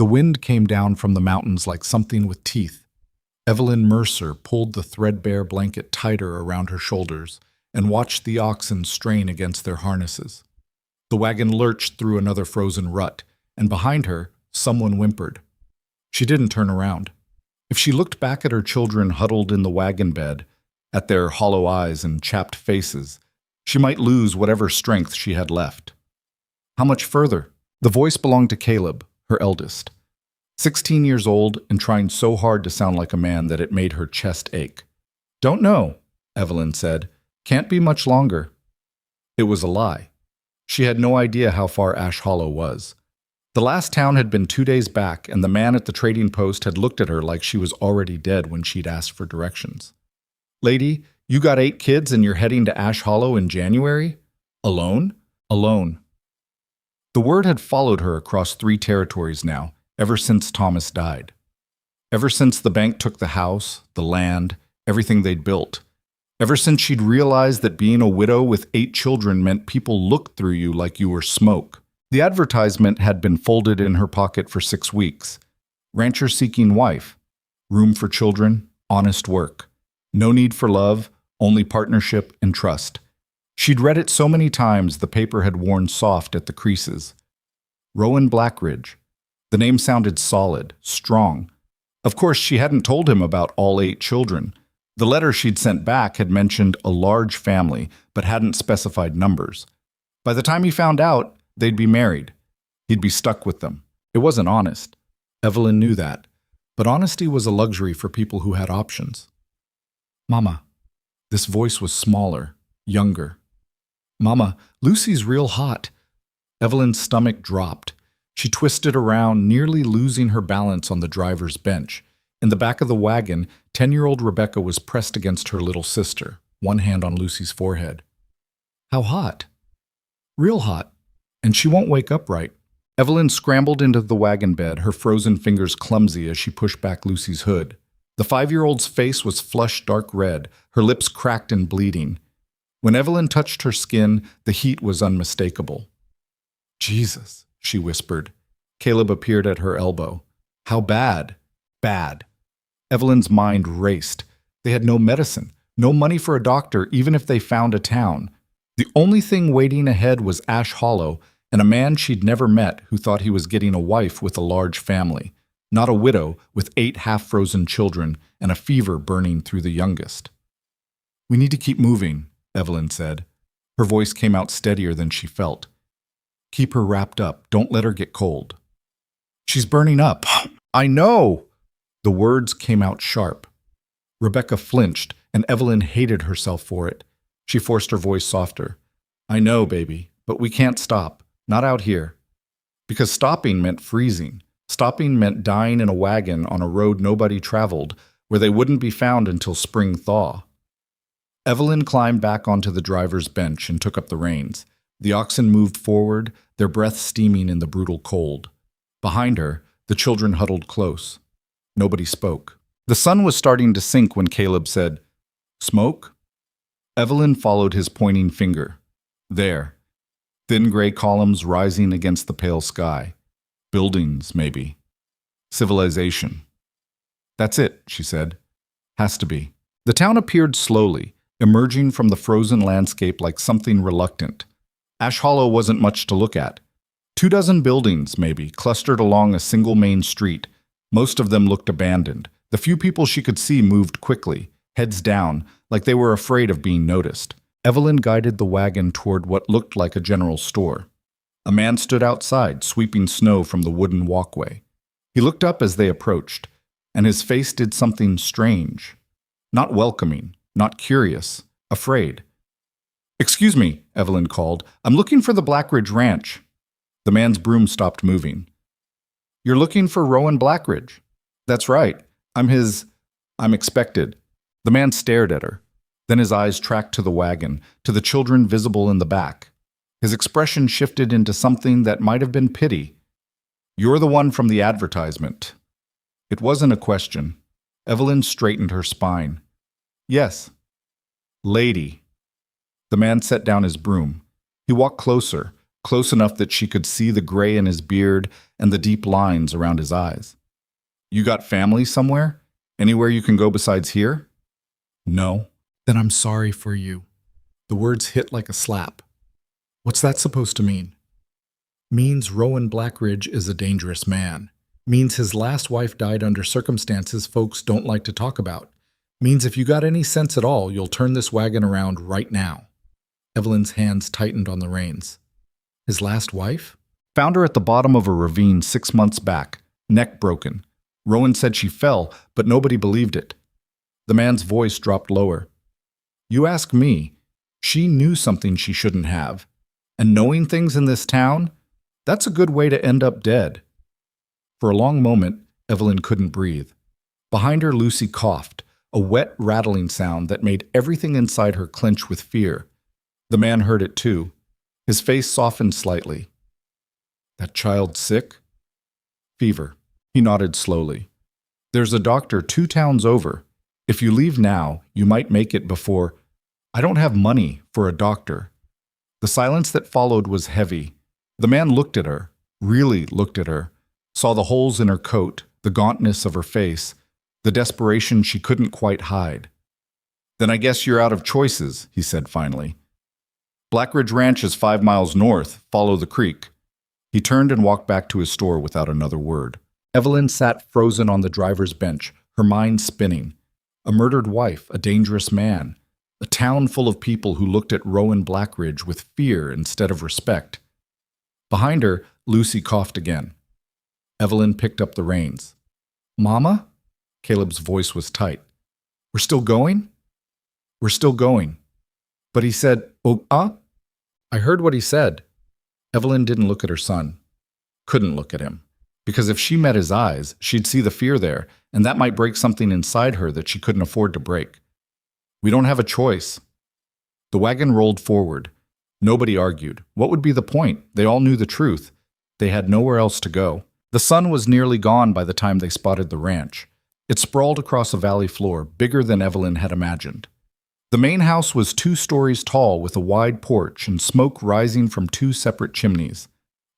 The wind came down from the mountains like something with teeth. Evelyn Mercer pulled the threadbare blanket tighter around her shoulders and watched the oxen strain against their harnesses. The wagon lurched through another frozen rut, and behind her, someone whimpered. She didn't turn around. If she looked back at her children huddled in the wagon bed, at their hollow eyes and chapped faces, she might lose whatever strength she had left. How much further? The voice belonged to Caleb, her eldest. 16 years old and trying so hard to sound like a man that it made her chest ache. "Don't know," Evelyn said. "Can't be much longer." It was a lie. She had no idea how far Ash Hollow was. The last town had been 2 days back, and the man at the trading post had looked at her like she was already dead when she'd asked for directions. "Lady, you got 8 kids and you're heading to Ash Hollow in January? Alone?" "Alone." The word had followed her across 3 territories now, ever since Thomas died. Ever since the bank took the house, the land, everything they'd built. Ever since she'd realized that being a widow with 8 children meant people looked through you like you were smoke. The advertisement had been folded in her pocket for 6 weeks. Rancher seeking wife. Room for children, honest work. No need for love, only partnership and trust. She'd read it so many times the paper had worn soft at the creases. Rowan Blackridge. The name sounded solid, strong. Of course, she hadn't told him about all 8 children. The letter she'd sent back had mentioned a large family, but hadn't specified numbers. By the time he found out, they'd be married. He'd be stuck with them. It wasn't honest. Evelyn knew that. But honesty was a luxury for people who had options. "Mama." This voice was smaller, younger. "Mama, Lucy's real hot." Evelyn's stomach dropped. She twisted around, nearly losing her balance on the driver's bench. In the back of the wagon, 10-year-old Rebecca was pressed against her little sister, one hand on Lucy's forehead. "How hot?" "Real hot. And she won't wake up right." Evelyn scrambled into the wagon bed, her frozen fingers clumsy as she pushed back Lucy's hood. The 5-year-old's face was flushed dark red, her lips cracked and bleeding. When Evelyn touched her skin, the heat was unmistakable. "Jesus," she whispered. Caleb appeared at her elbow. "How bad?" "Bad." Evelyn's mind raced. They had no medicine, no money for a doctor even if they found a town. The only thing waiting ahead was Ash Hollow and a man she'd never met who thought he was getting a wife with a large family, not a widow with 8 half-frozen children and a fever burning through the youngest. "We need to keep moving," Evelyn said. Her voice came out steadier than she felt. "Keep her wrapped up. Don't let her get cold." "She's burning up." "I know!" The words came out sharp. Rebecca flinched, and Evelyn hated herself for it. She forced her voice softer. "I know, baby, but we can't stop. Not out here." Because stopping meant freezing. Stopping meant dying in a wagon on a road nobody traveled, where they wouldn't be found until spring thaw. Evelyn climbed back onto the driver's bench and took up the reins. The oxen moved forward, their breath steaming in the brutal cold. Behind her, the children huddled close. Nobody spoke. The sun was starting to sink when Caleb said, "Smoke?" Evelyn followed his pointing finger. There. Thin gray columns rising against the pale sky. Buildings, maybe. Civilization. "That's it," she said. "Has to be." The town appeared slowly, emerging from the frozen landscape like something reluctant. Ash Hollow wasn't much to look at. 24 buildings, maybe, clustered along a single main street. Most of them looked abandoned. The few people she could see moved quickly, heads down, like they were afraid of being noticed. Evelyn guided the wagon toward what looked like a general store. A man stood outside, sweeping snow from the wooden walkway. He looked up as they approached, and his face did something strange. Not welcoming, not curious, afraid. "Excuse me," Evelyn called. "I'm looking for the Blackridge Ranch." The man's broom stopped moving. "You're looking for Rowan Blackridge?" "That's right. I'm expected." The man stared at her. Then his eyes tracked to the wagon, to the children visible in the back. His expression shifted into something that might have been pity. "You're the one from the advertisement." It wasn't a question. Evelyn straightened her spine. "Yes." "Lady." The man set down his broom. He walked closer, close enough that she could see the gray in his beard and the deep lines around his eyes. "You got family somewhere? Anywhere you can go besides here?" "No." "Then I'm sorry for you." The words hit like a slap. "What's that supposed to mean?" "Means Rowan Blackridge is a dangerous man. Means his last wife died under circumstances folks don't like to talk about. Means if you got any sense at all, you'll turn this wagon around right now." Evelyn's hands tightened on the reins. "His last wife?" "Found her at the bottom of a ravine 6 months back, neck broken. Rowan said she fell, but nobody believed it." The man's voice dropped lower. "You ask me. She knew something she shouldn't have. And knowing things in this town, that's a good way to end up dead." For a long moment, Evelyn couldn't breathe. Behind her, Lucy coughed, a wet, rattling sound that made everything inside her clench with fear. The man heard it too. His face softened slightly. "That child sick?" "Fever." He nodded slowly. "There's a doctor 2 towns over. If you leave now, you might make it before—" "I don't have money for a doctor." The silence that followed was heavy. The man looked at her, really looked at her, saw the holes in her coat, the gauntness of her face, the desperation she couldn't quite hide. "Then I guess you're out of choices," he said finally. "Blackridge Ranch is 5 miles north. Follow the creek." He turned and walked back to his store without another word. Evelyn sat frozen on the driver's bench, her mind spinning. A murdered wife, a dangerous man, a town full of people who looked at Rowan Blackridge with fear instead of respect. Behind her, Lucy coughed again. Evelyn picked up the reins. "Mama?" Caleb's voice was tight. "We're still going?" "We're still going." "But he said, I heard what he said." Evelyn didn't look at her son. Couldn't look at him. Because if she met his eyes, she'd see the fear there, and that might break something inside her that she couldn't afford to break. "We don't have a choice." The wagon rolled forward. Nobody argued. What would be the point? They all knew the truth. They had nowhere else to go. The sun was nearly gone by the time they spotted the ranch. It sprawled across a valley floor, bigger than Evelyn had imagined. The main house was 2 stories tall with a wide porch and smoke rising from 2 separate chimneys.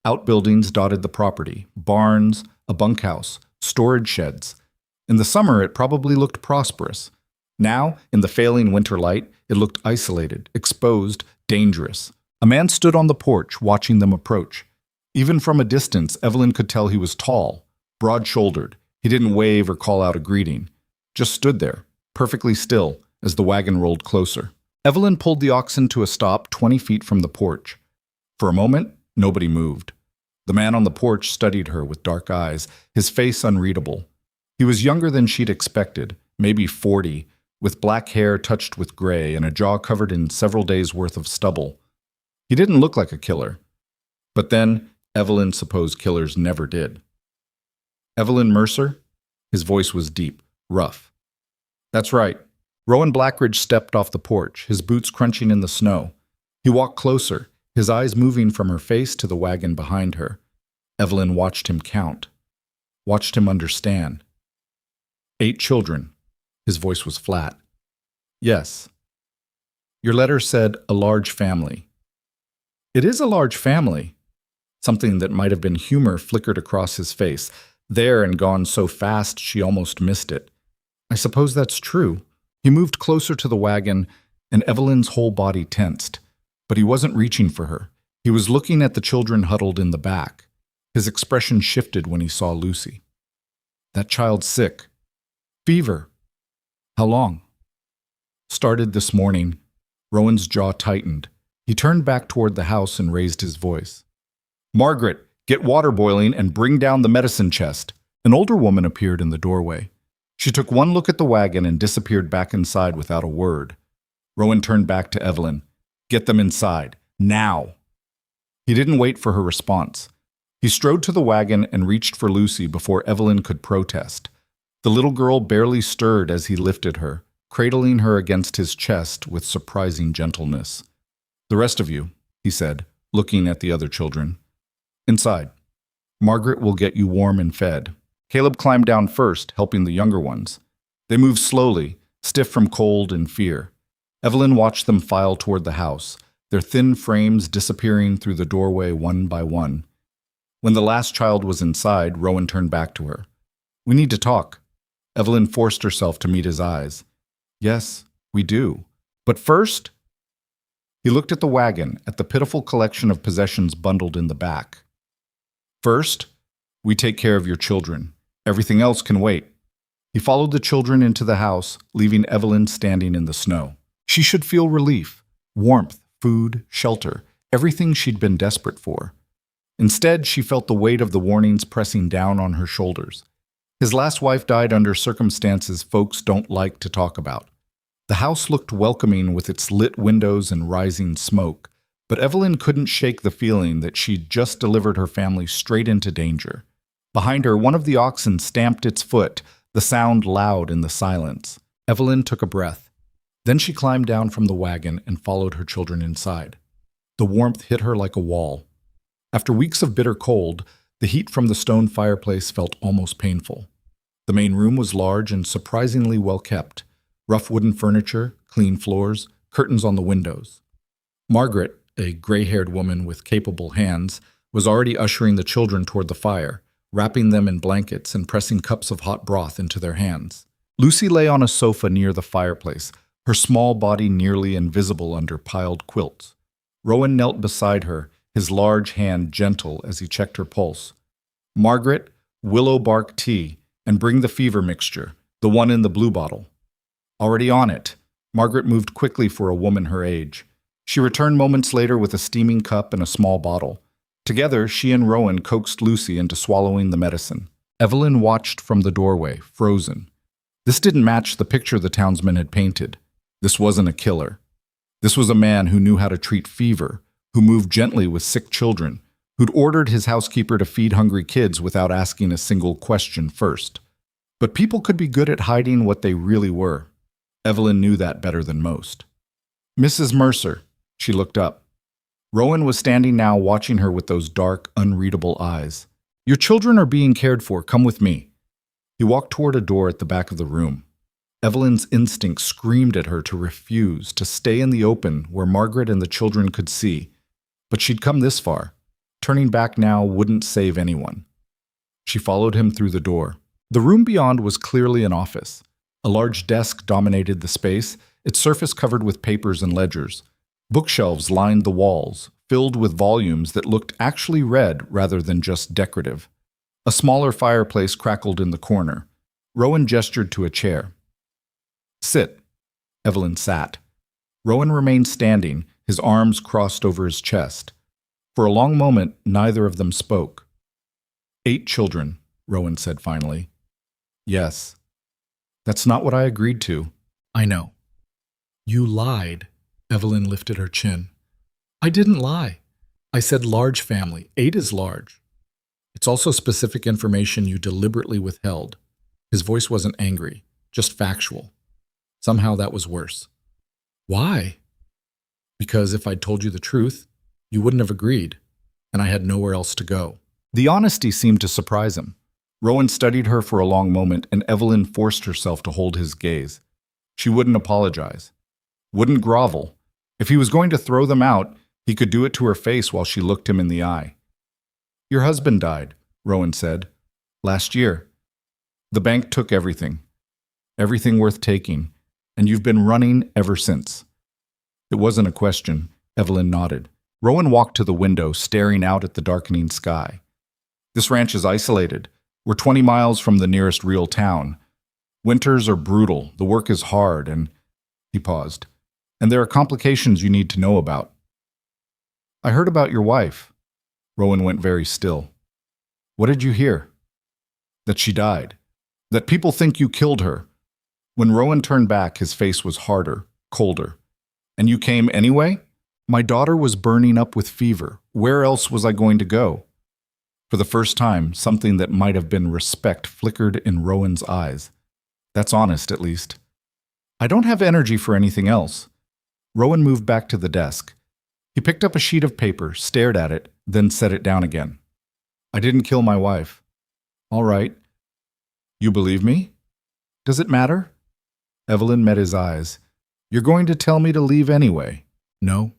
Outbuildings dotted the property, barns, a bunkhouse, storage sheds. In the summer, it probably looked prosperous. Now, in the failing winter light, it looked isolated, exposed, dangerous. A man stood on the porch, watching them approach. Even from a distance, Evelyn could tell he was tall, broad-shouldered. He didn't wave or call out a greeting. Just stood there, perfectly still, as the wagon rolled closer. Evelyn pulled the oxen to a stop 20 feet from the porch. For a moment, nobody moved. The man on the porch studied her with dark eyes, his face unreadable. He was younger than she'd expected, maybe 40, with black hair touched with gray and a jaw covered in several days' worth of stubble. He didn't look like a killer. But then, Evelyn supposed killers never did. "Evelyn Mercer?" His voice was deep, rough. "That's right." Rowan Blackridge stepped off the porch, his boots crunching in the snow. He walked closer, his eyes moving from her face to the wagon behind her. Evelyn watched him count, watched him understand. 8 children. His voice was flat. "Yes." "Your letter said a large family." "It is a large family." Something that might have been humor flickered across his face, there and gone so fast she almost missed it. "I suppose that's true." He moved closer to the wagon, and Evelyn's whole body tensed. But he wasn't reaching for her. He was looking at the children huddled in the back. His expression shifted when he saw Lucy. "That child's sick." "Fever." "How long?" "Started this morning." Rowan's jaw tightened. He turned back toward the house and raised his voice. "Margaret, get water boiling and bring down the medicine chest." An older woman appeared in the doorway. She took one look at the wagon and disappeared back inside without a word. Rowan turned back to Evelyn. "Get them inside. Now." He didn't wait for her response. He strode to the wagon and reached for Lucy before Evelyn could protest. The little girl barely stirred as he lifted her, cradling her against his chest with surprising gentleness. "The rest of you," he said, looking at the other children. "Inside. Margaret will get you warm and fed." Caleb climbed down first, helping the younger ones. They moved slowly, stiff from cold and fear. Evelyn watched them file toward the house, their thin frames disappearing through the doorway one by one. When the last child was inside, Rowan turned back to her. "We need to talk." Evelyn forced herself to meet his eyes. "Yes, we do. But first—" He looked at the wagon, at the pitiful collection of possessions bundled in the back. "First, we take care of your children. Everything else can wait." He followed the children into the house, leaving Evelyn standing in the snow. She should feel relief, warmth, food, shelter, everything she'd been desperate for. Instead, she felt the weight of the warnings pressing down on her shoulders. His last wife died under circumstances folks don't like to talk about. The house looked welcoming with its lit windows and rising smoke, but Evelyn couldn't shake the feeling that she'd just delivered her family straight into danger. Behind her, one of the oxen stamped its foot, the sound loud in the silence. Evelyn took a breath. Then she climbed down from the wagon and followed her children inside. The warmth hit her like a wall. After weeks of bitter cold, the heat from the stone fireplace felt almost painful. The main room was large and surprisingly well kept. Rough wooden furniture, clean floors, curtains on the windows. Margaret, a gray-haired woman with capable hands, was already ushering the children toward the fire, wrapping them in blankets and pressing cups of hot broth into their hands. Lucy lay on a sofa near the fireplace, her small body nearly invisible under piled quilts. Rowan knelt beside her, his large hand gentle as he checked her pulse. "Margaret, willow bark tea, and bring the fever mixture, the one in the blue bottle." "Already on it." Margaret moved quickly for a woman her age. She returned moments later with a steaming cup and a small bottle. Together, she and Rowan coaxed Lucy into swallowing the medicine. Evelyn watched from the doorway, frozen. This didn't match the picture the townsman had painted. This wasn't a killer. This was a man who knew how to treat fever, who moved gently with sick children, who'd ordered his housekeeper to feed hungry kids without asking a single question first. But people could be good at hiding what they really were. Evelyn knew that better than most. "Mrs. Mercer," she looked up. Rowan was standing now watching her with those dark, unreadable eyes. "Your children are being cared for. Come with me." He walked toward a door at the back of the room. Evelyn's instinct screamed at her to refuse, to stay in the open where Margaret and the children could see. But she'd come this far. Turning back now wouldn't save anyone. She followed him through the door. The room beyond was clearly an office. A large desk dominated the space, its surface covered with papers and ledgers. Bookshelves lined the walls, filled with volumes that looked actually read rather than just decorative. A smaller fireplace crackled in the corner. Rowan gestured to a chair. "Sit." Evelyn sat. Rowan remained standing, his arms crossed over his chest. For a long moment, neither of them spoke. "8 children," Rowan said finally. "Yes. That's not what I agreed to." "I know." "You lied." Evelyn lifted her chin. "I didn't lie. I said large family. 8 is large. It's also specific information you deliberately withheld." His voice wasn't angry, just factual. Somehow that was worse. "Why?" "Because if I'd told you the truth, you wouldn't have agreed, and I had nowhere else to go." The honesty seemed to surprise him. Rowan studied her for a long moment, and Evelyn forced herself to hold his gaze. She wouldn't apologize. Wouldn't grovel. If he was going to throw them out, he could do it to her face while she looked him in the eye. "Your husband died," Rowan said. "Last year. The bank took everything. Everything worth taking. And you've been running ever since." It wasn't a question. Evelyn nodded. Rowan walked to the window, staring out at the darkening sky. "This ranch is isolated. We're 20 miles from the nearest real town. Winters are brutal, the work is hard, and—" He paused. "And there are complications you need to know about." "I heard about your wife." Rowan went very still. "What did you hear?" "That she died. That people think you killed her." When Rowan turned back, his face was harder, colder. "And you came anyway?" "My daughter was burning up with fever. Where else was I going to go?" For the first time, something that might have been respect flickered in Rowan's eyes. "That's honest, at least." "I don't have energy for anything else." Rowan moved back to the desk. He picked up a sheet of paper, stared at it, then set it down again. "I didn't kill my wife." "All right. You believe me?" "Does it matter?" Evelyn met his eyes. "You're going to tell me to leave anyway?" "No."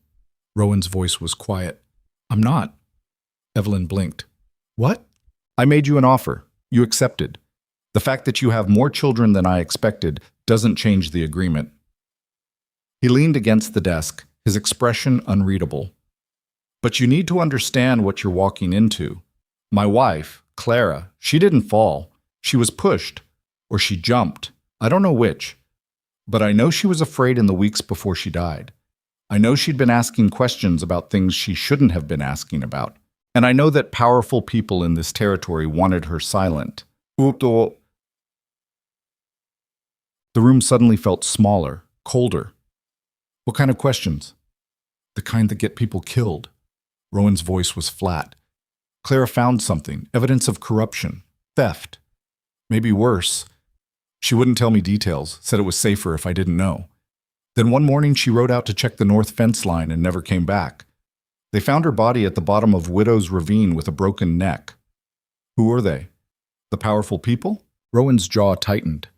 Rowan's voice was quiet. I'm not. Evelyn blinked. What? I made you an offer. You accepted. The fact that you have more children than I expected doesn't change the agreement. He leaned against the desk, his expression unreadable. But you need to understand what you're walking into. My wife, Clara, she didn't fall. She was pushed, or she jumped. I don't know which. But I know she was afraid in the weeks before she died. I know she'd been asking questions about things she shouldn't have been asking about. And I know that powerful people in this territory wanted her silent. The room suddenly felt smaller, colder. What kind of questions? The kind that get people killed. Rowan's voice was flat. Clara found something, evidence of corruption, theft. Maybe worse. She wouldn't tell me details, said it was safer if I didn't know. Then one morning she rode out to check the north fence line and never came back. They found her body at the bottom of Widow's Ravine with a broken neck. Who were they? The powerful people? Rowan's jaw tightened.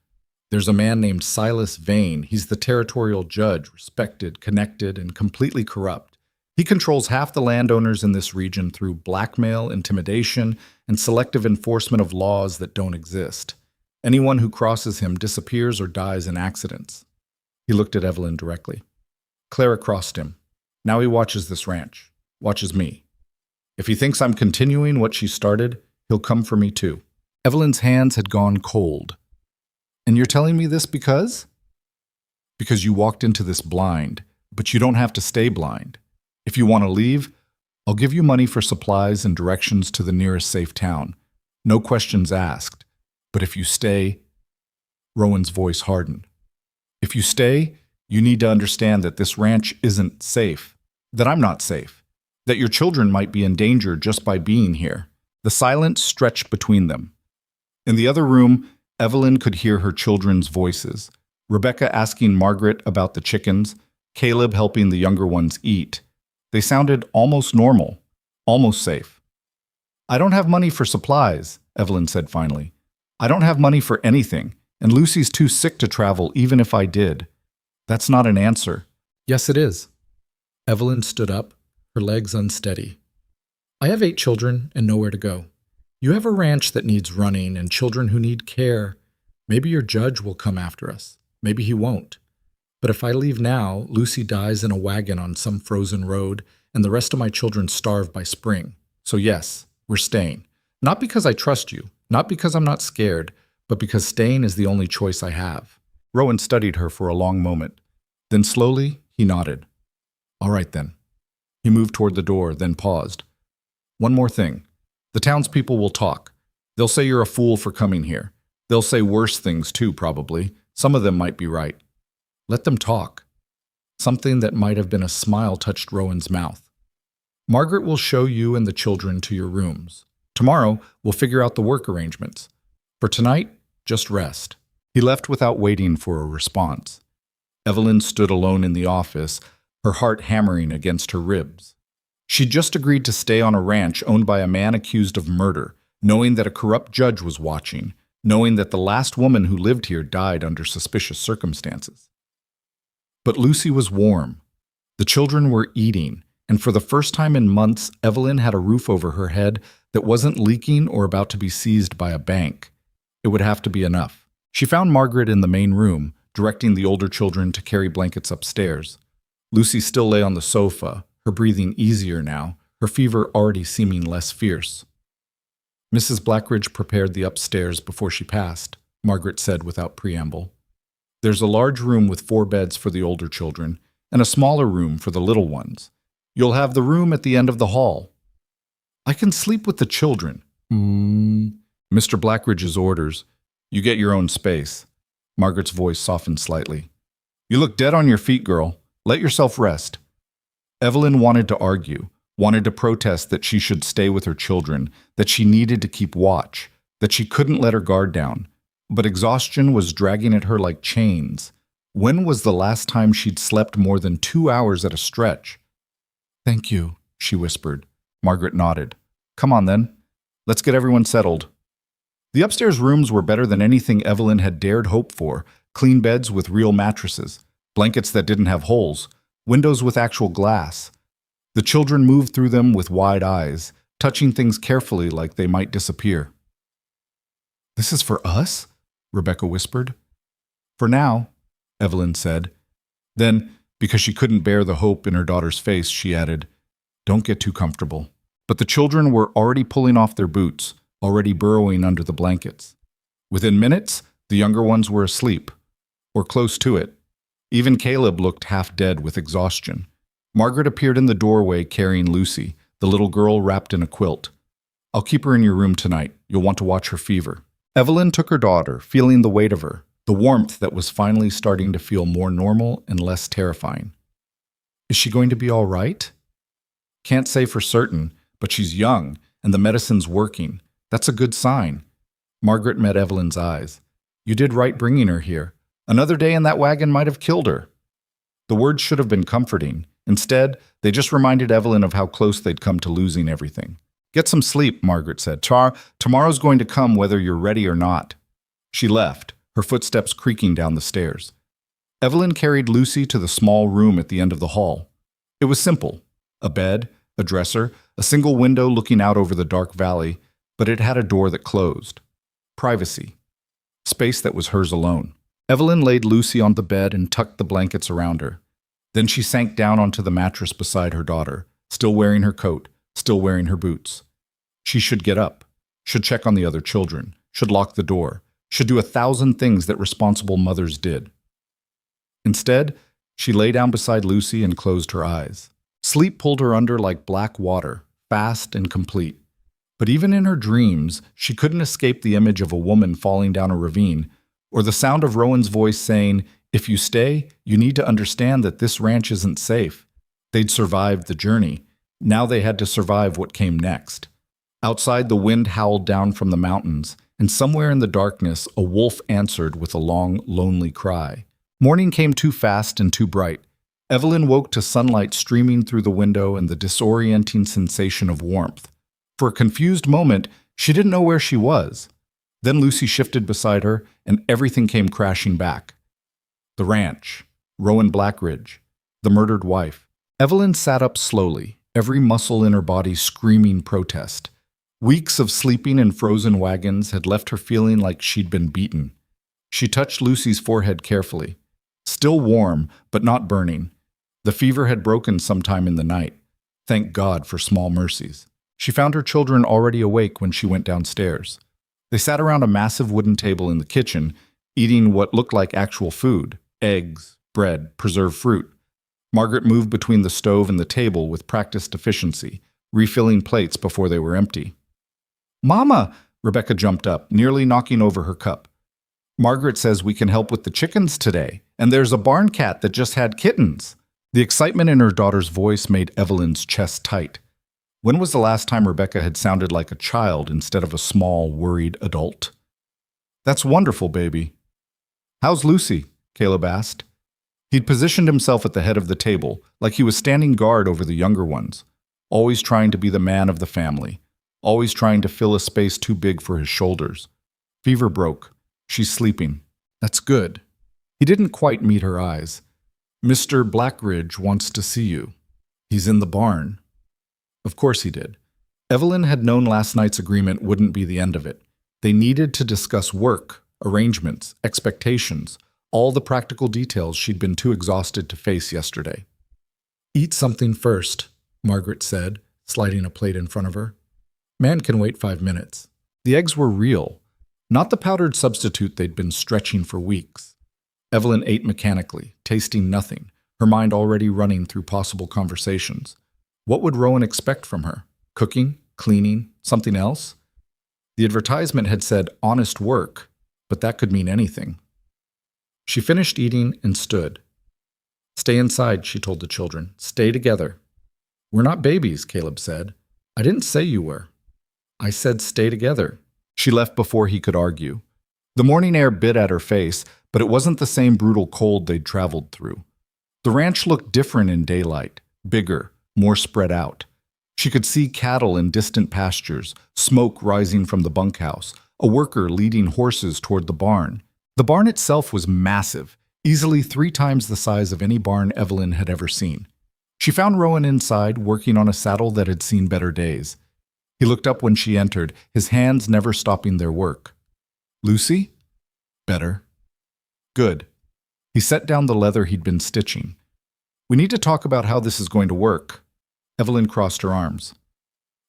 There's a man named Silas Vane. He's the territorial judge, respected, connected, and completely corrupt. He controls half the landowners in this region through blackmail, intimidation, and selective enforcement of laws that don't exist. Anyone who crosses him disappears or dies in accidents. He looked at Evelyn directly. Clara crossed him. Now he watches this ranch. Watches me. If he thinks I'm continuing what she started, he'll come for me too. Evelyn's hands had gone cold. And you're telling me this because? Because you walked into this blind, but you don't have to stay blind. If you want to leave, I'll give you money for supplies and directions to the nearest safe town. No questions asked. But if you stay, Rowan's voice hardened. If you stay, you need to understand that this ranch isn't safe, that I'm not safe, that your children might be in danger just by being here. The silence stretched between them. In the other room, Evelyn could hear her children's voices. Rebecca asking Margaret about the chickens, Caleb helping the younger ones eat. They sounded almost normal, almost safe. I don't have money for supplies, Evelyn said finally. I don't have money for anything, and Lucy's too sick to travel even if I did. That's not an answer. Yes, it is. Evelyn stood up, her legs unsteady. I have 8 children and nowhere to go. You have a ranch that needs running and children who need care. Maybe your judge will come after us. Maybe he won't. But if I leave now, Lucy dies in a wagon on some frozen road, and the rest of my children starve by spring. So yes, we're staying. Not because I trust you, not because I'm not scared, but because staying is the only choice I have. Rowan studied her for a long moment. Then slowly, he nodded. All right then. He moved toward the door, then paused. One more thing. The townspeople will talk. They'll say you're a fool for coming here. They'll say worse things too, probably. Some of them might be right. Let them talk. Something that might have been a smile touched Rowan's mouth. Margaret will show you and the children to your rooms. Tomorrow, we'll figure out the work arrangements. For tonight, just rest. He left without waiting for a response. Evelyn stood alone in the office, her heart hammering against her ribs. She'd just agreed to stay on a ranch owned by a man accused of murder, knowing that a corrupt judge was watching, knowing that the last woman who lived here died under suspicious circumstances. But Lucy was warm. The children were eating, and for the first time in months, Evelyn had a roof over her head that wasn't leaking or about to be seized by a bank. It would have to be enough. She found Margaret in the main room, directing the older children to carry blankets upstairs. Lucy still lay on the sofa, her breathing easier now, her fever already seeming less fierce. Mrs. Blackridge prepared the upstairs before she passed, Margaret said without preamble. There's a large room with 4 beds for the older children, and a smaller room for the little ones. You'll have the room at the end of the hall. I can sleep with the children. Mr. Blackridge's orders. You get your own space. Margaret's voice softened slightly. You look dead on your feet, girl. Let yourself rest. Evelyn wanted to argue, wanted to protest that she should stay with her children, that she needed to keep watch, that she couldn't let her guard down. But exhaustion was dragging at her like chains. When was the last time she'd slept more than 2 hours at a stretch? Thank you, she whispered. Margaret nodded. Come on then. Let's get everyone settled. The upstairs rooms were better than anything Evelyn had dared hope for. Clean beds with real mattresses, blankets that didn't have holes, windows with actual glass. The children moved through them with wide eyes, touching things carefully like they might disappear. "This is for us?" Rebecca whispered. "For now," Evelyn said. Then, because she couldn't bear the hope in her daughter's face, she added, "Don't get too comfortable." But the children were already pulling off their boots, already burrowing under the blankets. Within minutes, the younger ones were asleep, or close to it. Even Caleb looked half dead with exhaustion. Margaret appeared in the doorway carrying Lucy, the little girl wrapped in a quilt. "I'll keep her in your room tonight. You'll want to watch her fever." Evelyn took her daughter, feeling the weight of her, the warmth that was finally starting to feel more normal and less terrifying. "Is she going to be all right?" "Can't say for certain, but she's young, and the medicine's working. That's a good sign." Margaret met Evelyn's eyes. "You did right bringing her here. Another day in that wagon might have killed her." The words should have been comforting. Instead, they just reminded Evelyn of how close they'd come to losing everything. "Get some sleep," Margaret said. Tomorrow's going to come whether you're ready or not." She left, her footsteps creaking down the stairs. Evelyn carried Lucy to the small room at the end of the hall. It was simple. A bed, a dresser, a single window looking out over the dark valley, but it had a door that closed. Privacy. Space that was hers alone. Evelyn laid Lucy on the bed and tucked the blankets around her. Then she sank down onto the mattress beside her daughter, still wearing her coat, still wearing her boots. She should get up, should check on the other children, should lock the door, should do 1,000 things that responsible mothers did. Instead, she lay down beside Lucy and closed her eyes. Sleep pulled her under like black water, fast and complete. But even in her dreams, she couldn't escape the image of a woman falling down a ravine, or the sound of Rowan's voice saying, "If you stay, you need to understand that this ranch isn't safe." They'd survived the journey. Now they had to survive what came next. Outside, the wind howled down from the mountains, and somewhere in the darkness, a wolf answered with a long, lonely cry. Morning came too fast and too bright. Evelyn woke to sunlight streaming through the window and the disorienting sensation of warmth. For a confused moment, she didn't know where she was. Then Lucy shifted beside her, and everything came crashing back. The ranch, Rowan Blackridge, the murdered wife. Evelyn sat up slowly, every muscle in her body screaming protest. Weeks of sleeping in frozen wagons had left her feeling like she'd been beaten. She touched Lucy's forehead carefully. Still warm, but not burning. The fever had broken sometime in the night. Thank God for small mercies. She found her children already awake when she went downstairs. They sat around a massive wooden table in the kitchen, eating what looked like actual food: eggs, bread, preserved fruit. Margaret moved between the stove and the table with practiced efficiency, refilling plates before they were empty. "Mama!" Rebecca jumped up, nearly knocking over her cup. "Margaret says we can help with the chickens today, and there's a barn cat that just had kittens." The excitement in her daughter's voice made Evelyn's chest tight. When was the last time Rebecca had sounded like a child instead of a small, worried adult? "That's wonderful, baby." "How's Lucy?" Caleb asked. He'd positioned himself at the head of the table, like he was standing guard over the younger ones, always trying to be the man of the family, always trying to fill a space too big for his shoulders. Fever broke. "She's sleeping." "That's good." He didn't quite meet her eyes. "Mr. Blackridge wants to see you. He's in the barn." Of course he did. Evelyn had known last night's agreement wouldn't be the end of it. They needed to discuss work, arrangements, expectations, all the practical details she'd been too exhausted to face yesterday. "Eat something first," Margaret said, sliding a plate in front of her. "Man can wait 5 minutes." The eggs were real, not the powdered substitute they'd been stretching for weeks. Evelyn ate mechanically, tasting nothing, her mind already running through possible conversations. What would Rowan expect from her? Cooking? Cleaning? Something else? The advertisement had said honest work, but that could mean anything. She finished eating and stood. "Stay inside," she told the children. "Stay together." "We're not babies," Caleb said. "I didn't say you were." "I said stay together." She left before he could argue. The morning air bit at her face, but it wasn't the same brutal cold they'd traveled through. The ranch looked different in daylight, bigger, more spread out. She could see cattle in distant pastures, smoke rising from the bunkhouse, a worker leading horses toward the barn. The barn itself was massive, easily 3 times the size of any barn Evelyn had ever seen. She found Rowan inside, working on a saddle that had seen better days. He looked up when she entered, his hands never stopping their work. "Lucy?" "Better." "Good." He set down the leather he'd been stitching. "We need to talk about how this is going to work." Evelyn crossed her arms.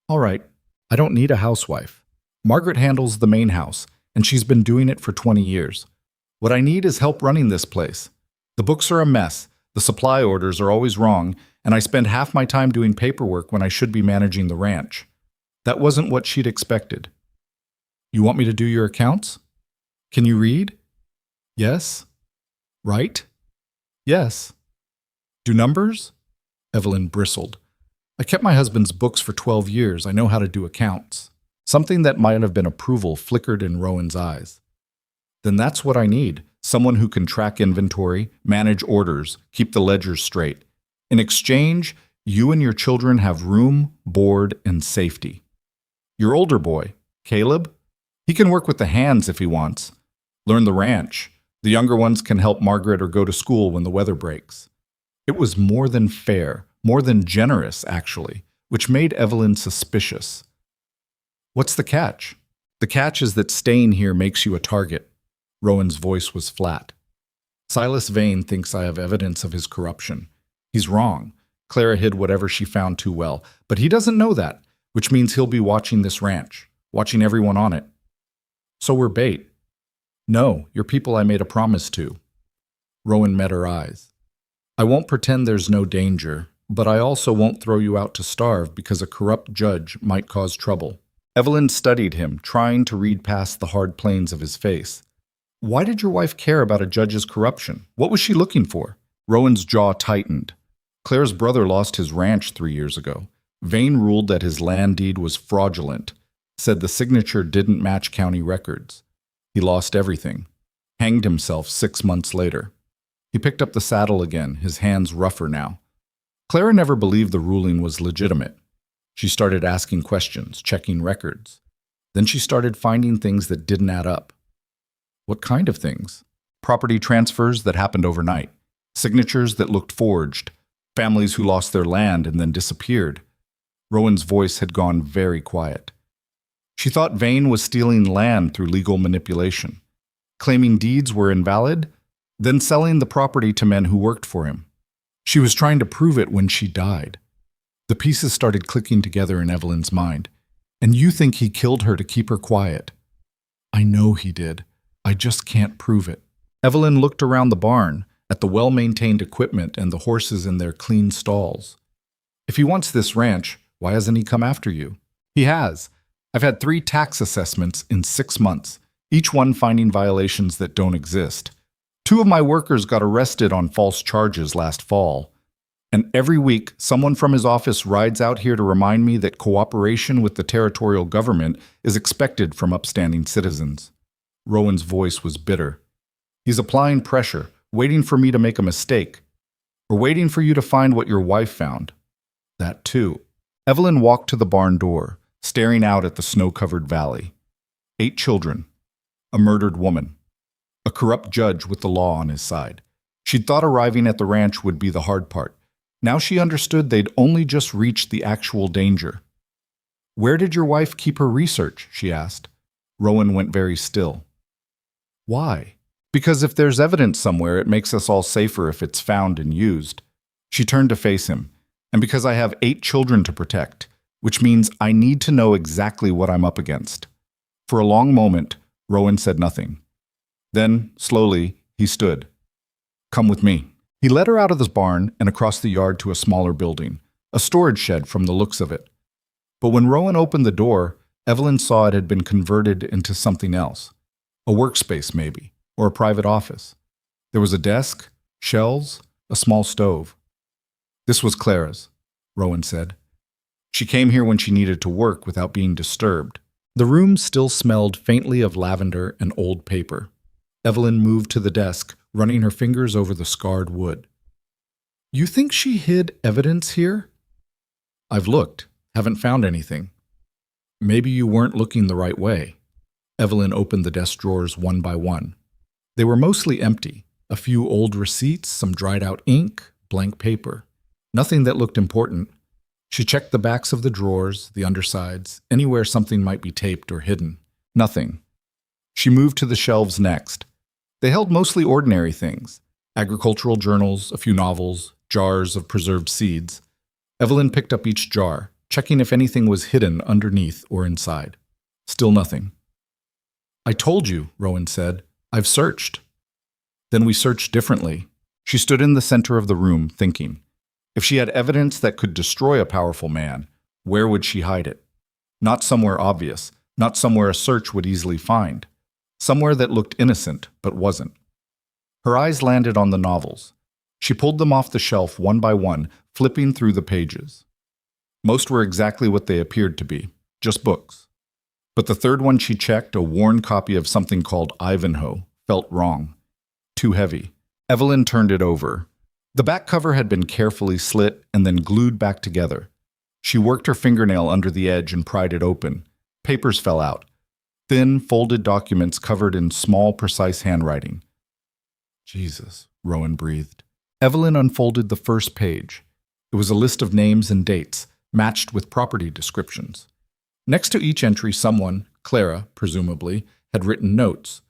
"All right, I don't need a housewife. Margaret handles the main house, and she's been doing it for 20 years. What I need is help running this place. The books are a mess, the supply orders are always wrong, and I spend half my time doing paperwork when I should be managing the ranch." That wasn't what she'd expected. "You want me to do your accounts? Can you read?" "Yes." "Write?" "Yes." "Do numbers?" Evelyn bristled. "I kept my husband's books for 12 years. I know how to do accounts." Something that might have been approval flickered in Rowan's eyes. "Then that's what I need. Someone who can track inventory, manage orders, keep the ledgers straight. In exchange, you and your children have room, board, and safety. Your older boy, Caleb, he can work with the hands if he wants. Learn the ranch. The younger ones can help Margaret or go to school when the weather breaks." It was more than fair, more than generous, actually, which made Evelyn suspicious. "What's the catch?" "The catch is that staying here makes you a target." Rowan's voice was flat. "Silas Vane thinks I have evidence of his corruption. He's wrong. Clara hid whatever she found too well, but he doesn't know that, which means he'll be watching this ranch, watching everyone on it. So we're bait." "No, you're people I made a promise to." Rowan met her eyes. "I won't pretend there's no danger, but I also won't throw you out to starve because a corrupt judge might cause trouble." Evelyn studied him, trying to read past the hard planes of his face. "Why did your wife care about a judge's corruption? What was she looking for?" Rowan's jaw tightened. "Claire's brother lost his ranch 3 years ago. Vane ruled that his land deed was fraudulent, said the signature didn't match county records. He lost everything. Hanged himself 6 months later." He picked up the saddle again, his hands rougher now. Clara never believed the ruling was legitimate. She started asking questions, checking records. Then she started finding things that didn't add up. What kind of things? Property transfers that happened overnight. Signatures that looked forged. Families who lost their land and then disappeared. Rowan's voice had gone very quiet. She thought Vane was stealing land through legal manipulation, claiming deeds were invalid, then selling the property to men who worked for him. She was trying to prove it when she died. The pieces started clicking together in Evelyn's mind. "And you think he killed her to keep her quiet?" "I know he did. I just can't prove it." Evelyn looked around the barn, at the well-maintained equipment and the horses in their clean stalls. "If he wants this ranch, why hasn't he come after you?" "He has. I've had 3 tax assessments in 6 months, each one finding violations that don't exist. 2 of my workers got arrested on false charges last fall. And every week, someone from his office rides out here to remind me that cooperation with the territorial government is expected from upstanding citizens." Rowan's voice was bitter. "He's applying pressure, waiting for me to make a mistake, or waiting for you to find what your wife found." "That too." Evelyn walked to the barn door, staring out at the snow-covered valley. 8 children. A murdered woman. A corrupt judge with the law on his side. She'd thought arriving at the ranch would be the hard part. Now she understood they'd only just reached the actual danger. "Where did your wife keep her research?" she asked. Rowan went very still. "Why?" "Because if there's evidence somewhere, it makes us all safer if it's found and used." She turned to face him. "And because I have 8 children to protect, which means I need to know exactly what I'm up against." For a long moment, Rowan said nothing. Then, slowly, he stood. "Come with me." He led her out of the barn and across the yard to a smaller building, a storage shed from the looks of it. But when Rowan opened the door, Evelyn saw it had been converted into something else. A workspace, maybe, or a private office. There was a desk, shelves, a small stove. "This was Clara's," Rowan said. "She came here when she needed to work without being disturbed." The room still smelled faintly of lavender and old paper. Evelyn moved to the desk, running her fingers over the scarred wood. "You think she hid evidence here?" "I've looked. Haven't found anything." "Maybe you weren't looking the right way." Evelyn opened the desk drawers one by one. They were mostly empty. A few old receipts, some dried-out ink, blank paper. Nothing that looked important. She checked the backs of the drawers, the undersides, anywhere something might be taped or hidden. Nothing. She moved to the shelves next. They held mostly ordinary things: agricultural journals, a few novels, jars of preserved seeds. Evelyn picked up each jar, checking if anything was hidden underneath or inside. Still nothing. "I told you," Rowan said. "I've searched." Then we searched differently. She stood in the center of the room, thinking. If she had evidence that could destroy a powerful man, where would she hide it? Not somewhere obvious, not somewhere a search would easily find. Somewhere that looked innocent, but wasn't. Her eyes landed on the novels. She pulled them off the shelf one by one, flipping through the pages. Most were exactly what they appeared to be, just books. But the third one she checked, a worn copy of something called Ivanhoe, felt wrong. Too heavy. Evelyn turned it over. The back cover had been carefully slit and then glued back together. She worked her fingernail under the edge and pried it open. Papers fell out. Thin, folded documents covered in small, precise handwriting. "Jesus," Rowan breathed. Evelyn unfolded the first page. It was a list of names and dates, matched with property descriptions. Next to each entry, someone, Clara, presumably, had written notes.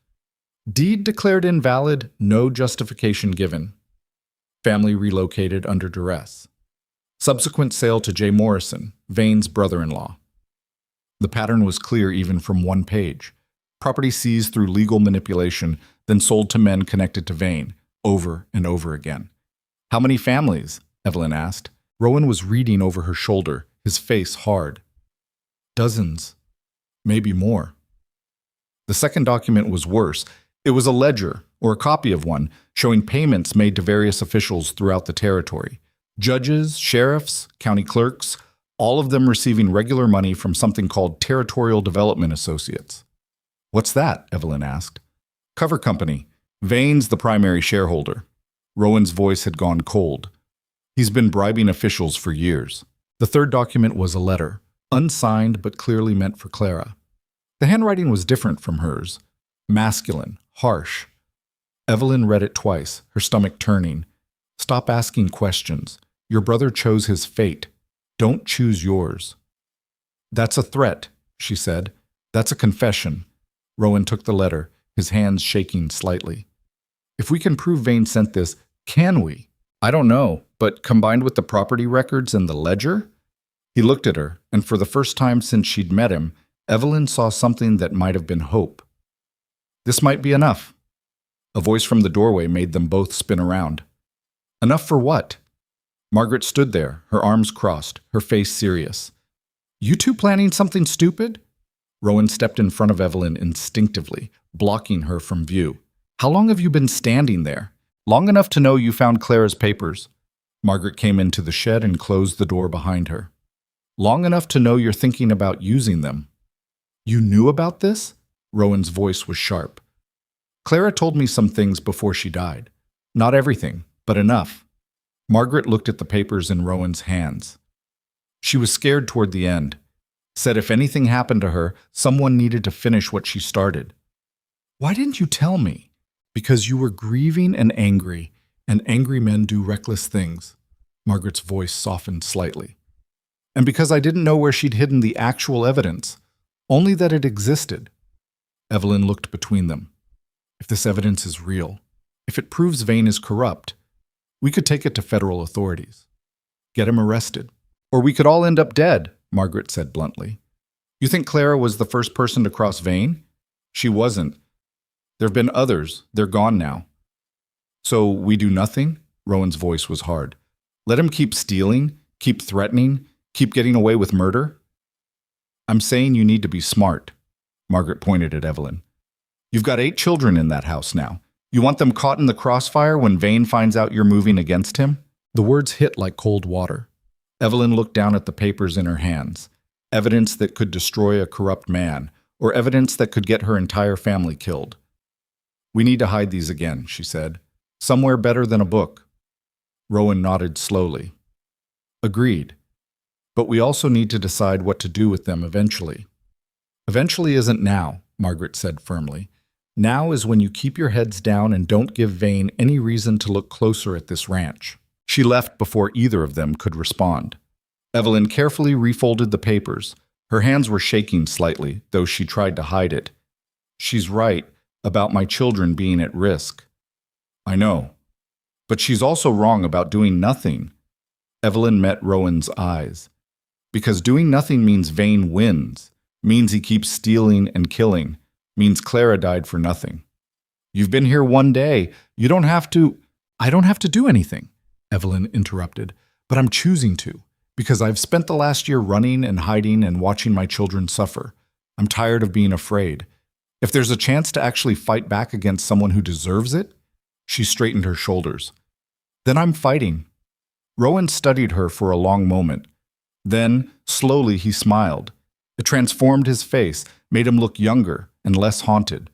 Deed declared invalid, no justification given. Family relocated under duress. Subsequent sale to J. Morrison, Vane's brother-in-law. The pattern was clear even from one page. Property seized through legal manipulation, then sold to men connected to Vane, over and over again. "How many families?" Evelyn asked. Rowan was reading over her shoulder, his face hard. "Dozens. Maybe more." The second document was worse. It was a ledger, or a copy of one, showing payments made to various officials throughout the territory. Judges, sheriffs, county clerks, all of them receiving regular money from something called Territorial Development Associates. "What's that?" Evelyn asked. "Cover company. Vane's the primary shareholder." Rowan's voice had gone cold. "He's been bribing officials for years." The third document was a letter, unsigned but clearly meant for Clara. The handwriting was different from hers. Masculine, harsh. Evelyn read it twice, her stomach turning. "Stop asking questions. Your brother chose his fate. Don't choose yours." "That's a threat," she said. "That's a confession." Rowan took the letter, his hands shaking slightly. "If we can prove Vane sent this, can we? I don't know, but combined with the property records and the ledger?" He looked at her, and for the first time since she'd met him, Evelyn saw something that might have been hope. "This might be enough." A voice from the doorway made them both spin around. "Enough for what?" Margaret stood there, her arms crossed, her face serious. "You two planning something stupid?" Rowan stepped in front of Evelyn instinctively, blocking her from view. "How long have you been standing there?" "Long enough to know you found Clara's papers." Margaret came into the shed and closed the door behind her. "Long enough to know you're thinking about using them." "You knew about this?" Rowan's voice was sharp. "Clara told me some things before she died. Not everything, but enough." Margaret looked at the papers in Rowan's hands. She was scared toward the end. Said if anything happened to her, someone needed to finish what she started. "Why didn't you tell me?" "Because you were grieving and angry men do reckless things." Margaret's voice softened slightly. "And because I didn't know where she'd hidden the actual evidence, only that it existed." Evelyn looked between them. "If this evidence is real, if it proves Vane is corrupt, we could take it to federal authorities. Get him arrested. Or we could all end up dead," Margaret said bluntly. "You think Clara was the first person to cross Vane? She wasn't. There have been others. They're gone now." "So we do nothing?" Rowan's voice was hard. "Let him keep stealing, keep threatening, keep getting away with murder?" "I'm saying you need to be smart." Margaret pointed at Evelyn. "You've got 8 children in that house now. You want them caught in the crossfire when Vane finds out you're moving against him?" The words hit like cold water. Evelyn looked down at the papers in her hands. Evidence that could destroy a corrupt man, or evidence that could get her entire family killed. "We need to hide these again," she said. "Somewhere better than a book." Rowan nodded slowly. "Agreed. But we also need to decide what to do with them eventually." "Eventually isn't now," Margaret said firmly. "Now is when you keep your heads down and don't give Vane any reason to look closer at this ranch." She left before either of them could respond. Evelyn carefully refolded the papers. Her hands were shaking slightly, though she tried to hide it. She's right about my children being at risk. I know. But she's also wrong about doing nothing. Evelyn met Rowan's eyes. Because doing nothing means Vane wins, means he keeps stealing and killing, means Clara died for nothing. You've been here one day. You don't have to. I don't have to do anything, Evelyn interrupted, but I'm choosing to, because I've spent the last year running and hiding and watching my children suffer. I'm tired of being afraid. If there's a chance to actually fight back against someone who deserves it, she straightened her shoulders. Then I'm fighting. Rowan studied her for a long moment. Then, slowly, he smiled. It transformed his face, made him look younger and less haunted.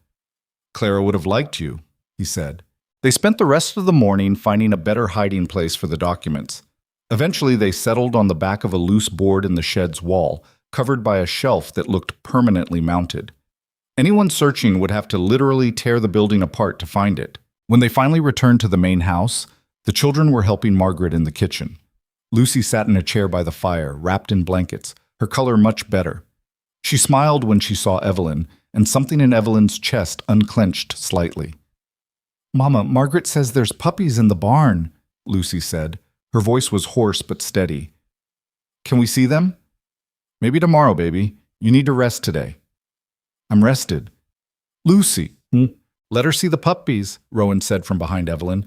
Clara would have liked you, he said. They spent the rest of the morning finding a better hiding place for the documents. Eventually, they settled on the back of a loose board in the shed's wall, covered by a shelf that looked permanently mounted. Anyone searching would have to literally tear the building apart to find it. When they finally returned to the main house, the children were helping Margaret in the kitchen. Lucy sat in a chair by the fire, wrapped in blankets, her color much better. She smiled when she saw Evelyn, and something in Evelyn's chest unclenched slightly. Mama, Margaret says there's puppies in the barn, Lucy said. Her voice was hoarse but steady. Can we see them? Maybe tomorrow, baby. You need to rest today. I'm rested. Lucy, let her see the puppies, Rowan said from behind Evelyn.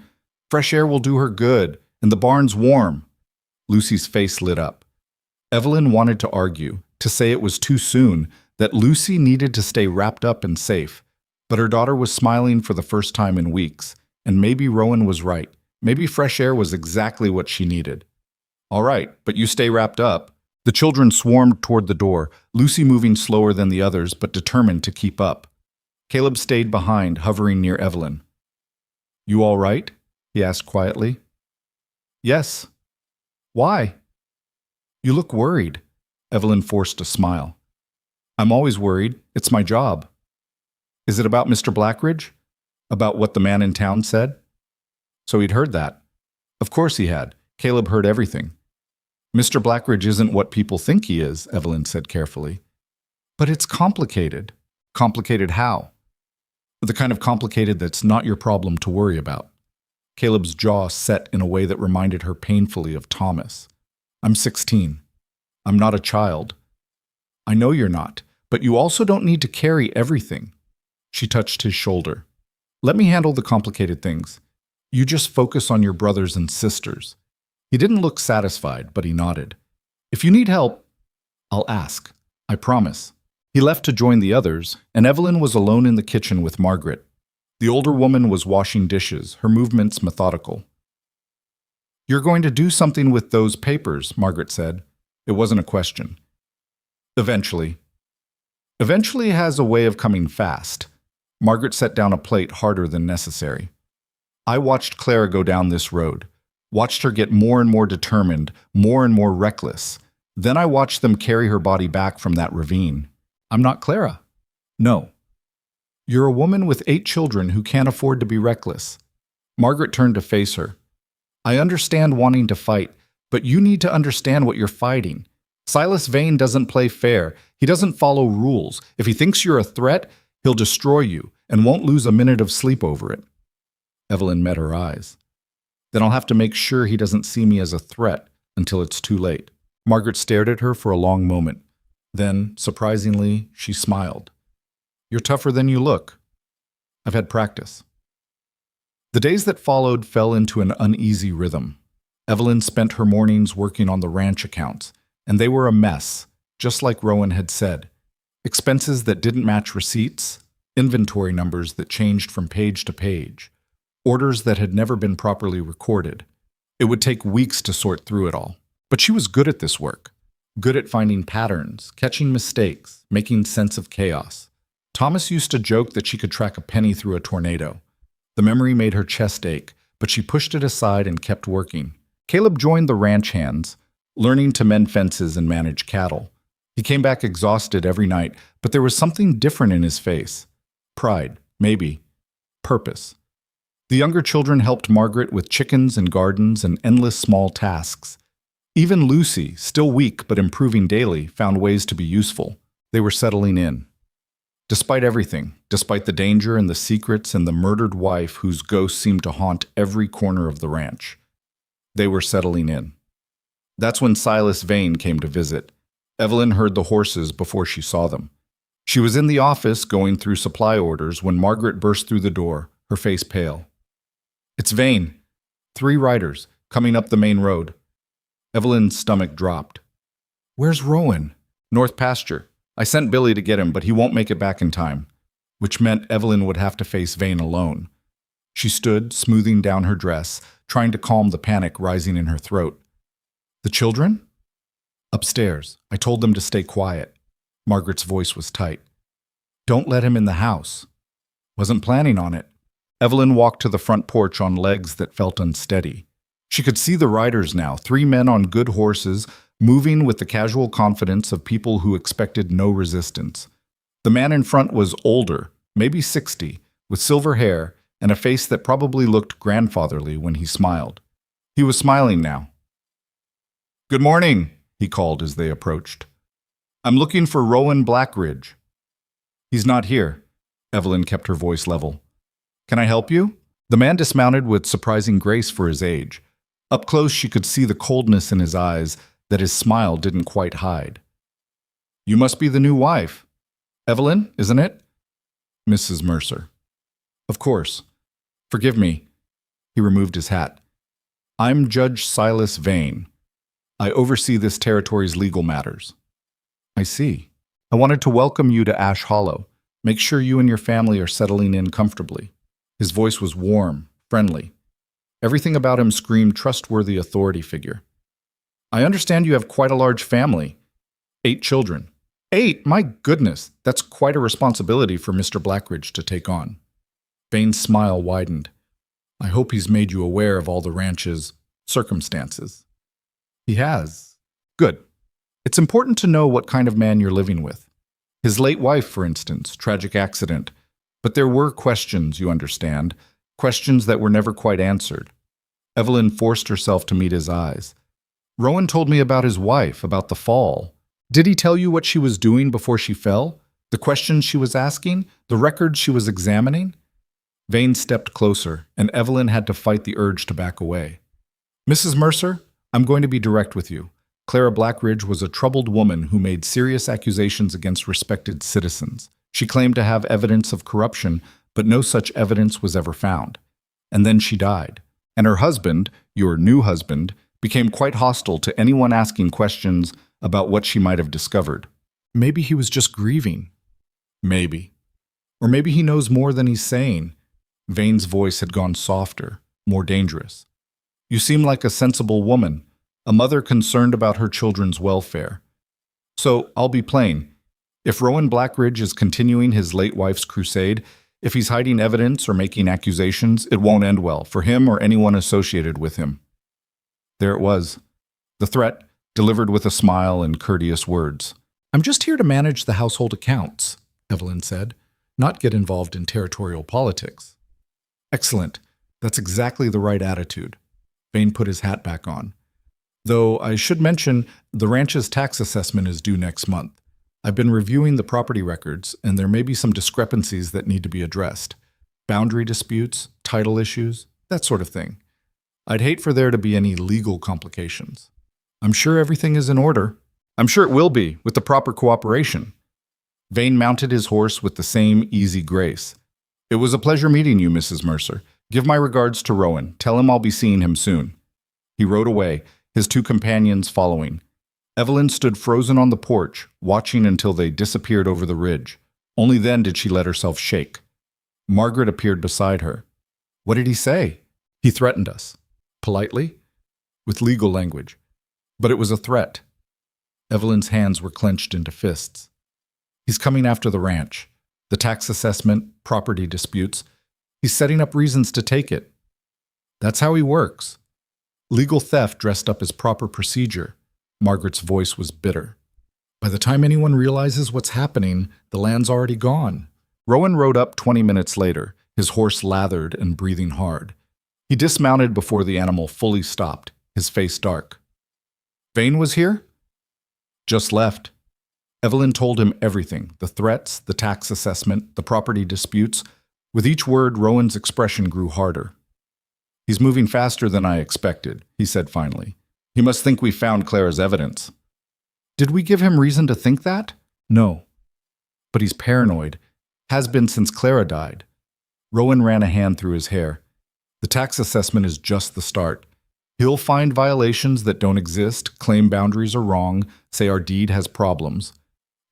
Fresh air will do her good, and the barn's warm. Lucy's face lit up. Evelyn wanted to argue, to say it was too soon, that Lucy needed to stay wrapped up and safe. But her daughter was smiling for the first time in weeks, and maybe Rowan was right. Maybe fresh air was exactly what she needed. All right, but you stay wrapped up. The children swarmed toward the door, Lucy moving slower than the others, but determined to keep up. Caleb stayed behind, hovering near Evelyn. You all right? He asked quietly. Yes. Why? You look worried. Evelyn forced a smile. I'm always worried. It's my job. Is it about Mr. Blackridge? About what the man in town said? So he'd heard that. Of course he had. Caleb heard everything. Mr. Blackridge isn't what people think he is, Evelyn said carefully. But it's complicated. Complicated how? The kind of complicated that's not your problem to worry about. Caleb's jaw set in a way that reminded her painfully of Thomas. I'm 16. I'm not a child. I know you're not, but you also don't need to carry everything. She touched his shoulder. Let me handle the complicated things. You just focus on your brothers and sisters. He didn't look satisfied, but he nodded. If you need help, I'll ask. I promise. He left to join the others, and Evelyn was alone in the kitchen with Margaret. The older woman was washing dishes, her movements methodical. You're going to do something with those papers, Margaret said. It wasn't a question. Eventually. Eventually has a way of coming fast. Margaret set down a plate harder than necessary. I watched Clara go down this road, watched her get more and more determined, more and more reckless. Then I watched them carry her body back from that ravine. I'm not Clara. No. You're a woman with 8 children who can't afford to be reckless. Margaret turned to face her. I understand wanting to fight, but you need to understand what you're fighting. Silas Vane doesn't play fair. He doesn't follow rules. If he thinks you're a threat, he'll destroy you and won't lose a minute of sleep over it. Evelyn met her eyes. Then I'll have to make sure he doesn't see me as a threat until it's too late. Margaret stared at her for a long moment. Then, surprisingly, she smiled. You're tougher than you look. I've had practice. The days that followed fell into an uneasy rhythm. Evelyn spent her mornings working on the ranch accounts, and they were a mess, just like Rowan had said. Expenses that didn't match receipts, inventory numbers that changed from page to page, orders that had never been properly recorded. It would take weeks to sort through it all. But she was good at this work, good at finding patterns, catching mistakes, making sense of chaos. Thomas used to joke that she could track a penny through a tornado. The memory made her chest ache, but she pushed it aside and kept working. Caleb joined the ranch hands, learning to mend fences and manage cattle. He came back exhausted every night, but there was something different in his face. Pride, maybe. Purpose. The younger children helped Margaret with chickens and gardens and endless small tasks. Even Lucy, still weak but improving daily, found ways to be useful. They were settling in. Despite everything, despite the danger and the secrets and the murdered wife whose ghost seemed to haunt every corner of the ranch, they were settling in. That's when Silas Vane came to visit. Evelyn heard the horses before she saw them. She was in the office going through supply orders when Margaret burst through the door, her face pale. "It's Vane. 3 riders, coming up the main road." Evelyn's stomach dropped. "Where's Rowan?" "North pasture. I sent Billy to get him, but he won't make it back in time," which meant Evelyn would have to face Vane alone. She stood, smoothing down her dress, trying to calm the panic rising in her throat. "The children?" "Upstairs. I told them to stay quiet." Margaret's voice was tight. "Don't let him in the house." "Wasn't planning on it." Evelyn walked to the front porch on legs that felt unsteady. She could see the riders now, 3 men on good horses, moving with the casual confidence of people who expected no resistance. The man in front was older, maybe 60, with silver hair and a face that probably looked grandfatherly when he smiled. He was smiling now. "Good morning," he called as they approached. "I'm looking for Rowan Blackridge." "He's not here." Evelyn kept her voice level. "Can I help you?" The man dismounted with surprising grace for his age. Up close she could see the coldness in his eyes that his smile didn't quite hide. "You must be the new wife. Evelyn, isn't it?" "Mrs. Mercer." "Of course. Forgive me." He removed his hat. "I'm Judge Silas Vane. I oversee this territory's legal matters." "I see. I wanted to welcome you to Ash Hollow. Make sure you and your family are settling in comfortably." His voice was warm, friendly. Everything about him screamed trustworthy authority figure. "I understand you have quite a large family. 8 children." "8? My goodness, that's quite a responsibility for Mr. Blackridge to take on." Vane's smile widened. "I hope he's made you aware of all the ranch's circumstances." "He has." "Good. It's important to know what kind of man you're living with. His late wife, for instance, tragic accident. But there were questions, you understand, questions that were never quite answered." Evelyn forced herself to meet his eyes. "Rowan told me about his wife, about the fall. Did he tell you what she was doing before she fell? The questions she was asking? The records she was examining?" Vane stepped closer, and Evelyn had to fight the urge to back away. "Mrs. Mercer, I'm going to be direct with you. Clara Blackridge was a troubled woman who made serious accusations against respected citizens. She claimed to have evidence of corruption, but no such evidence was ever found. And then she died. And her husband, your new husband, became quite hostile to anyone asking questions about what she might have discovered. Maybe he was just grieving." "Maybe. Or maybe he knows more than he's saying." Vane's voice had gone softer, more dangerous. "You seem like a sensible woman, a mother concerned about her children's welfare. So, I'll be plain. If Rowan Blackridge is continuing his late wife's crusade, if he's hiding evidence or making accusations, it won't end well for him or anyone associated with him." There it was. The threat, delivered with a smile and courteous words. "I'm just here to manage the household accounts," Evelyn said, "not get involved in territorial politics." "Excellent. That's exactly the right attitude." Vane put his hat back on. "Though I should mention, the ranch's tax assessment is due next month. I've been reviewing the property records, and there may be some discrepancies that need to be addressed. Boundary disputes, title issues, that sort of thing. I'd hate for there to be any legal complications. I'm sure everything is in order." "I'm sure it will be, with the proper cooperation." Vane mounted his horse with the same easy grace. "It was a pleasure meeting you, Mrs. Mercer. Give my regards to Rowan. Tell him I'll be seeing him soon." He rode away, his 2 companions following. Evelyn stood frozen on the porch, watching until they disappeared over the ridge. Only then did she let herself shake. Margaret appeared beside her. "What did he say?" "He threatened us." "Politely?" "With legal language. But it was a threat." Evelyn's hands were clenched into fists. "He's coming after the ranch. The tax assessment, property disputes. He's setting up reasons to take it. That's how he works. Legal theft dressed up as proper procedure." Margaret's voice was bitter. "By the time anyone realizes what's happening, the land's already gone." Rowan rode up 20 minutes later, his horse lathered and breathing hard. He dismounted before the animal fully stopped, his face dark. Vane was here? Just left. Evelyn told him everything, the threats, the tax assessment, the property disputes. With each word, Rowan's expression grew harder. He's moving faster than I expected, he said finally. He must think we found Clara's evidence. Did we give him reason to think that? No. But he's paranoid. Has been since Clara died. Rowan ran a hand through his hair. The tax assessment is just the start. He'll find violations that don't exist, claim boundaries are wrong, say our deed has problems.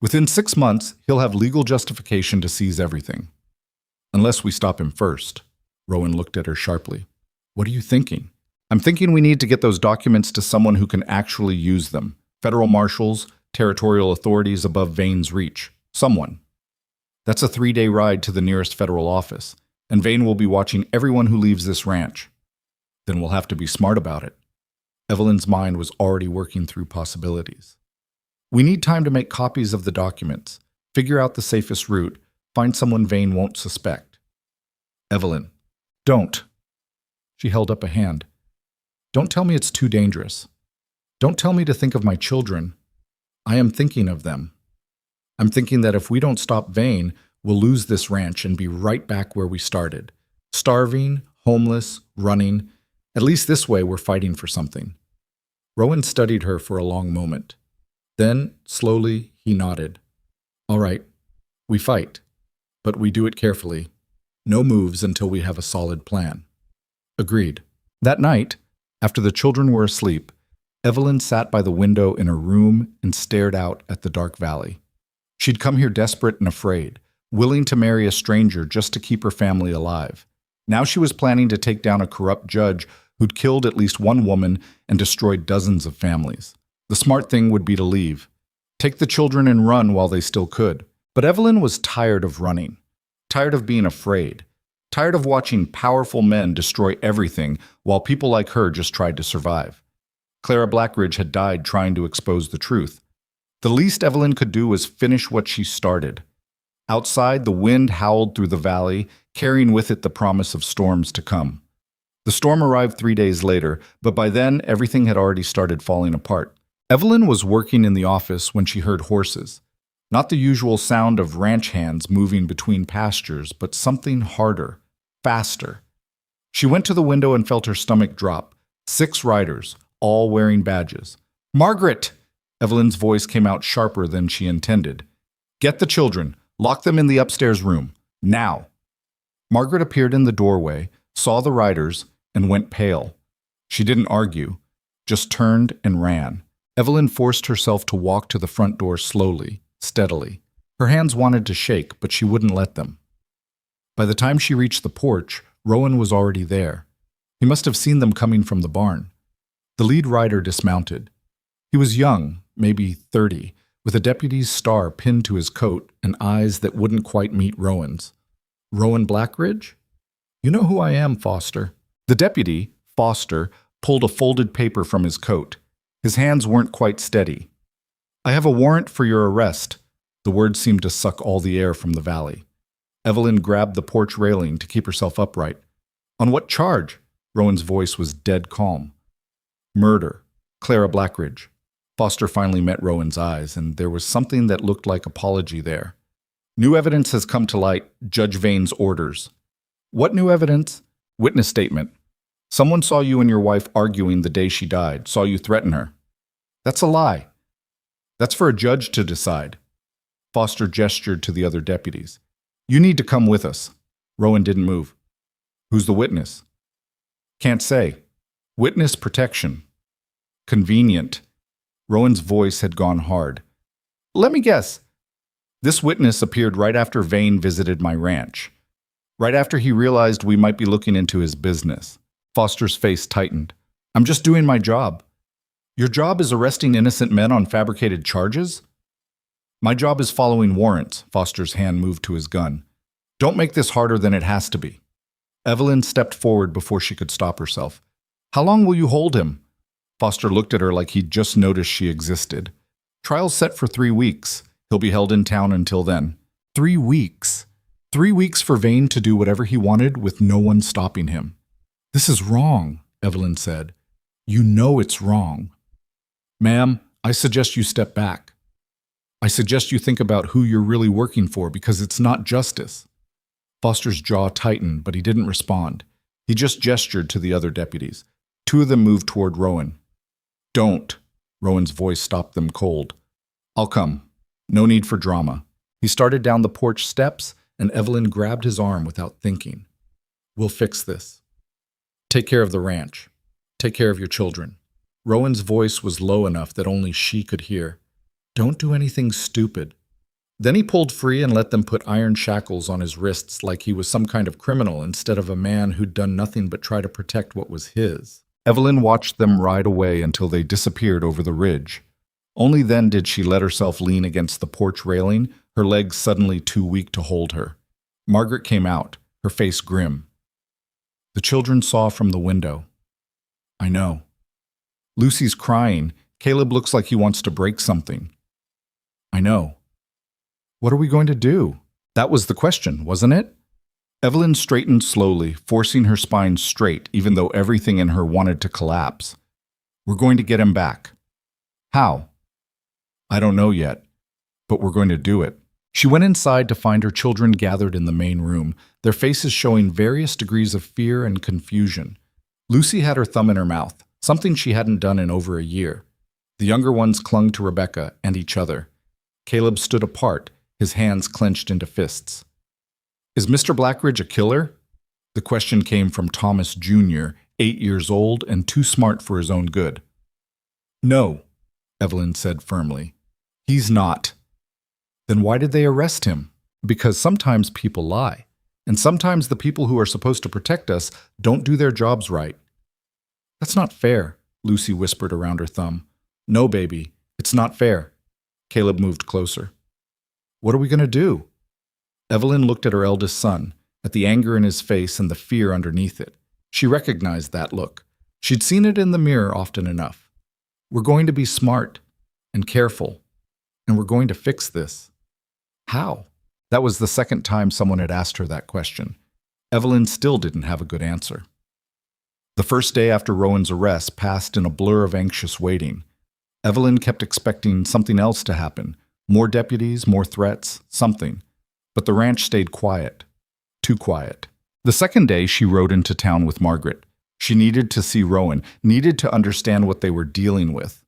Within 6 months, he'll have legal justification to seize everything. Unless we stop him first. Rowan looked at her sharply. What are you thinking? I'm thinking we need to get those documents to someone who can actually use them. Federal marshals, territorial authorities above Vane's reach. Someone. That's a 3-day ride to the nearest federal office, and Vane will be watching everyone who leaves this ranch. Then we'll have to be smart about it. Evelyn's mind was already working through possibilities. We need time to make copies of the documents, figure out the safest route, find someone Vane won't suspect. Evelyn, don't. She held up a hand. Don't tell me it's too dangerous. Don't tell me to think of my children. I am thinking of them. I'm thinking that if we don't stop Vane, we'll lose this ranch and be right back where we started. Starving, homeless, running. At least this way we're fighting for something. Rowan studied her for a long moment. Then, slowly, he nodded. All right, we fight, but we do it carefully. No moves until we have a solid plan. Agreed. That night, after the children were asleep, Evelyn sat by the window in her room and stared out at the dark valley. She'd come here desperate and afraid, willing to marry a stranger just to keep her family alive. Now she was planning to take down a corrupt judge who'd killed at least one woman and destroyed dozens of families. The smart thing would be to leave, take the children and run while they still could. But Evelyn was tired of running, tired of being afraid, tired of watching powerful men destroy everything while people like her just tried to survive. Clara Blackridge had died trying to expose the truth. The least Evelyn could do was finish what she started. Outside, the wind howled through the valley, carrying with it the promise of storms to come. The storm arrived 3 days later, but by then everything had already started falling apart. Evelyn was working in the office when she heard horses. Not the usual sound of ranch hands moving between pastures, but something harder, faster. She went to the window and felt her stomach drop. 6 riders, all wearing badges. Margaret! Evelyn's voice came out sharper than she intended. Get the children. Lock them in the upstairs room. Now! Margaret appeared in the doorway, saw the riders, and went pale. She didn't argue, just turned and ran. Evelyn forced herself to walk to the front door slowly, steadily. Her hands wanted to shake, but she wouldn't let them. By the time she reached the porch, Rowan was already there. He must have seen them coming from the barn. The lead rider dismounted. He was young, maybe 30, with a deputy's star pinned to his coat and eyes that wouldn't quite meet Rowan's. Rowan Blackridge? You know who I am, Foster. The deputy, Foster, pulled a folded paper from his coat. His hands weren't quite steady. I have a warrant for your arrest. The words seemed to suck all the air from the valley. Evelyn grabbed the porch railing to keep herself upright. On what charge? Rowan's voice was dead calm. Murder. Clara Blackridge. Foster finally met Rowan's eyes, and there was something that looked like apology there. New evidence has come to light. Judge Vane's orders. What new evidence? Witness statement. Someone saw you and your wife arguing the day she died, saw you threaten her. That's a lie. That's for a judge to decide. Foster gestured to the other deputies. You need to come with us. Rowan didn't move. Who's the witness? Can't say. Witness protection. Convenient. Rowan's voice had gone hard. Let me guess. This witness appeared right after Vane visited my ranch. Right after he realized we might be looking into his business. Foster's face tightened. I'm just doing my job. Your job is arresting innocent men on fabricated charges? My job is following warrants. Foster's hand moved to his gun. Don't make this harder than it has to be. Evelyn stepped forward before she could stop herself. How long will you hold him? Foster looked at her like he'd just noticed she existed. Trial's set for 3 weeks. He'll be held in town until then. 3 weeks. 3 weeks for Vane to do whatever he wanted with no one stopping him. This is wrong, Evelyn said. You know it's wrong. Ma'am, I suggest you step back. I suggest you think about who you're really working for because it's not justice. Foster's jaw tightened, but he didn't respond. He just gestured to the other deputies. 2 of them moved toward Rowan. Don't. Rowan's voice stopped them cold. I'll come. No need for drama. He started down the porch steps, and Evelyn grabbed his arm without thinking. We'll fix this. Take care of the ranch. Take care of your children. Rowan's voice was low enough that only she could hear. Don't do anything stupid. Then he pulled free and let them put iron shackles on his wrists like he was some kind of criminal instead of a man who'd done nothing but try to protect what was his. Evelyn watched them ride away until they disappeared over the ridge. Only then did she let herself lean against the porch railing, her legs suddenly too weak to hold her. Margaret came out, her face grim. The children saw from the window. I know. Lucy's crying. Caleb looks like he wants to break something. I know. What are we going to do? That was the question, wasn't it? Evelyn straightened slowly, forcing her spine straight, even though everything in her wanted to collapse. We're going to get him back. How? I don't know yet, but we're going to do it. She went inside to find her children gathered in the main room, their faces showing various degrees of fear and confusion. Lucy had her thumb in her mouth, something she hadn't done in over a year. The younger ones clung to Rebecca and each other. Caleb stood apart, his hands clenched into fists. Is Mr. Blackridge a killer? The question came from Thomas Jr., 8 years old and too smart for his own good. No, Evelyn said firmly. He's not. Then why did they arrest him? Because sometimes people lie, and sometimes the people who are supposed to protect us don't do their jobs right. That's not fair, Lucy whispered around her thumb. No, baby, it's not fair. Caleb moved closer. What are we going to do? Evelyn looked at her eldest son, at the anger in his face and the fear underneath it. She recognized that look. She'd seen it in the mirror often enough. We're going to be smart and careful, and we're going to fix this. How? That was the second time someone had asked her that question. Evelyn still didn't have a good answer. The first day after Rowan's arrest passed in a blur of anxious waiting. Evelyn kept expecting something else to happen. More deputies, more threats, something. But the ranch stayed quiet. Too quiet. The second day, she rode into town with Margaret. She needed to see Rowan, needed to understand what they were dealing with.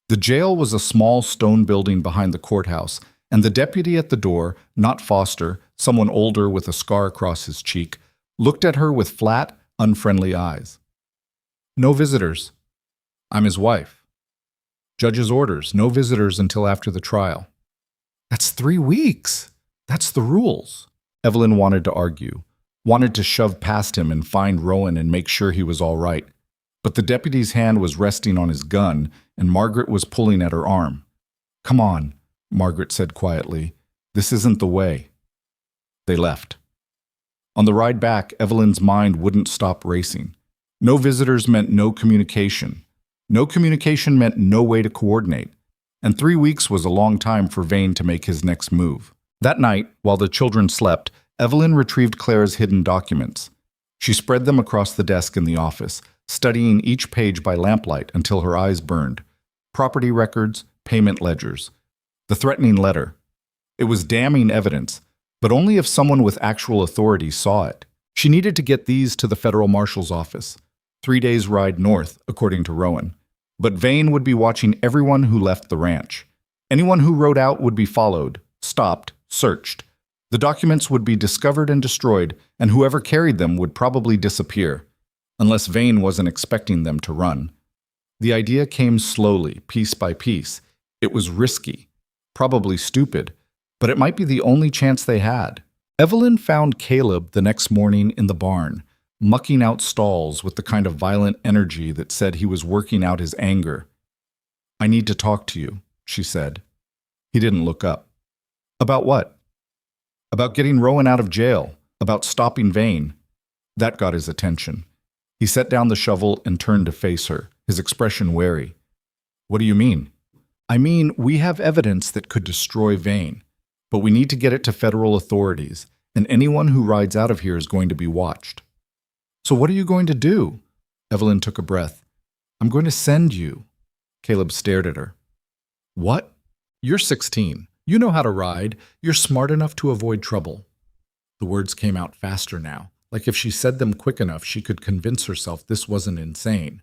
The jail was a small stone building behind the courthouse, and the deputy at the door, not Foster, someone older with a scar across his cheek, looked at her with flat, unfriendly eyes. No visitors. I'm his wife. Judge's orders, no visitors until after the trial. That's 3 weeks. That's the rules. Evelyn wanted to argue, wanted to shove past him and find Rowan and make sure he was all right. But the deputy's hand was resting on his gun, and Margaret was pulling at her arm. Come on, Margaret said quietly. This isn't the way. They left. On the ride back, Evelyn's mind wouldn't stop racing. No visitors meant no communication. No communication meant no way to coordinate. And 3 weeks was a long time for Vane to make his next move. That night, while the children slept, Evelyn retrieved Clara's hidden documents. She spread them across the desk in the office, studying each page by lamplight until her eyes burned. Property records, payment ledgers. The threatening letter. It was damning evidence, but only if someone with actual authority saw it. She needed to get these to the federal marshal's office. 3 days' ride north, according to Rowan. But Vane would be watching everyone who left the ranch. Anyone who rode out would be followed, stopped, searched. The documents would be discovered and destroyed, and whoever carried them would probably disappear, unless Vane wasn't expecting them to run. The idea came slowly, piece by piece. It was risky, probably stupid, but it might be the only chance they had. Evelyn found Caleb the next morning in the barn, mucking out stalls with the kind of violent energy that said he was working out his anger. I need to talk to you, she said. He didn't look up. About what? About getting Rowan out of jail, about stopping Vane. That got his attention. He set down the shovel and turned to face her, his expression wary. What do you mean? I mean, we have evidence that could destroy Vane, but we need to get it to federal authorities, and anyone who rides out of here is going to be watched. So what are you going to do? Evelyn took a breath. I'm going to send you. Caleb stared at her. What? You're 16. You know how to ride. You're smart enough to avoid trouble. The words came out faster now, like if she said them quick enough she could convince herself this wasn't insane.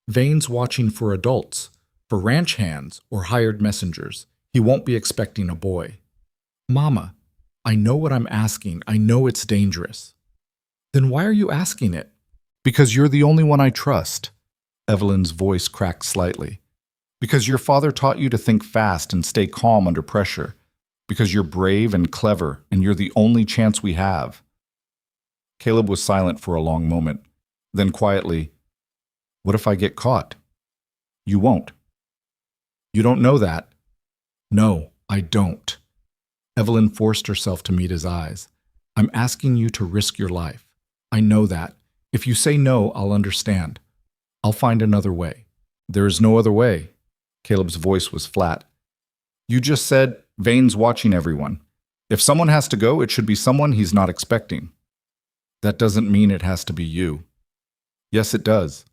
Vane's watching for adults, for ranch hands or hired messengers. He won't be expecting a boy. Mama, I know what I'm asking. I know it's dangerous. Then why are you asking it? Because you're the only one I trust. Evelyn's voice cracked slightly. Because your father taught you to think fast and stay calm under pressure. Because you're brave and clever, and you're the only chance we have. Caleb was silent for a long moment. Then quietly, what if I get caught? You won't. You don't know that. No, I don't. Evelyn forced herself to meet his eyes. I'm asking you to risk your life. I know that. If you say no, I'll understand. I'll find another way. There is no other way. Caleb's voice was flat. You just said, Vane's watching everyone. If someone has to go, it should be someone he's not expecting. That doesn't mean it has to be you. Yes, it does.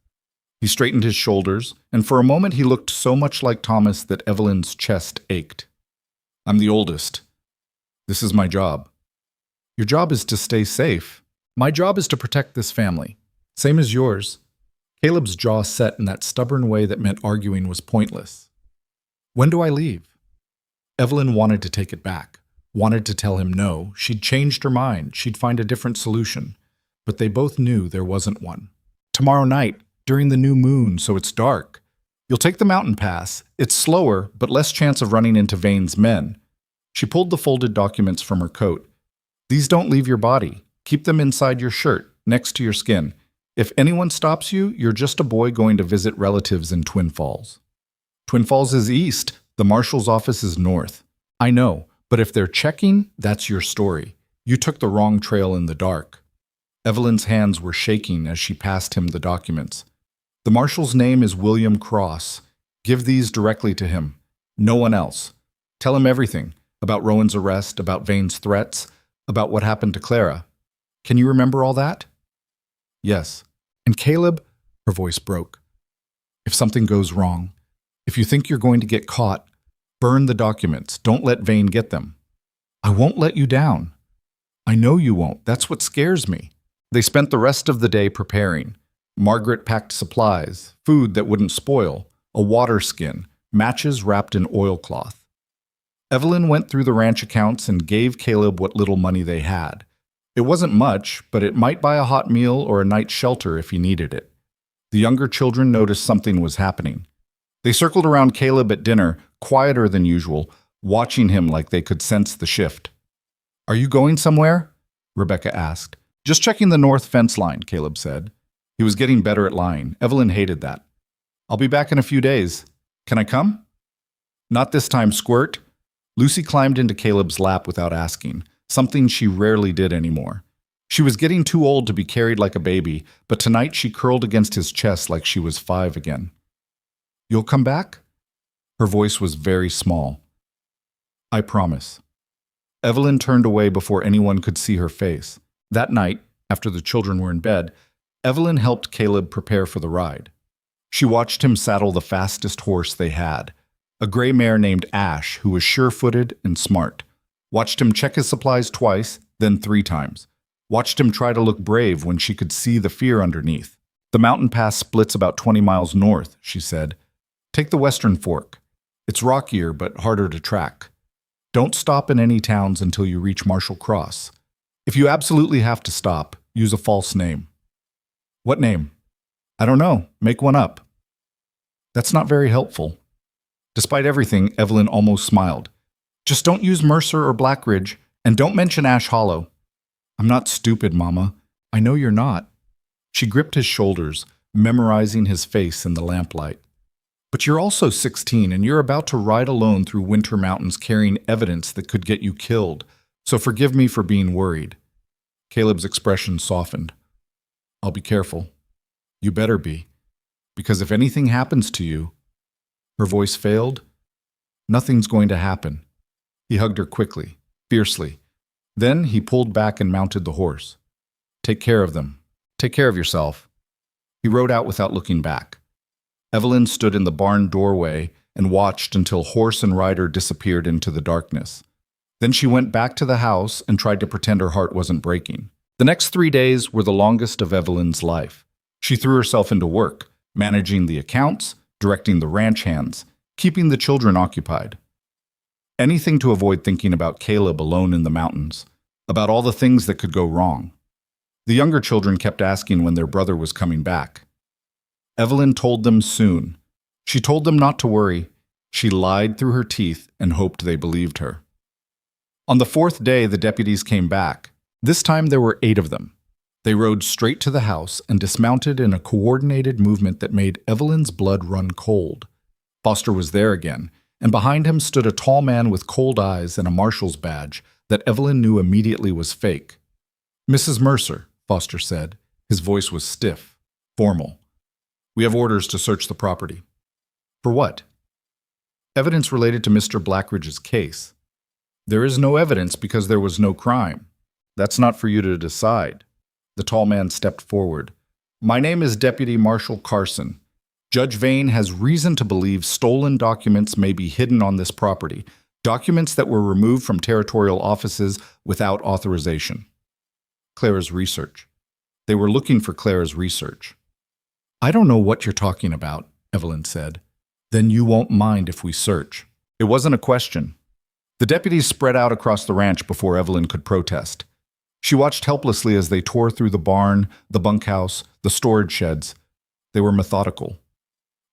He straightened his shoulders, and for a moment he looked so much like Thomas that Evelyn's chest ached. I'm the oldest. This is my job. Your job is to stay safe. My job is to protect this family. Same as yours. Caleb's jaw set in that stubborn way that meant arguing was pointless. When do I leave? Evelyn wanted to take it back, wanted to tell him no. She'd changed her mind. She'd find a different solution. But they both knew there wasn't one. Tomorrow night, during the new moon, so it's dark. You'll take the mountain pass. It's slower, but less chance of running into Vane's men. She pulled the folded documents from her coat. These don't leave your body. Keep them inside your shirt, next to your skin. If anyone stops you, you're just a boy going to visit relatives in Twin Falls. Twin Falls is east. The marshal's office is north. I know, but if they're checking, that's your story. You took the wrong trail in the dark. Evelyn's hands were shaking as she passed him the documents. The marshal's name is William Cross. Give these directly to him. No one else. Tell him everything. About Rowan's arrest, about Vane's threats, about what happened to Clara. Can you remember all that? Yes. And Caleb, her voice broke. If something goes wrong, if you think you're going to get caught, burn the documents. Don't let Vane get them. I won't let you down. I know you won't. That's what scares me. They spent the rest of the day preparing. Margaret packed supplies, food that wouldn't spoil, a water skin, matches wrapped in oilcloth. Evelyn went through the ranch accounts and gave Caleb what little money they had. It wasn't much, but it might buy a hot meal or a night's shelter if he needed it. The younger children noticed something was happening. They circled around Caleb at dinner, quieter than usual, watching him like they could sense the shift. Are you going somewhere? Rebecca asked. Just checking the north fence line, Caleb said. He was getting better at lying. Evelyn hated that. I'll be back in a few days. Can I come? Not this time, Squirt. Lucy climbed into Caleb's lap without asking, something she rarely did anymore. She was getting too old to be carried like a baby, but tonight she curled against his chest like she was 5 again. You'll come back? Her voice was very small. I promise. Evelyn turned away before anyone could see her face. That night, after the children were in bed, Evelyn helped Caleb prepare for the ride. She watched him saddle the fastest horse they had, a gray mare named Ash who was sure-footed and smart. Watched him check his supplies twice, then 3 times. Watched him try to look brave when she could see the fear underneath. The mountain pass splits about 20 miles north, she said. Take the western fork. It's rockier but harder to track. Don't stop in any towns until you reach Marshall Cross. If you absolutely have to stop, use a false name. What name? I don't know. Make one up. That's not very helpful. Despite everything, Evelyn almost smiled. Just don't use Mercer or Blackridge, and don't mention Ash Hollow. I'm not stupid, Mama. I know you're not. She gripped his shoulders, memorizing his face in the lamplight. But you're also 16, and you're about to ride alone through winter mountains carrying evidence that could get you killed, so forgive me for being worried. Caleb's expression softened. I'll be careful. You better be, because if anything happens to you, her voice failed, nothing's going to happen. He hugged her quickly, fiercely. Then he pulled back and mounted the horse. Take care of them. Take care of yourself. He rode out without looking back. Evelyn stood in the barn doorway and watched until horse and rider disappeared into the darkness. Then she went back to the house and tried to pretend her heart wasn't breaking. The next 3 days were the longest of Evelyn's life. She threw herself into work, managing the accounts, directing the ranch hands, keeping the children occupied. Anything to avoid thinking about Caleb alone in the mountains, about all the things that could go wrong. The younger children kept asking when their brother was coming back. Evelyn told them soon. She told them not to worry. She lied through her teeth and hoped they believed her. On the 4th day, the deputies came back. This time there were 8 of them. They rode straight to the house and dismounted in a coordinated movement that made Evelyn's blood run cold. Foster was there again, and behind him stood a tall man with cold eyes and a marshal's badge that Evelyn knew immediately was fake. "Mrs. Mercer," Foster said. His voice was stiff, formal. "We have orders to search the property." "For what?" "Evidence related to Mr. Blackridge's case." "There is no evidence because there was no crime." "That's not for you to decide." The tall man stepped forward. "My name is Deputy Marshal Carson. Judge Vane has reason to believe stolen documents may be hidden on this property, documents that were removed from territorial offices without authorization." Clara's research. They were looking for Clara's research. "I don't know what you're talking about," Evelyn said. "Then you won't mind if we search." It wasn't a question. The deputies spread out across the ranch before Evelyn could protest. She watched helplessly as they tore through the barn, the bunkhouse, the storage sheds. They were methodical,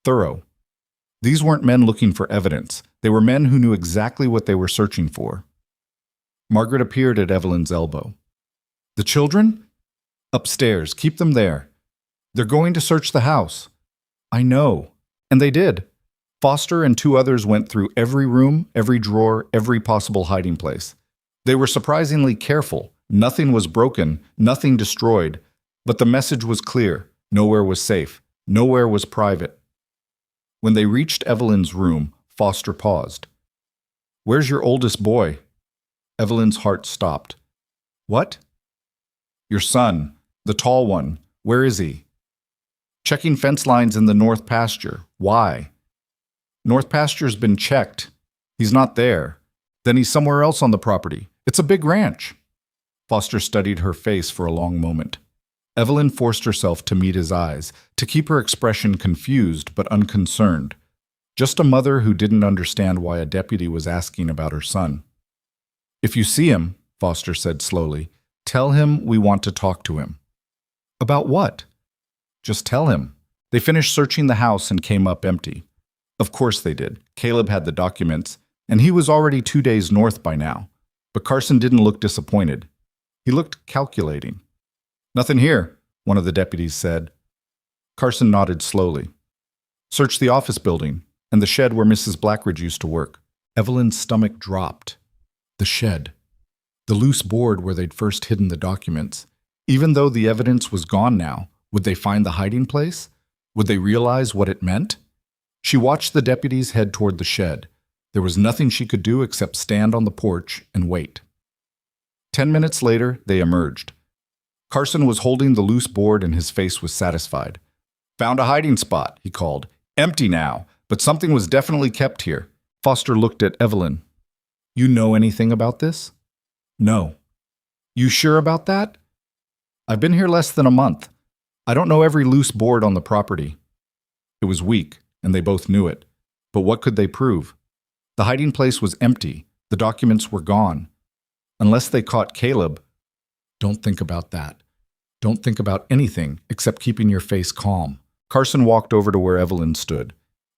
thorough. These weren't men looking for evidence. They were men who knew exactly what they were searching for. Margaret appeared at Evelyn's elbow. "The children?" "Upstairs. Keep them there. They're going to search the house." "I know." And they did. Foster and 2 others went through every room, every drawer, every possible hiding place. They were surprisingly careful. Nothing was broken, nothing destroyed. But the message was clear. Nowhere was safe. Nowhere was private. When they reached Evelyn's room, Foster paused. "Where's your oldest boy?" Evelyn's heart stopped. "What?" "Your son, the tall one. Where is he?" "Checking fence lines in the north pasture. Why?" "North pasture's been checked. He's not there. Then he's somewhere else on the property. It's a big ranch." Foster studied her face for a long moment. Evelyn forced herself to meet his eyes, to keep her expression confused but unconcerned. Just a mother who didn't understand why a deputy was asking about her son. "If you see him," Foster said slowly, "tell him we want to talk to him." "About what?" "Just tell him." They finished searching the house and came up empty. Of course they did. Caleb had the documents, and he was already 2 days north by now. But Carson didn't look disappointed. He looked calculating. "Nothing here," one of the deputies said. Carson nodded slowly. "Search the office building and the shed where Mrs. Blackridge used to work." Evelyn's stomach dropped. The shed. The loose board where they'd first hidden the documents. Even though the evidence was gone now, would they find the hiding place? Would they realize what it meant? She watched the deputies head toward the shed. There was nothing she could do except stand on the porch and wait. 10 minutes later, they emerged. Carson was holding the loose board and his face was satisfied. "Found a hiding spot," he called. "Empty now, but something was definitely kept here." Foster looked at Evelyn. "You know anything about this?" "No." "You sure about that?" "I've been here less than a month. I don't know every loose board on the property." It was weak, and they both knew it. But what could they prove? The hiding place was empty. The documents were gone. Unless they caught Caleb. "Don't think about that. Don't think about anything except keeping your face calm." Carson walked over to where Evelyn stood.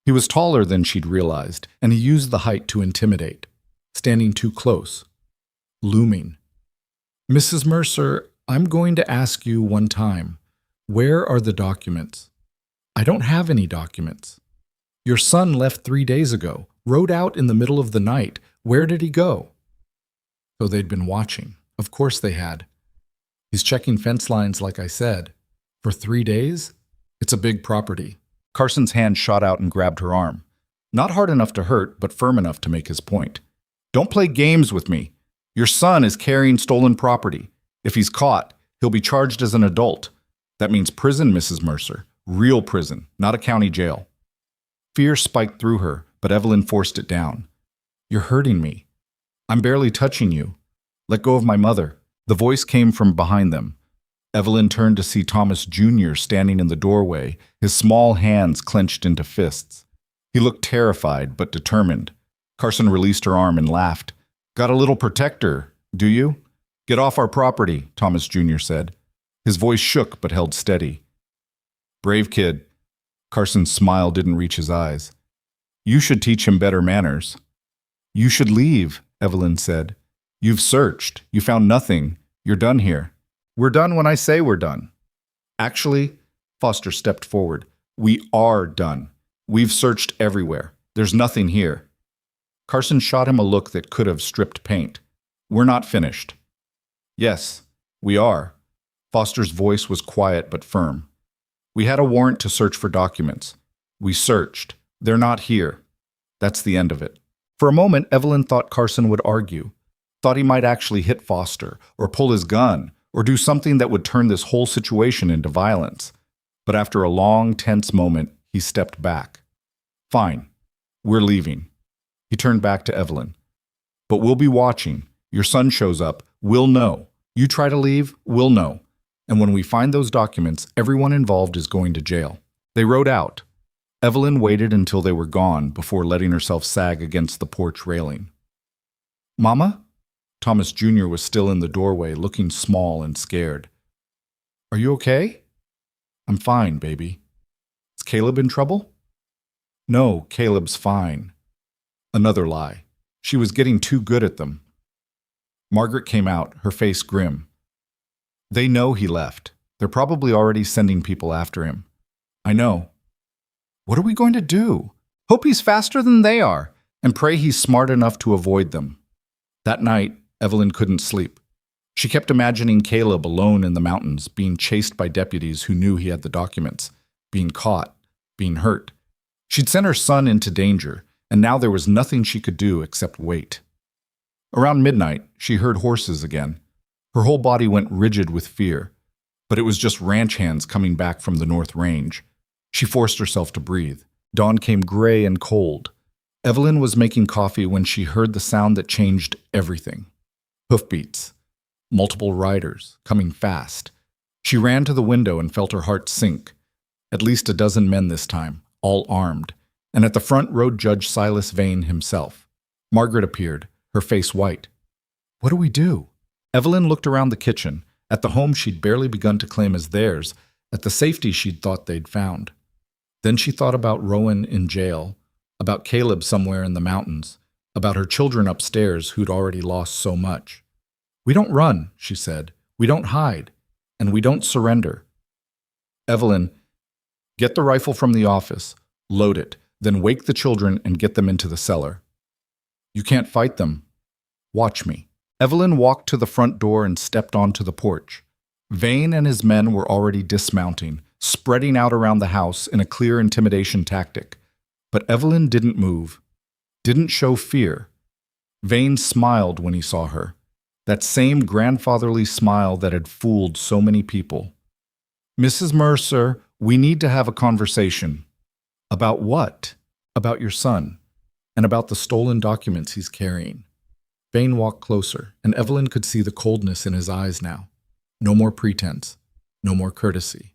He was taller than she'd realized, and he used the height to intimidate. Standing too close. Looming. "Mrs. Mercer, I'm going to ask you one time. Where are the documents?" "I don't have any documents." "Your son left 3 days ago, rode out in the middle of the night. Where did he go?" So they'd been watching. Of course they had. "He's checking fence lines, like I said. For 3 days? It's a big property." Carson's hand shot out and grabbed her arm. Not hard enough to hurt, but firm enough to make his point. "Don't play games with me. Your son is carrying stolen property. If he's caught, he'll be charged as an adult. That means prison, Mrs. Mercer. Real prison, not a county jail. Fear spiked through her, but Evelyn forced it down. You're hurting me. I'm barely touching you. Let go of my mother. The voice came from behind them. Evelyn turned to see Thomas Jr. standing in the doorway, his small hands clenched into fists. He looked terrified but determined. Carson released her arm and laughed. Got a little protector, do you? Get off our property, Thomas Jr. said. His voice shook but held steady. Brave kid. Carson's smile didn't reach his eyes. You should teach him better manners. You should leave, Evelyn said. You've searched. You found nothing. You're done here. We're done when I say we're done. Actually, Foster stepped forward. We are done. We've searched everywhere. There's nothing here. Carson shot him a look that could have stripped paint. We're not finished. Yes, we are. Foster's voice was quiet but firm. We had a warrant to search for documents. We searched. They're not here. That's the end of it. For a moment, Evelyn thought Carson would argue, thought he might actually hit Foster, or pull his gun, or do something that would turn this whole situation into violence. But after a long, tense moment, he stepped back. Fine. We're leaving. He turned back to Evelyn. But we'll be watching. Your son shows up. We'll know. You try to leave, we'll know. And when we find those documents, everyone involved is going to jail. They rode out. Evelyn waited until they were gone before letting herself sag against the porch railing. Mama? Thomas Jr. was still in the doorway, looking small and scared. Are you okay? I'm fine, baby. Is Caleb in trouble? No, Caleb's fine. Another lie. She was getting too good at them. Margaret came out, her face grim. They know he left. They're probably already sending people after him. I know. What are we going to do? Hope he's faster than they are, and pray he's smart enough to avoid them. That night, Evelyn couldn't sleep. She kept imagining Caleb alone in the mountains, being chased by deputies who knew he had the documents, being caught, being hurt. She'd sent her son into danger, and now there was nothing she could do except wait. Around midnight, she heard horses again. Her whole body went rigid with fear, but it was just ranch hands coming back from the North Range. She forced herself to breathe. Dawn came gray and cold. Evelyn was making coffee when she heard the sound that changed everything. Hoofbeats. Multiple riders, coming fast. She ran to the window and felt her heart sink. At least a dozen men this time, all armed. And at the front rode Judge Silas Vane himself. Margaret appeared, her face white. What do we do? Evelyn looked around the kitchen, at the home she'd barely begun to claim as theirs, at the safety she'd thought they'd found. Then she thought about Rowan in jail, about Caleb somewhere in the mountains, about her children upstairs who'd already lost so much. We don't run, she said. We don't hide. And we don't surrender. Evelyn, get the rifle from the office, load it, then wake the children and get them into the cellar. You can't fight them. Watch me. Evelyn walked to the front door and stepped onto the porch. Vane and his men were already dismounting, spreading out around the house in a clear intimidation tactic. But Evelyn didn't move, didn't show fear. Vane smiled when he saw her, that same grandfatherly smile that had fooled so many people. Mrs. Mercer, we need to have a conversation. About what? About your son, and about the stolen documents he's carrying. Vane walked closer, and Evelyn could see the coldness in his eyes now. No more pretense, no more courtesy.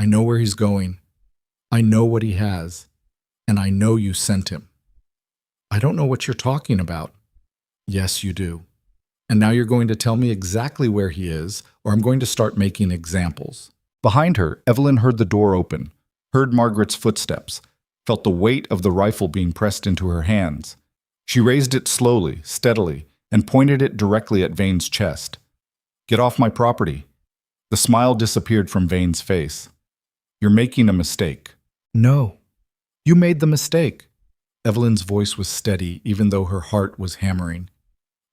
I know where he's going. I know what he has, and I know you sent him. I don't know what you're talking about. Yes, you do. And now you're going to tell me exactly where he is, or I'm going to start making examples. Behind her, Evelyn heard the door open, heard Margaret's footsteps, felt the weight of the rifle being pressed into her hands. She raised it slowly, steadily, and pointed it directly at Vane's chest. Get off my property. The smile disappeared from Vane's face. You're making a mistake. No. You made the mistake. Evelyn's voice was steady, even though her heart was hammering.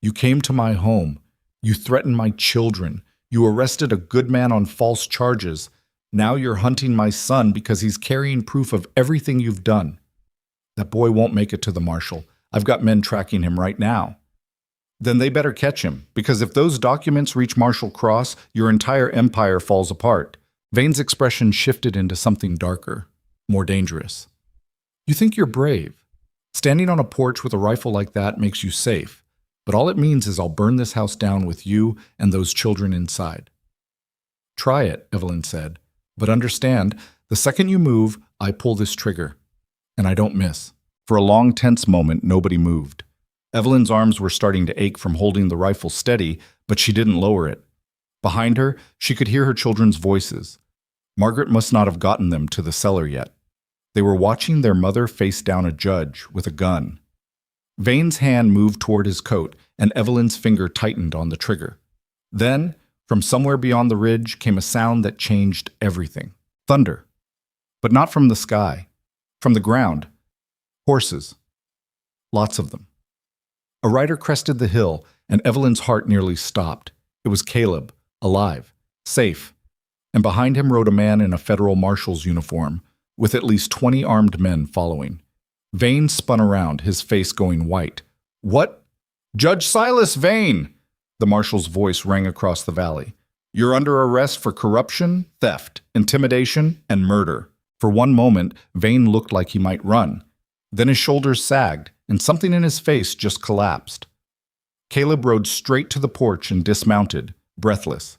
You came to my home. You threatened my children. You arrested a good man on false charges. Now you're hunting my son because he's carrying proof of everything you've done. That boy won't make it to the marshal. I've got men tracking him right now. Then they better catch him, because if those documents reach Marshall Cross, your entire empire falls apart. Vane's expression shifted into something darker, more dangerous. You think you're brave. Standing on a porch with a rifle like that makes you safe, but all it means is I'll burn this house down with you and those children inside. Try it, Evelyn said, but understand, the second you move, I pull this trigger. And I don't miss. For a long, tense moment, nobody moved. Evelyn's arms were starting to ache from holding the rifle steady, but she didn't lower it. Behind her, she could hear her children's voices. Margaret must not have gotten them to the cellar yet. They were watching their mother face down a judge with a gun. Vane's hand moved toward his coat, and Evelyn's finger tightened on the trigger. Then, from somewhere beyond the ridge, came a sound that changed everything. Thunder. But not from the sky. From the ground. Horses. Lots of them. A rider crested the hill, and Evelyn's heart nearly stopped. It was Caleb, alive, safe, and behind him rode a man in a federal marshal's uniform, with at least 20 armed men following. Vane spun around, his face going white. What? Judge Silas Vane! The marshal's voice rang across the valley. You're under arrest for corruption, theft, intimidation, and murder. For one moment, Vane looked like he might run. Then his shoulders sagged, and something in his face just collapsed. Caleb rode straight to the porch and dismounted, breathless.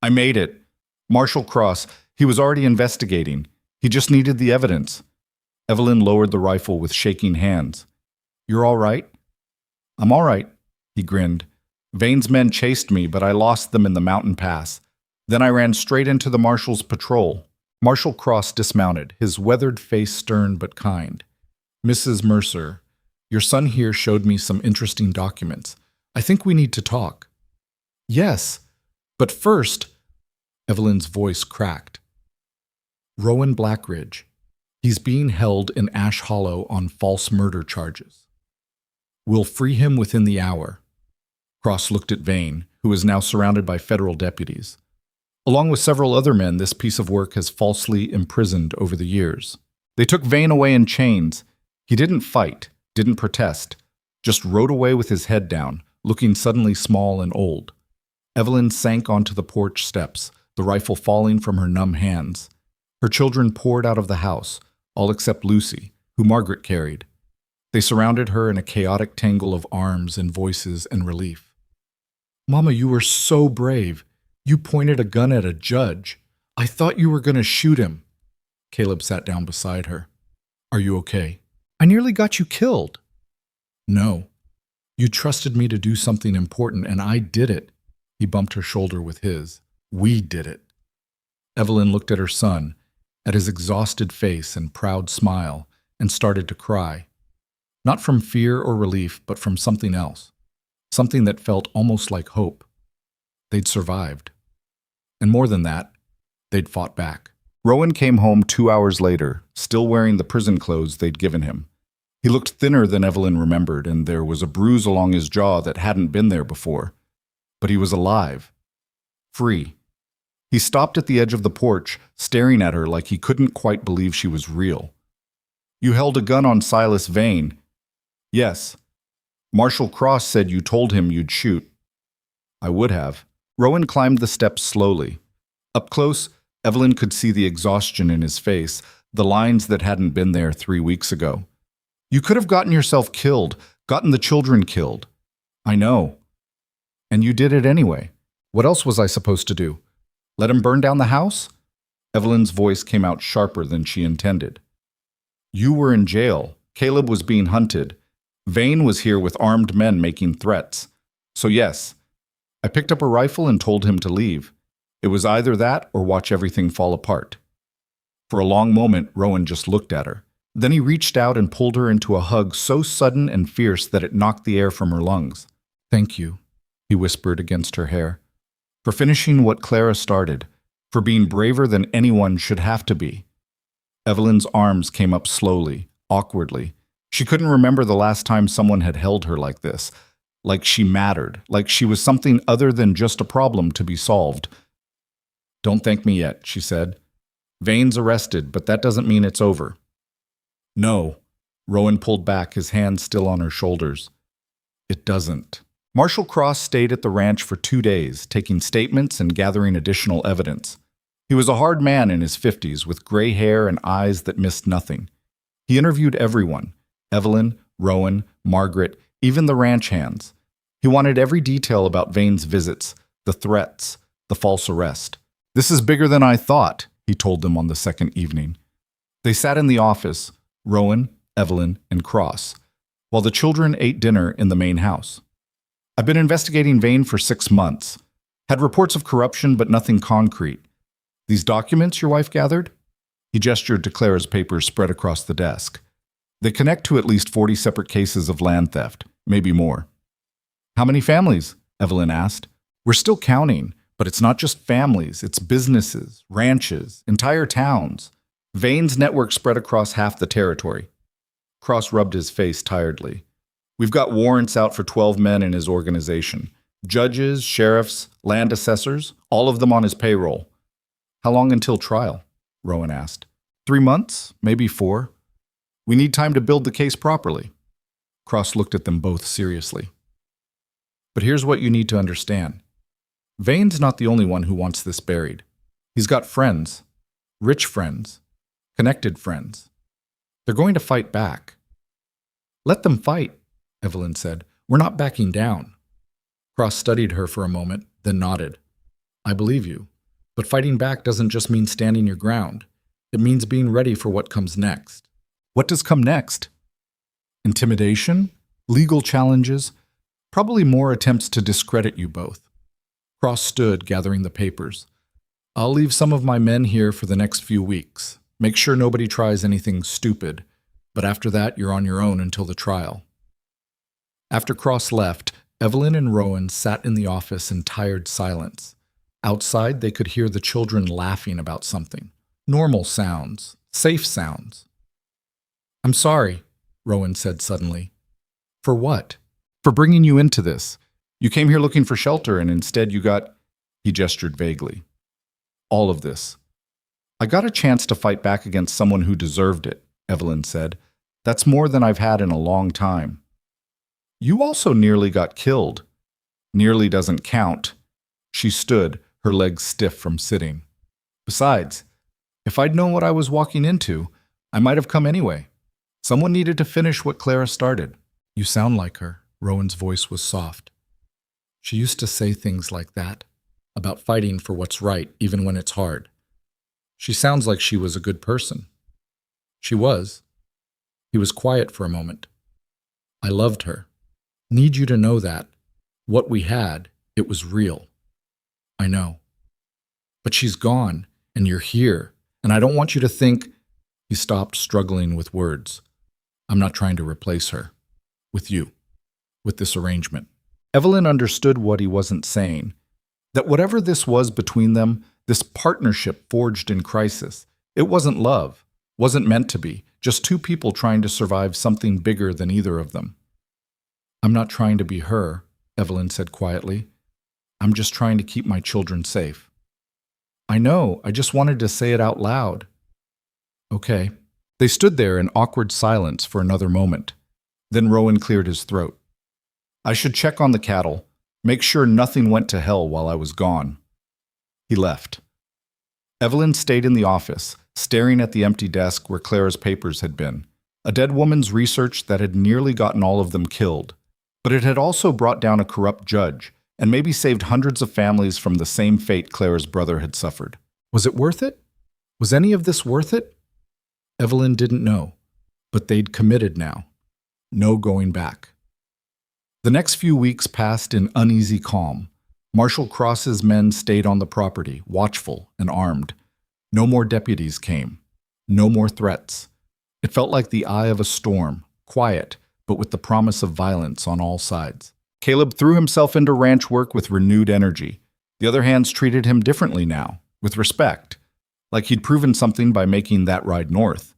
I made it. Marshall Cross, he was already investigating. He just needed the evidence. Evelyn lowered the rifle with shaking hands. You're all right? I'm all right, he grinned. Vane's men chased me, but I lost them in the mountain pass. Then I ran straight into the marshal's patrol. Marshall Cross dismounted, his weathered face stern but kind. Mrs. Mercer, your son here showed me some interesting documents. I think we need to talk. Yes, but first, Evelyn's voice cracked. Rowan Blackridge. He's being held in Ash Hollow on false murder charges. We'll free him within the hour. Cross looked at Vane, who is now surrounded by federal deputies. Along with several other men, this piece of work has falsely imprisoned over the years. They took Vane away in chains. He didn't fight, didn't protest, just rode away with his head down, looking suddenly small and old. Evelyn sank onto the porch steps, the rifle falling from her numb hands. Her children poured out of the house, all except Lucy, who Margaret carried. They surrounded her in a chaotic tangle of arms and voices and relief. Mama, you were so brave. You pointed a gun at a judge. I thought you were going to shoot him. Caleb sat down beside her. Are you okay? I nearly got you killed. No. You trusted me to do something important, and I did it. He bumped her shoulder with his. We did it. Evelyn looked at her son, at his exhausted face and proud smile, and started to cry. Not from fear or relief, but from something else. Something that felt almost like hope. They'd survived. And more than that, they'd fought back. Rowan came home 2 hours later, still wearing the prison clothes they'd given him. He looked thinner than Evelyn remembered, and there was a bruise along his jaw that hadn't been there before. But he was alive. Free. He stopped at the edge of the porch, staring at her like he couldn't quite believe she was real. You held a gun on Silas Vane. Yes. Marshall Cross said you told him you'd shoot. I would have. Rowan climbed the steps slowly. Up close, Evelyn could see the exhaustion in his face, the lines that hadn't been there 3 weeks ago. You could have gotten yourself killed, gotten the children killed. I know. And you did it anyway. What else was I supposed to do? Let him burn down the house? Evelyn's voice came out sharper than she intended. You were in jail. Caleb was being hunted. Vane was here with armed men making threats. So yes, I picked up a rifle and told him to leave. It was either that or watch everything fall apart. For a long moment, Rowan just looked at her. Then he reached out and pulled her into a hug so sudden and fierce that it knocked the air from her lungs. Thank you, he whispered against her hair, for finishing what Clara started, for being braver than anyone should have to be. Evelyn's arms came up slowly, awkwardly. She couldn't remember the last time someone had held her like this, like she mattered, like she was something other than just a problem to be solved. Don't thank me yet, she said. Vane's arrested, but that doesn't mean it's over. No. Rowan pulled back, his hands still on her shoulders. It doesn't. Marshall Cross stayed at the ranch for 2 days, taking statements and gathering additional evidence. He was a hard man in his 50s with gray hair and eyes that missed nothing. He interviewed everyone: Evelyn, Rowan, Margaret, even the ranch hands. He wanted every detail about Vane's visits, the threats, the false arrest. "This is bigger than I thought," he told them on the second evening. They sat in the office, Rowan, Evelyn, and Cross, while the children ate dinner in the main house. "I've been investigating Vane for 6 months. Had reports of corruption, but nothing concrete. These documents your wife gathered?" He gestured to Clara's papers spread across the desk. "They connect to at least 40 separate cases of land theft, maybe more." "How many families?" Evelyn asked. "We're still counting, but it's not just families, it's businesses, ranches, entire towns. Vane's network spread across half the territory." Cross rubbed his face tiredly. "We've got warrants out for 12 men in his organization. Judges, sheriffs, land assessors, all of them on his payroll." "How long until trial?" Rowan asked. 3 months, maybe 4. "We need time to build the case properly." Cross looked at them both seriously. "But here's what you need to understand. Vane's not the only one who wants this buried. He's got friends, rich friends, connected friends. They're going to fight back." "Let them fight," Evelyn said. "We're not backing down." Cross studied her for a moment, then nodded. "I believe you. But fighting back doesn't just mean standing your ground. It means being ready for what comes next." "What does come next?" "Intimidation, legal challenges, probably more attempts to discredit you both." Cross stood, gathering the papers. "I'll leave some of my men here for the next few weeks. Make sure nobody tries anything stupid, but after that you're on your own until the trial." After Cross left, Evelyn and Rowan sat in the office in tired silence. Outside, they could hear the children laughing about something. Normal sounds, safe sounds. "I'm sorry," Rowan said suddenly. "For what?" "For bringing you into this. You came here looking for shelter and instead you got—" He gestured vaguely. "All of this." "I got a chance to fight back against someone who deserved it," Evelyn said. "That's more than I've had in a long time." "You also nearly got killed." "Nearly doesn't count." She stood, her legs stiff from sitting. "Besides, if I'd known what I was walking into, I might have come anyway. Someone needed to finish what Clara started." "You sound like her." Rowan's voice was soft. "She used to say things like that, about fighting for what's right, even when it's hard. She sounds like she was a good person." "She was." He was quiet for a moment. "I loved her. Need you to know that. What we had, it was real." "I know. But she's gone, and you're here, and I don't want you to think—" He stopped, struggling with words. "I'm not trying to replace her. With you. With this arrangement." Evelyn understood what he wasn't saying. That whatever this was between them, this partnership forged in crisis, it wasn't love, wasn't meant to be, just two people trying to survive something bigger than either of them. "I'm not trying to be her," Evelyn said quietly. "I'm just trying to keep my children safe." "I know, I just wanted to say it out loud." "Okay." They stood there in awkward silence for another moment. Then Rowan cleared his throat. "I should check on the cattle, make sure nothing went to hell while I was gone." He left. Evelyn stayed in the office, staring at the empty desk where Clara's papers had been. A dead woman's research that had nearly gotten all of them killed. But it had also brought down a corrupt judge, and maybe saved hundreds of families from the same fate Clara's brother had suffered. Was it worth it? Was any of this worth it? Evelyn didn't know, but they'd committed now. No going back. The next few weeks passed in uneasy calm. Marshal Cross's men stayed on the property, watchful and armed. No more deputies came. No more threats. It felt like the eye of a storm, quiet, but with the promise of violence on all sides. Caleb threw himself into ranch work with renewed energy. The other hands treated him differently now, with respect, like he'd proven something by making that ride north.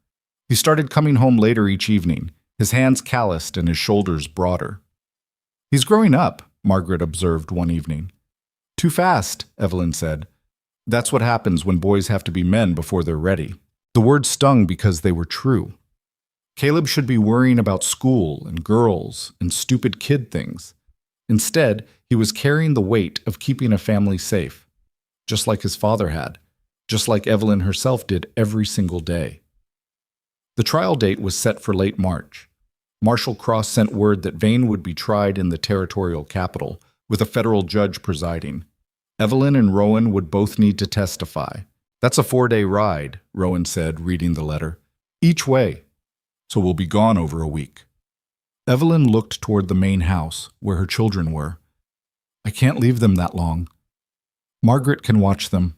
He started coming home later each evening, his hands calloused and his shoulders broader. "He's growing up," Margaret observed one evening. "Too fast," Evelyn said. "That's what happens when boys have to be men before they're ready." The words stung because they were true. Caleb should be worrying about school and girls and stupid kid things. Instead, he was carrying the weight of keeping a family safe, just like his father had, just like Evelyn herself did every single day. The trial date was set for late March. Marshal Cross sent word that Vane would be tried in the territorial capital, with a federal judge presiding. Evelyn and Rowan would both need to testify. "That's a 4-day ride," Rowan said, reading the letter. "Each way. So we'll be gone over a week." Evelyn looked toward the main house, where her children were. "I can't leave them that long. Margaret can watch them.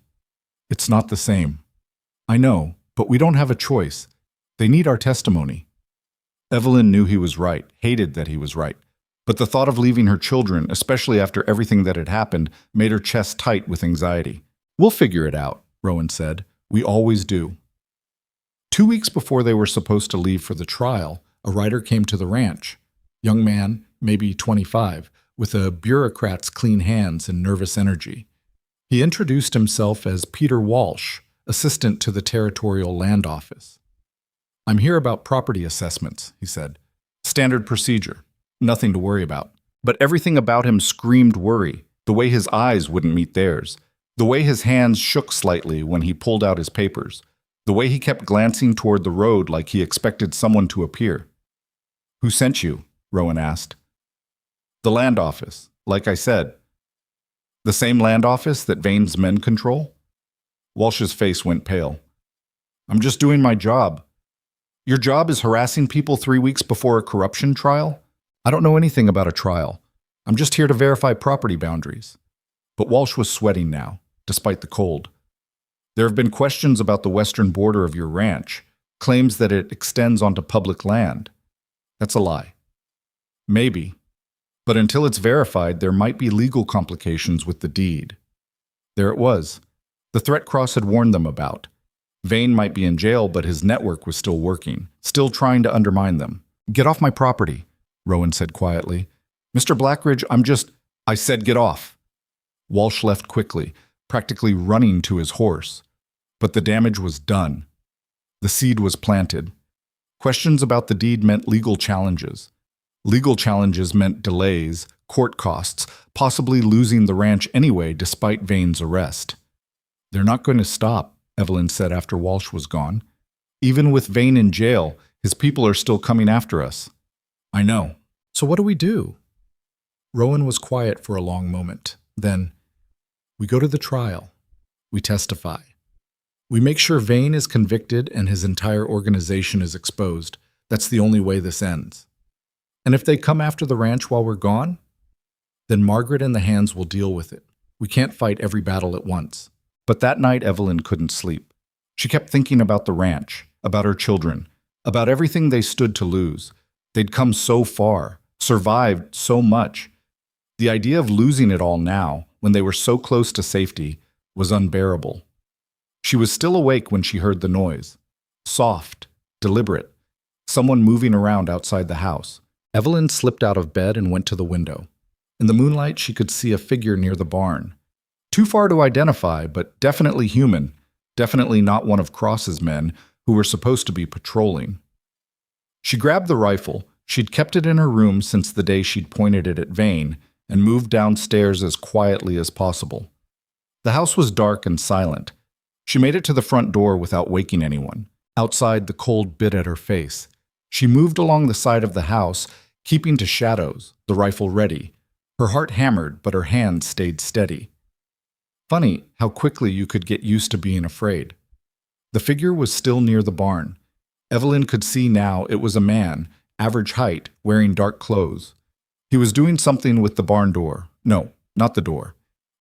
It's not the same." "I know, but we don't have a choice. They need our testimony." Evelyn knew he was right, hated that he was right. But the thought of leaving her children, especially after everything that had happened, made her chest tight with anxiety. "We'll figure it out," Rowan said. "We always do." 2 weeks before they were supposed to leave for the trial, a writer came to the ranch. Young man, maybe 25, with a bureaucrat's clean hands and nervous energy. He introduced himself as Peter Walsh, assistant to the Territorial Land Office. "I'm here about property assessments," he said. "Standard procedure. Nothing to worry about." But everything about him screamed worry. The way his eyes wouldn't meet theirs. The way his hands shook slightly when he pulled out his papers. The way he kept glancing toward the road like he expected someone to appear. "Who sent you?" Rowan asked. "The land office, like I said." "The same land office that Vane's men control?" Walsh's face went pale. "I'm just doing my job." "Your job is harassing people 3 weeks before a corruption trial?" "I don't know anything about a trial. I'm just here to verify property boundaries." But Walsh was sweating now, despite the cold. "There have been questions about the western border of your ranch, claims that it extends onto public land." "That's a lie." "Maybe. But until it's verified, there might be legal complications with the deed." There it was. The threat Cross had warned them about. Vane might be in jail, but his network was still working, still trying to undermine them. "Get off my property," Rowan said quietly. "Mr. Blackridge, I said get off." Walsh left quickly, practically running to his horse. But the damage was done. The seed was planted. Questions about the deed meant legal challenges. Legal challenges meant delays, court costs, possibly losing the ranch anyway despite Vane's arrest. "They're not going to stop," Evelyn said after Walsh was gone. "Even with Vane in jail, his people are still coming after us." "I know. So what do we do?" Rowan was quiet for a long moment. Then, "We go to the trial. We testify. We make sure Vane is convicted and his entire organization is exposed. That's the only way this ends. And if they come after the ranch while we're gone, then Margaret and the hands will deal with it. We can't fight every battle at once." But that night Evelyn couldn't sleep. She kept thinking about the ranch, about her children, about everything they stood to lose. They'd come so far, survived so much. The idea of losing it all now, when they were so close to safety, was unbearable. She was still awake when she heard the noise. Soft, deliberate, someone moving around outside the house. Evelyn slipped out of bed and went to the window. In the moonlight, she could see a figure near the barn. Too far to identify, but definitely human, definitely not one of Cross's men who were supposed to be patrolling. She grabbed the rifle. She'd kept it in her room since the day she'd pointed it at Vane, and moved downstairs as quietly as possible. The house was dark and silent. She made it to the front door without waking anyone. Outside, the cold bit at her face. She moved along the side of the house, keeping to shadows, the rifle ready. Her heart hammered, but her hand stayed steady. Funny how quickly you could get used to being afraid. The figure was still near the barn. Evelyn could see now it was a man, average height, wearing dark clothes. He was doing something with the barn door. No, not the door.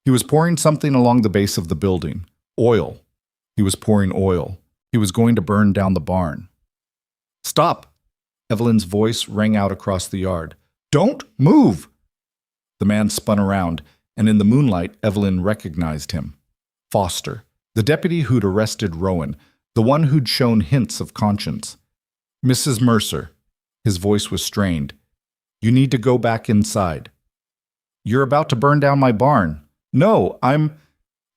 He was pouring something along the base of the building. Oil. He was pouring oil. He was going to burn down the barn. "Stop!" Evelyn's voice rang out across the yard. "Don't move!" The man spun around, and in the moonlight, Evelyn recognized him. Foster, the deputy who'd arrested Rowan, the one who'd shown hints of conscience. "Mrs. Mercer." His voice was strained. "You need to go back inside." "You're about to burn down my barn." "No, I'm—"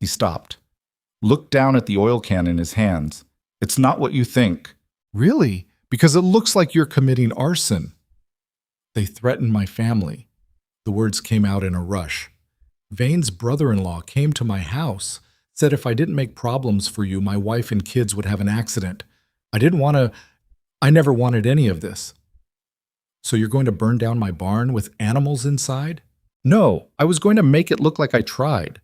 He stopped. Looked down at the oil can in his hands. "It's not what you think." "Really? Because it looks like you're committing arson." "They threatened my family." The words came out in a rush. Vane's brother-in-law came to my house, said if I didn't make problems for you, my wife and kids would have an accident. I never wanted any of this. So you're going to burn down my barn with animals inside? No, I was going to make it look like I tried.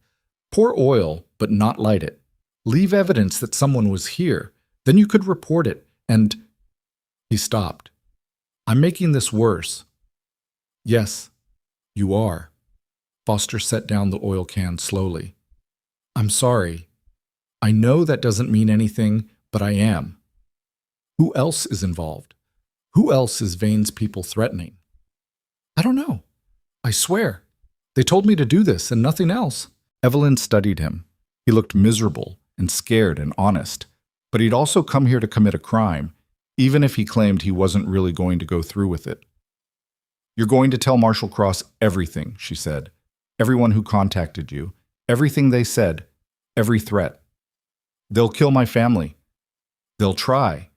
Pour oil, but not light it. Leave evidence that someone was here. Then you could report it, and... He stopped. I'm making this worse. Yes, you are. Foster set down the oil can slowly. I'm sorry. I know that doesn't mean anything, but I am. Who else is involved? Who else is Vane's people threatening? I don't know. I swear. They told me to do this and nothing else. Evelyn studied him. He looked miserable and scared and honest, but he'd also come here to commit a crime, even if he claimed he wasn't really going to go through with it. You're going to tell Marshall Cross everything, she said. Everyone who contacted you. Everything they said. Every threat. They'll kill my family. They'll try.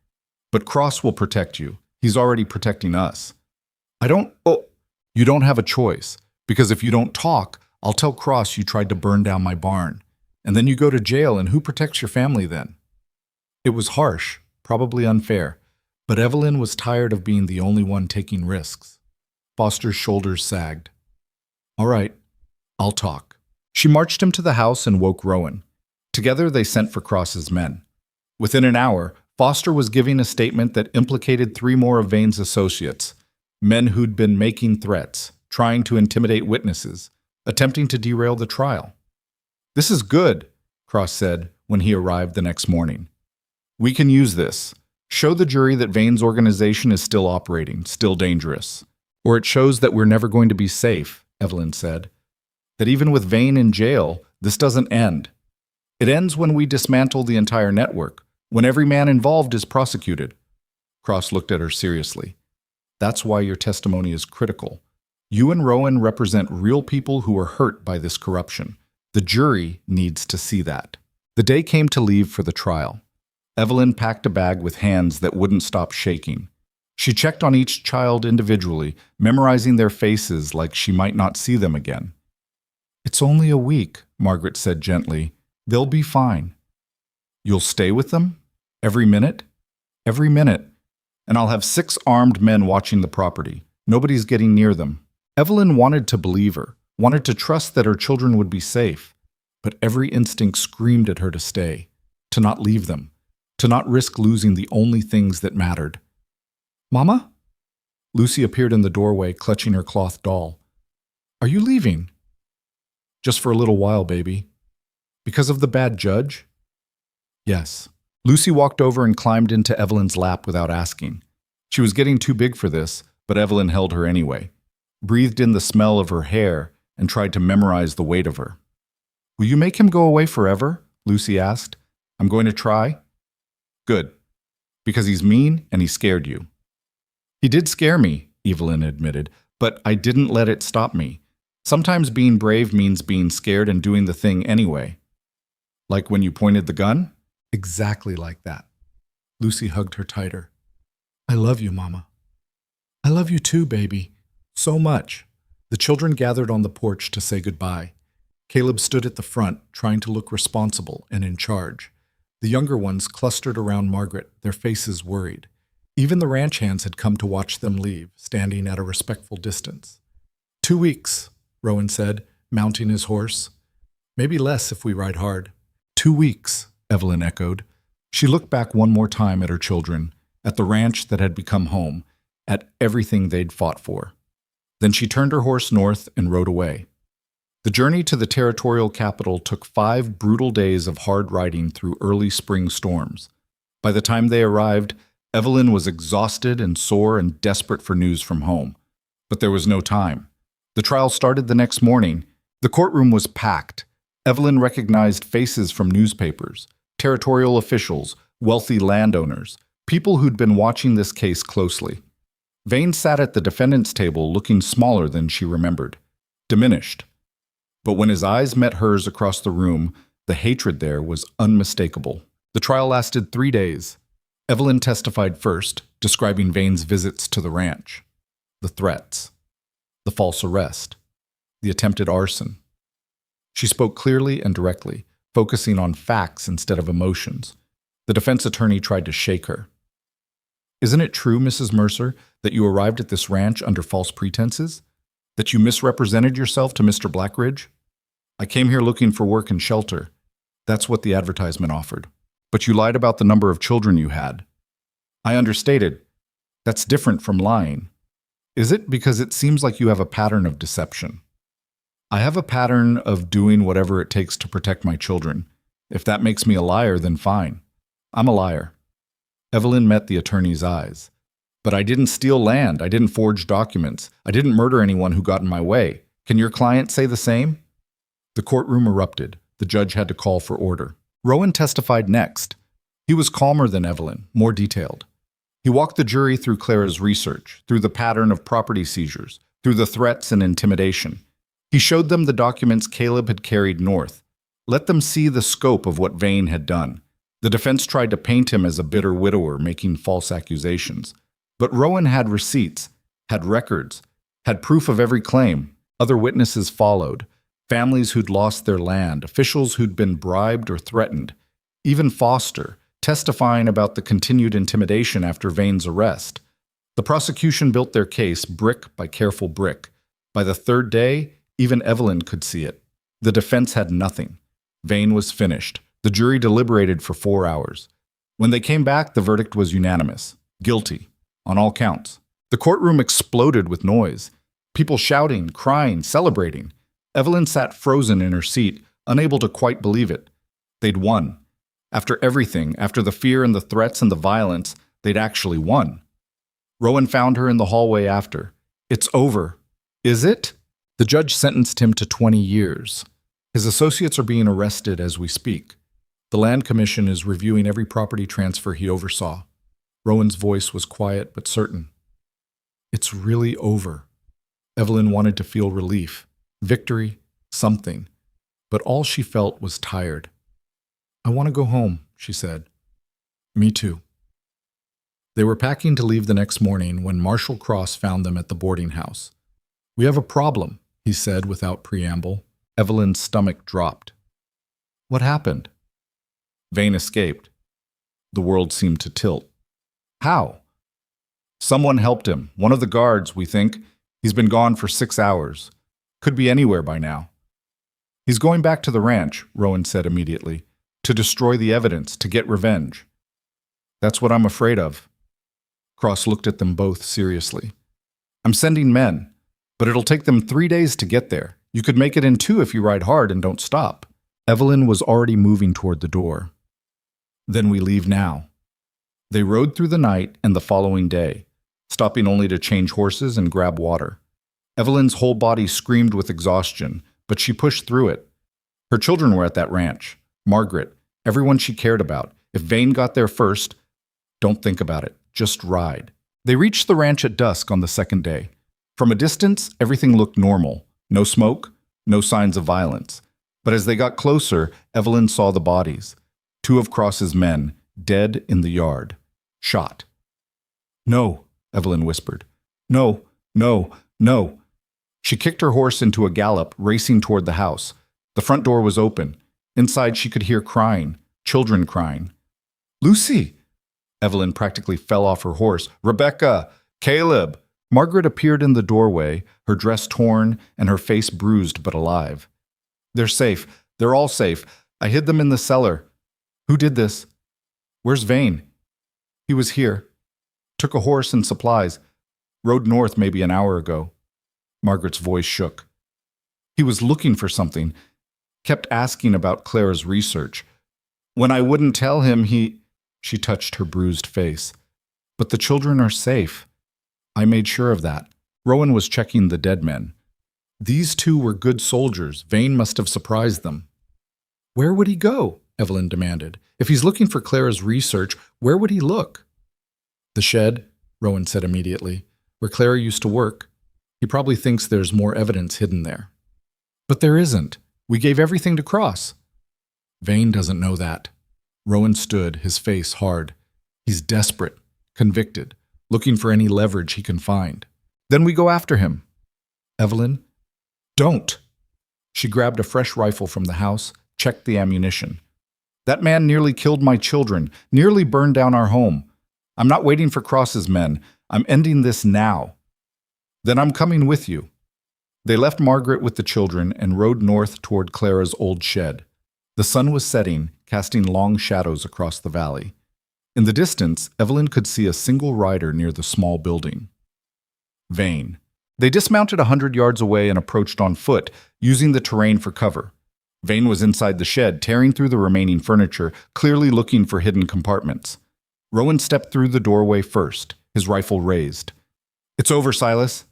But Cross will protect you. He's already protecting us. You don't have a choice, because if you don't talk, I'll tell Cross you tried to burn down my barn. And then you go to jail, and who protects your family then? It was harsh, probably unfair, but Evelyn was tired of being the only one taking risks. Foster's shoulders sagged. All right, I'll talk. She marched him to the house and woke Rowan. Together they sent for Cross's men. Within an hour, Foster was giving a statement that implicated 3 more of Vane's associates, men who'd been making threats, trying to intimidate witnesses, attempting to derail the trial. This is good, Cross said when he arrived the next morning. We can use this. Show the jury that Vane's organization is still operating, still dangerous. Or it shows that we're never going to be safe, Evelyn said. That even with Vane in jail, this doesn't end. It ends when we dismantle the entire network, when every man involved is prosecuted. Cross looked at her seriously. That's why your testimony is critical. You and Rowan represent real people who were hurt by this corruption. The jury needs to see that. The day came to leave for the trial. Evelyn packed a bag with hands that wouldn't stop shaking. She checked on each child individually, memorizing their faces like she might not see them again. It's only a week, Margaret said gently. They'll be fine. You'll stay with them? Every minute? Every minute. And I'll have 6 armed men watching the property. Nobody's getting near them. Evelyn wanted to believe her, wanted to trust that her children would be safe, but every instinct screamed at her to stay, to not leave them, to not risk losing the only things that mattered. Mama? Lucy appeared in the doorway, clutching her cloth doll. Are you leaving? Just for a little while, baby. Because of the bad judge? Yes. Lucy walked over and climbed into Evelyn's lap without asking. She was getting too big for this, but Evelyn held her anyway, breathed in the smell of her hair, and tried to memorize the weight of her. Will you make him go away forever? Lucy asked. I'm going to try. Good. Because he's mean and he scared you. He did scare me, Evelyn admitted, but I didn't let it stop me. Sometimes being brave means being scared and doing the thing anyway. Like when you pointed the gun? Exactly like that. Lucy hugged her tighter. I love you, Mama. I love you too, baby. So much. The children gathered on the porch to say goodbye. Caleb stood at the front, trying to look responsible and in charge. The younger ones clustered around Margaret, their faces worried. Even the ranch hands had come to watch them leave, standing at a respectful distance. 2 weeks, Rowan said, mounting his horse. Maybe less if we ride hard. 2 weeks, Evelyn echoed. She looked back one more time at her children, at the ranch that had become home, at everything they'd fought for. Then she turned her horse north and rode away. The journey to the territorial capital took 5 brutal days of hard riding through early spring storms. By the time they arrived, Evelyn was exhausted and sore and desperate for news from home. But there was no time. The trial started the next morning. The courtroom was packed. Evelyn recognized faces from newspapers, territorial officials, wealthy landowners, people who'd been watching this case closely. Vane sat at the defendant's table looking smaller than she remembered, diminished. But when his eyes met hers across the room, the hatred there was unmistakable. The trial lasted 3 days. Evelyn testified first, describing Vane's visits to the ranch, the threats, the false arrest, the attempted arson. She spoke clearly and directly, focusing on facts instead of emotions. The defense attorney tried to shake her. Isn't it true, Mrs. Mercer, that you arrived at this ranch under false pretenses? That you misrepresented yourself to Mr. Blackridge? I came here looking for work and shelter. That's what the advertisement offered. But you lied about the number of children you had. I understated. That's different from lying. Is it? Because it seems like you have a pattern of deception. I have a pattern of doing whatever it takes to protect my children. If that makes me a liar, then fine. I'm a liar. Evelyn met the attorney's eyes. But I didn't steal land. I didn't forge documents. I didn't murder anyone who got in my way. Can your client say the same? The courtroom erupted. The judge had to call for order. Rowan testified next. He was calmer than Evelyn, more detailed. He walked the jury through Clara's research, through the pattern of property seizures, through the threats and intimidation. He showed them the documents Caleb had carried north. Let them see the scope of what Vane had done. The defense tried to paint him as a bitter widower making false accusations. But Rowan had receipts, had records, had proof of every claim. Other witnesses followed. Families who'd lost their land, officials who'd been bribed or threatened, even Foster, testifying about the continued intimidation after Vane's arrest. The prosecution built their case brick by careful brick. By the third day, even Evelyn could see it. The defense had nothing. Vane was finished. The jury deliberated for 4 hours. When they came back, the verdict was unanimous. Guilty, on all counts. The courtroom exploded with noise. People shouting, crying, celebrating. Evelyn sat frozen in her seat, unable to quite believe it. They'd won. After everything, after the fear and the threats and the violence, they'd actually won. Rowan found her in the hallway after. It's over. Is it? The judge sentenced him to 20 years. His associates are being arrested as we speak. The Land Commission is reviewing every property transfer he oversaw. Rowan's voice was quiet but certain. It's really over. Evelyn wanted to feel relief, victory, something. But all she felt was tired. I want to go home, she said. Me too. They were packing to leave the next morning when Marshal Cross found them at the boarding house. We have a problem, he said without preamble. Evelyn's stomach dropped. What happened? Vane escaped. The world seemed to tilt. How? Someone helped him. One of the guards, we think. He's been gone for 6 hours. Could be anywhere by now. He's going back to the ranch, Rowan said immediately, to destroy the evidence, to get revenge. That's what I'm afraid of. Cross looked at them both seriously. I'm sending men, but it'll take them 3 days to get there. You could make it in 2 if you ride hard and don't stop. Evelyn was already moving toward the door. Then we leave now. They rode through the night and the following day, stopping only to change horses and grab water. Evelyn's whole body screamed with exhaustion, but she pushed through it. Her children were at that ranch. Margaret, everyone she cared about. If Vane got there first, don't think about it. Just ride. They reached the ranch at dusk on the second day. From a distance, everything looked normal. No smoke, no signs of violence. But as they got closer, Evelyn saw the bodies. 2 of Cross's men, dead in the yard. Shot. No, Evelyn whispered. No, no, no. She kicked her horse into a gallop, racing toward the house. The front door was open. Inside she could hear crying, children crying. Lucy! Evelyn practically fell off her horse. Rebecca! Caleb! Margaret appeared in the doorway, her dress torn and her face bruised but alive. They're safe. They're all safe. I hid them in the cellar. Who did this? Where's Vane? He was here. Took a horse and supplies. Rode north maybe an hour ago. Margaret's voice shook. He was looking for something. Kept asking about Clara's research. When I wouldn't tell him, She touched her bruised face. But the children are safe. I made sure of that. Rowan was checking the dead men. These 2 were good soldiers. Vane must have surprised them. Where would he go? Evelyn demanded. If he's looking for Clara's research, where would he look? The shed, Rowan said immediately, where Clara used to work. He probably thinks there's more evidence hidden there. But there isn't. We gave everything to Cross. Vane doesn't know that. Rowan stood, his face hard. He's desperate, convicted, looking for any leverage he can find. Then we go after him. Evelyn, Don't! She grabbed a fresh rifle from the house, checked the ammunition. That man nearly killed my children, nearly burned down our home. I'm not waiting for Cross's men. I'm ending this now. Then I'm coming with you. They left Margaret with the children and rode north toward Clara's old shed. The sun was setting, casting long shadows across the valley. In the distance, Evelyn could see a single rider near the small building. Vane. They dismounted 100 yards away and approached on foot, using the terrain for cover. Vane was inside the shed, tearing through the remaining furniture, clearly looking for hidden compartments. Rowan stepped through the doorway first, his rifle raised. "It's over, Silas."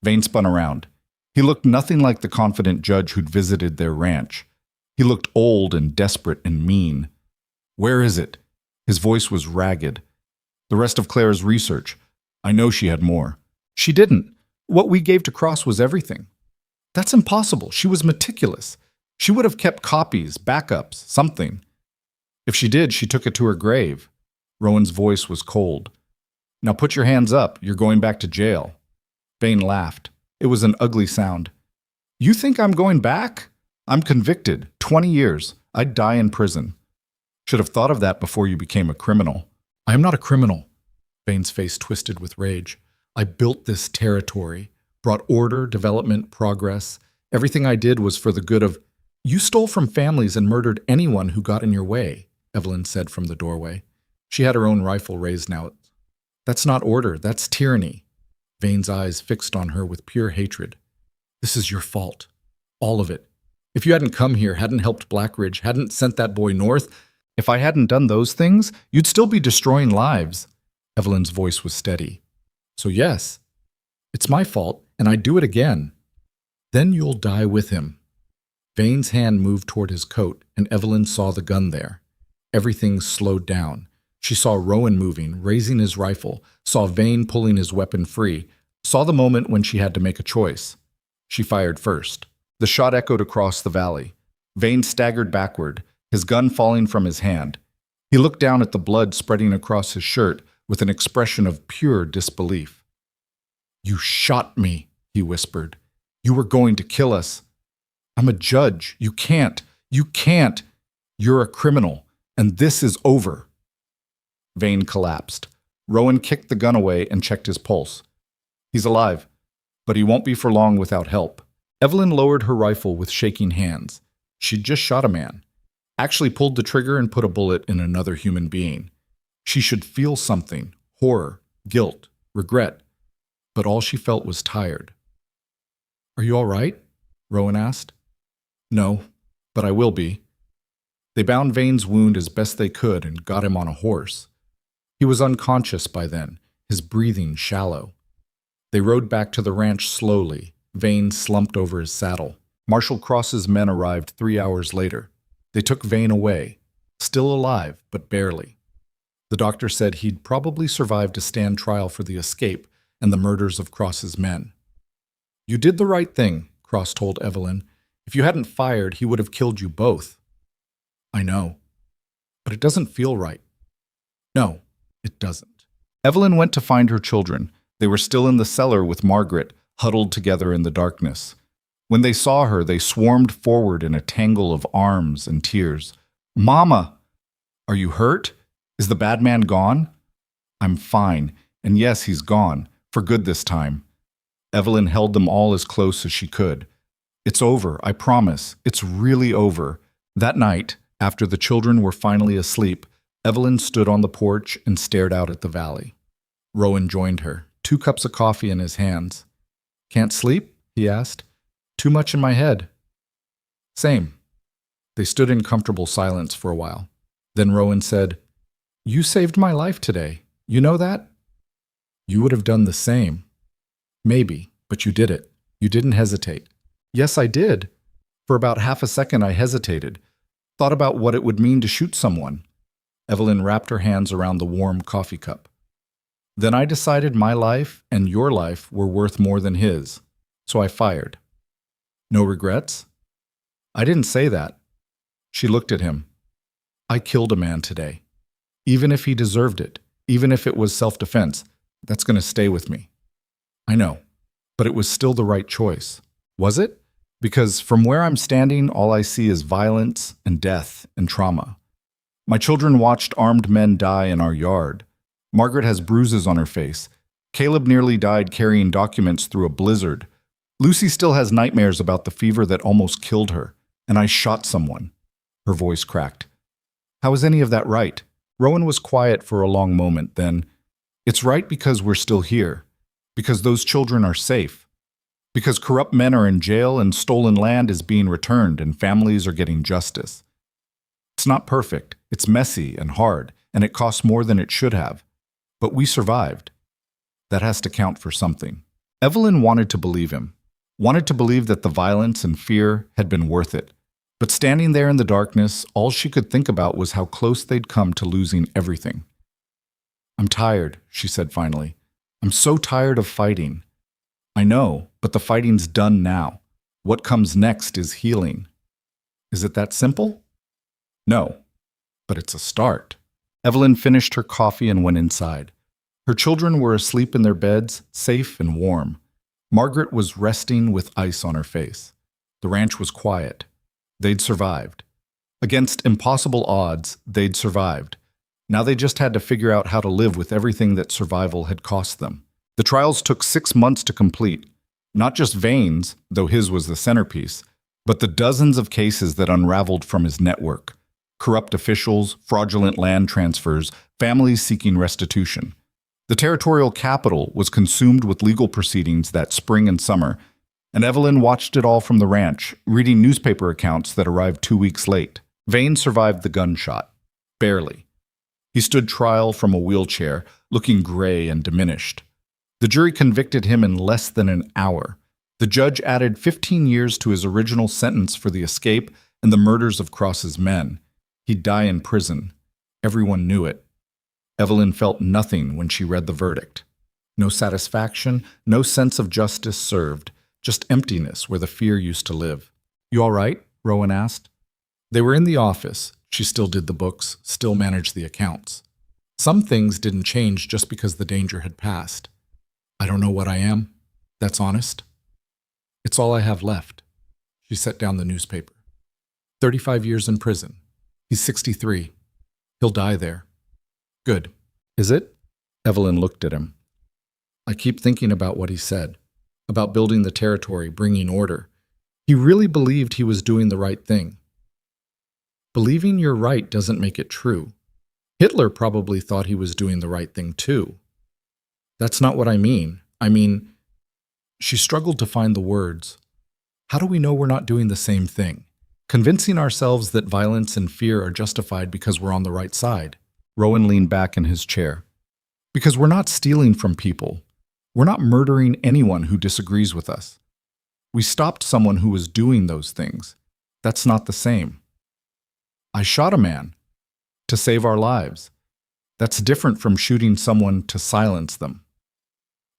Vane spun around. He looked nothing like the confident judge who'd visited their ranch. He looked old and desperate and mean. "Where is it?" His voice was ragged. "The rest of Clara's research. I know she had more." "She didn't. What we gave to Cross was everything." "That's impossible. She was meticulous. She would have kept copies, backups, something." "If she did, she took it to her grave." Rowan's voice was cold. "Now put your hands up. You're going back to jail." Vane laughed. It was an ugly sound. "You think I'm going back? I'm convicted. 20 years. I'd die in prison." "Should have thought of that before you became a criminal." "I am not a criminal." Vane's face twisted with rage. "I built this territory, brought order, development, progress. Everything I did was for the good of—" "You stole from families and murdered anyone who got in your way," Evelyn said from the doorway. She had her own rifle raised now. "That's not order, that's tyranny." Vane's eyes fixed on her with pure hatred. "This is your fault. All of it. If you hadn't come here, hadn't helped Blackridge, hadn't sent that boy north, if I hadn't done those things, you'd still be destroying lives." Evelyn's voice was steady. "So yes, it's my fault, and I'd do it again." "Then you'll die with him." Vane's hand moved toward his coat, and Evelyn saw the gun there. Everything slowed down. She saw Rowan moving, raising his rifle, saw Vane pulling his weapon free, saw the moment when she had to make a choice. She fired first. The shot echoed across the valley. Vane staggered backward, his gun falling from his hand. He looked down at the blood spreading across his shirt with an expression of pure disbelief. "You shot me," he whispered. "You were going to kill us. I'm a judge. You can't. You can't. You're a criminal, and this is over." Vane collapsed. Rowan kicked the gun away and checked his pulse. "He's alive, but he won't be for long without help." Evelyn lowered her rifle with shaking hands. She'd just shot a man. Actually pulled the trigger and put a bullet in another human being. She should feel something, horror, guilt, regret, but all she felt was tired. "Are you all right?" Rowan asked. "No, but I will be." They bound Vane's wound as best they could and got him on a horse. He was unconscious by then, his breathing shallow. They rode back to the ranch slowly, Vane slumped over his saddle. Marshal Cross's men arrived 3 hours later. They took Vane away, still alive, but barely. The doctor said he'd probably survive to stand trial for the escape and the murders of Cross's men. "You did the right thing," Cross told Evelyn. "If you hadn't fired, he would have killed you both." "I know, but it doesn't feel right." "No, it doesn't." Evelyn went to find her children. They were still in the cellar with Margaret, huddled together in the darkness. When they saw her, they swarmed forward in a tangle of arms and tears. "Mama! Are you hurt? Is the bad man gone?" "I'm fine, and yes, he's gone, for good this time." Evelyn held them all as close as she could. "It's over, I promise. It's really over." That night, after the children were finally asleep, Evelyn stood on the porch and stared out at the valley. Rowan joined her, 2 cups of coffee in his hands. "Can't sleep?" he asked. "Too much in my head." "Same." They stood in comfortable silence for a while. Then Rowan said, "You saved my life today. You know that?" "You would have done the same." "Maybe, but you did it. You didn't hesitate." "Yes, I did. For about half a second I hesitated. Thought about what it would mean to shoot someone." Evelyn wrapped her hands around the warm coffee cup. "Then I decided my life and your life were worth more than his. So I fired." "No regrets?" "I didn't say that." She looked at him. "I killed a man today. Even if he deserved it, even if it was self-defense, that's going to stay with me." "I know, but it was still the right choice." "Was it?" Because from where I'm standing, all I see is violence and death and trauma. My children watched armed men die in our yard. Margaret has bruises on her face. Caleb nearly died carrying documents through a blizzard. Lucy still has nightmares about the fever that almost killed her. And I shot someone. Her voice cracked. How is any of that right? Rowan was quiet for a long moment, then, it's right because we're still here. Because those children are safe. Because corrupt men are in jail and stolen land is being returned and families are getting justice. It's not perfect, it's messy and hard, and it costs more than it should have. But we survived. That has to count for something. Evelyn wanted to believe him. Wanted to believe that the violence and fear had been worth it. But standing there in the darkness, all she could think about was how close they'd come to losing everything. I'm tired, she said finally. I'm so tired of fighting. I know, but the fighting's done now. What comes next is healing. Is it that simple? No, but it's a start. Evelyn finished her coffee and went inside. Her children were asleep in their beds, safe and warm. Margaret was resting with ice on her face. The ranch was quiet. They'd survived. Against impossible odds, they'd survived. Now they just had to figure out how to live with everything that survival had cost them. The trials took 6 months to complete. Not just Vane's, though his was the centerpiece, but the dozens of cases that unraveled from his network. Corrupt officials, fraudulent land transfers, families seeking restitution. The territorial capital was consumed with legal proceedings that spring and summer, and Evelyn watched it all from the ranch, reading newspaper accounts that arrived 2 weeks late. Vane survived the gunshot. Barely. He stood trial from a wheelchair, looking gray and diminished. The jury convicted him in less than an hour. The judge added 15 years to his original sentence for the escape and the murders of Cross's men. He'd die in prison. Everyone knew it. Evelyn felt nothing when she read the verdict. No satisfaction, no sense of justice served, just emptiness where the fear used to live. You all right? Rowan asked. They were in the office. She still did the books, still managed the accounts. Some things didn't change just because the danger had passed. I don't know what I am. That's honest. It's all I have left. She set down the newspaper. 35 years in prison. He's 63. He'll die there. Good. Is it? Evelyn looked at him. I keep thinking about what he said, about building the territory, bringing order. He really believed he was doing the right thing. Believing you're right doesn't make it true. Hitler probably thought he was doing the right thing too. That's not what I mean. She struggled to find the words. How do we know we're not doing the same thing? Convincing ourselves that violence and fear are justified because we're on the right side. Rowan leaned back in his chair. Because we're not stealing from people. We're not murdering anyone who disagrees with us. We stopped someone who was doing those things. That's not the same. I shot a man to save our lives. That's different from shooting someone to silence them.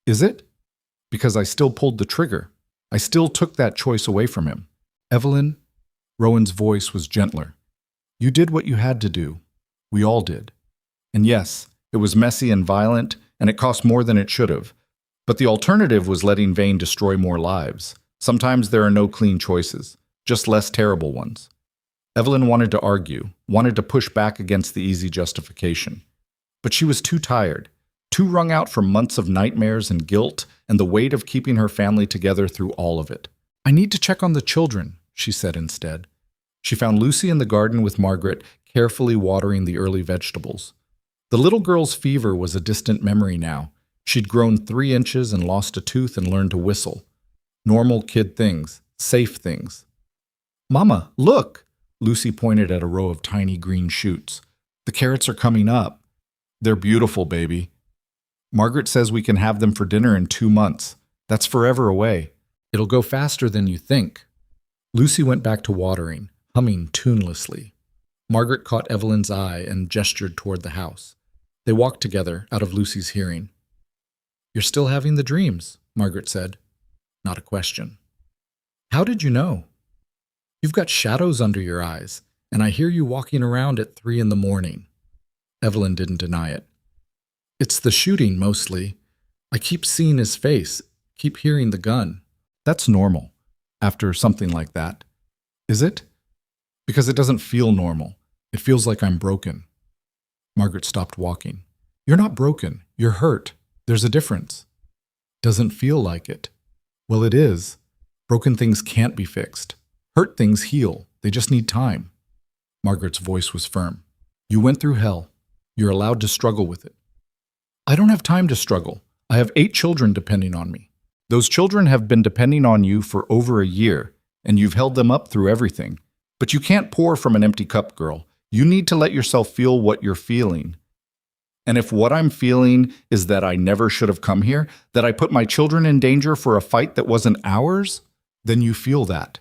Is it? Because I still pulled the trigger. I still took that choice away from him. Evelyn, Rowan's voice was gentler. You did what you had to do. We all did. And yes, it was messy and violent, and it cost more than it should have. But the alternative was letting Vane destroy more lives. Sometimes there are no clean choices, just less terrible ones. Evelyn wanted to argue, wanted to push back against the easy justification. But she was too tired, too wrung out from months of nightmares and guilt and the weight of keeping her family together through all of it. I need to check on the children, she said instead. She found Lucy in the garden with Margaret, carefully watering the early vegetables. The little girl's fever was a distant memory now. She'd grown 3 inches and lost a tooth and learned to whistle. Normal kid things, safe things. Mama, look! Lucy pointed at a row of tiny green shoots. The carrots are coming up. They're beautiful, baby. Margaret says we can have them for dinner in 2 months. That's forever away. It'll go faster than you think. Lucy went back to watering, humming tunelessly. Margaret caught Evelyn's eye and gestured toward the house. They walked together, out of Lucy's hearing. You're still having the dreams, Margaret said. Not a question. How did you know? You've got shadows under your eyes, and I hear you walking around at 3 in the morning. Evelyn didn't deny it. It's the shooting, mostly. I keep seeing his face, keep hearing the gun. That's normal. after something like that. Is it? Because it doesn't feel normal. It feels like I'm broken. Margaret stopped walking. You're not broken. You're hurt. There's a difference. Doesn't feel like it. Well, it is. Broken things can't be fixed. Hurt things heal. They just need time. Margaret's voice was firm. You went through hell. You're allowed to struggle with it. I don't have time to struggle. I have 8 children depending on me. Those children have been depending on you for over a year, and you've held them up through everything. But you can't pour from an empty cup, girl. You need to let yourself feel what you're feeling. And if what I'm feeling is that I never should have come here, that I put my children in danger for a fight that wasn't ours, then you feel that.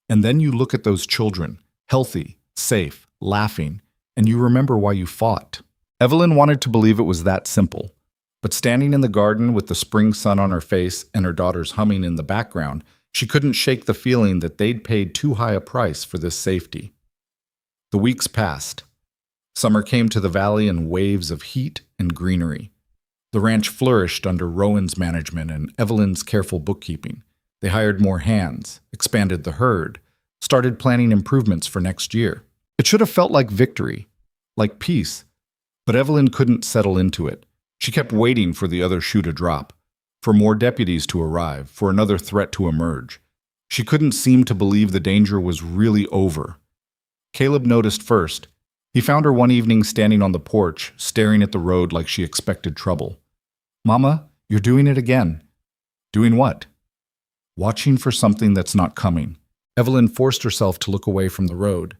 And then you look at those children, healthy, safe, laughing, and you remember why you fought. Evelyn wanted to believe it was that simple. But standing in the garden with the spring sun on her face and her daughters humming in the background, she couldn't shake the feeling that they'd paid too high a price for this safety. The weeks passed. Summer came to the valley in waves of heat and greenery. The ranch flourished under Rowan's management and Evelyn's careful bookkeeping. They hired more hands, expanded the herd, started planning improvements for next year. It should have felt like victory, like peace, but Evelyn couldn't settle into it. She kept waiting for the other shoe to drop, for more deputies to arrive, for another threat to emerge. She couldn't seem to believe the danger was really over. Caleb noticed first. He found her one evening standing on the porch, staring at the road like she expected trouble. Mama, you're doing it again. Doing what? Watching for something that's not coming. Evelyn forced herself to look away from the road.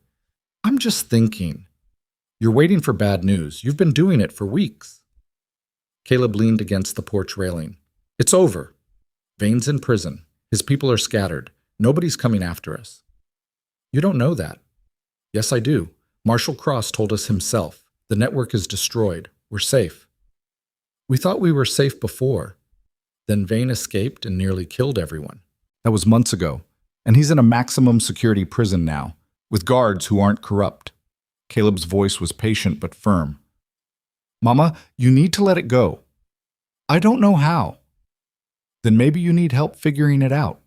I'm just thinking. You're waiting for bad news. You've been doing it for weeks. Caleb leaned against the porch railing. It's over. Vane's in prison. His people are scattered. Nobody's coming after us. You don't know that. Yes, I do. Marshall Cross told us himself. The network is destroyed. We're safe. We thought we were safe before. Then Vane escaped and nearly killed everyone. That was months ago. And he's in a maximum security prison now, with guards who aren't corrupt. Caleb's voice was patient but firm. Mama, you need to let it go. I don't know how. Then maybe you need help figuring it out.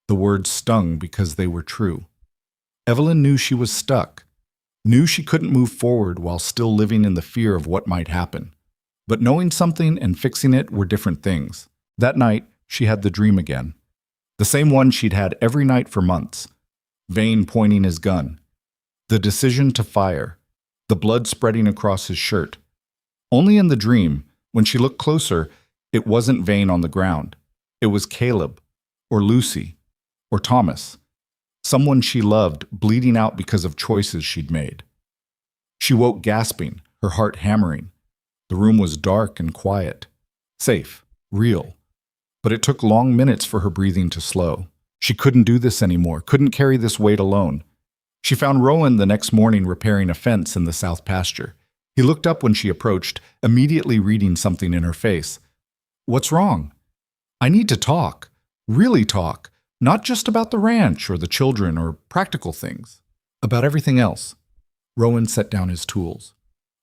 The words stung because they were true. Evelyn knew she was stuck, knew she couldn't move forward while still living in the fear of what might happen. But knowing something and fixing it were different things. That night, she had the dream again. The same one she'd had every night for months. Vane pointing his gun. The decision to fire. The blood spreading across his shirt. Only in the dream, when she looked closer, it wasn't Vane on the ground. It was Caleb, or Lucy, or Thomas. Someone she loved, bleeding out because of choices she'd made. She woke gasping, her heart hammering. The room was dark and quiet. Safe, real. But it took long minutes for her breathing to slow. She couldn't do this anymore, couldn't carry this weight alone. She found Rowan the next morning repairing a fence in the south pasture. He looked up when she approached, immediately reading something in her face. What's wrong? I need to talk. Really talk. Not just about the ranch or the children or practical things. About everything else. Rowan set down his tools.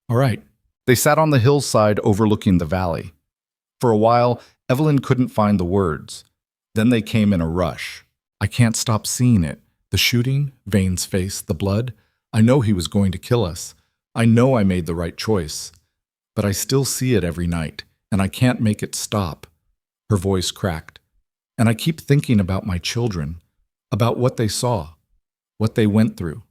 All right. They sat on the hillside overlooking the valley. For a while, Evelyn couldn't find the words. Then they came in a rush. I can't stop seeing it. The shooting, Vane's face, the blood. I know he was going to kill us. I know I made the right choice. But I still see it every night, and I can't make it stop. Her voice cracked. And I keep thinking about my children, about what they saw, what they went through.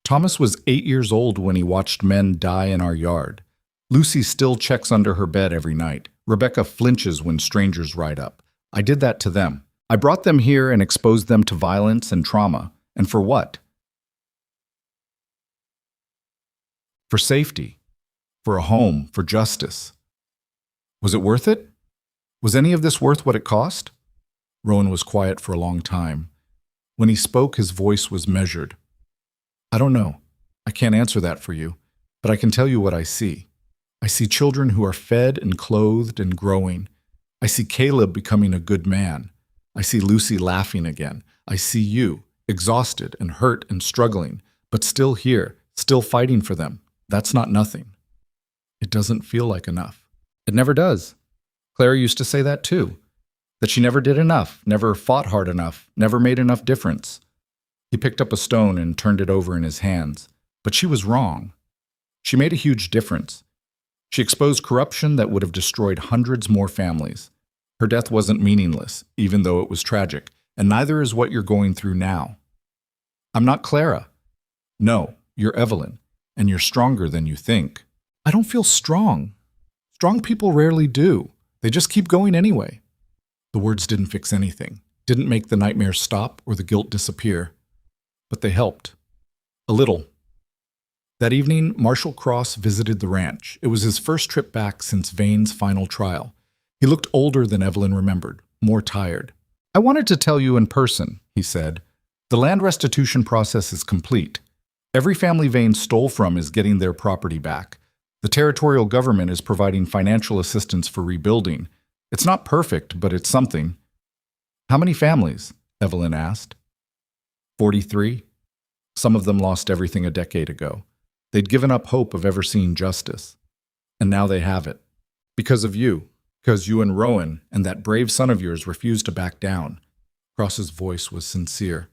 Thomas was 8 years old when he watched men die in our yard. Lucy still checks under her bed every night. Rebecca flinches when strangers ride up. I did that to them. I brought them here and exposed them to violence and trauma. And for what? For safety. For a home. For justice. Was it worth it? Was any of this worth what it cost? Rowan was quiet for a long time. When he spoke, his voice was measured. I don't know. I can't answer that for you, but I can tell you what I see. I see children who are fed and clothed and growing. I see Caleb becoming a good man. I see Lucy laughing again. I see you, exhausted and hurt and struggling, but still here, still fighting for them. That's not nothing. It doesn't feel like enough. It never does. Claire used to say that too. That she never did enough, never fought hard enough, never made enough difference. He picked up a stone and turned it over in his hands. But she was wrong. She made a huge difference. She exposed corruption that would have destroyed hundreds more families. Her death wasn't meaningless, even though it was tragic, and neither is what you're going through now. I'm not Clara. No, you're Evelyn, and you're stronger than you think. I don't feel strong. Strong people rarely do. They just keep going anyway. The words didn't fix anything, didn't make the nightmare stop or the guilt disappear. But they helped. A little. That evening, Marshall Cross visited the ranch. It was his first trip back since Vane's final trial. He looked older than Evelyn remembered, more tired. I wanted to tell you in person, he said. The land restitution process is complete. Every family Vane stole from is getting their property back. The territorial government is providing financial assistance for rebuilding. It's not perfect, but it's something. How many families? Evelyn asked. 43. Some of them lost everything a decade ago. They'd given up hope of ever seeing justice. And now they have it. Because of you. Because you and Rowan and that brave son of yours refused to back down. Cross's voice was sincere.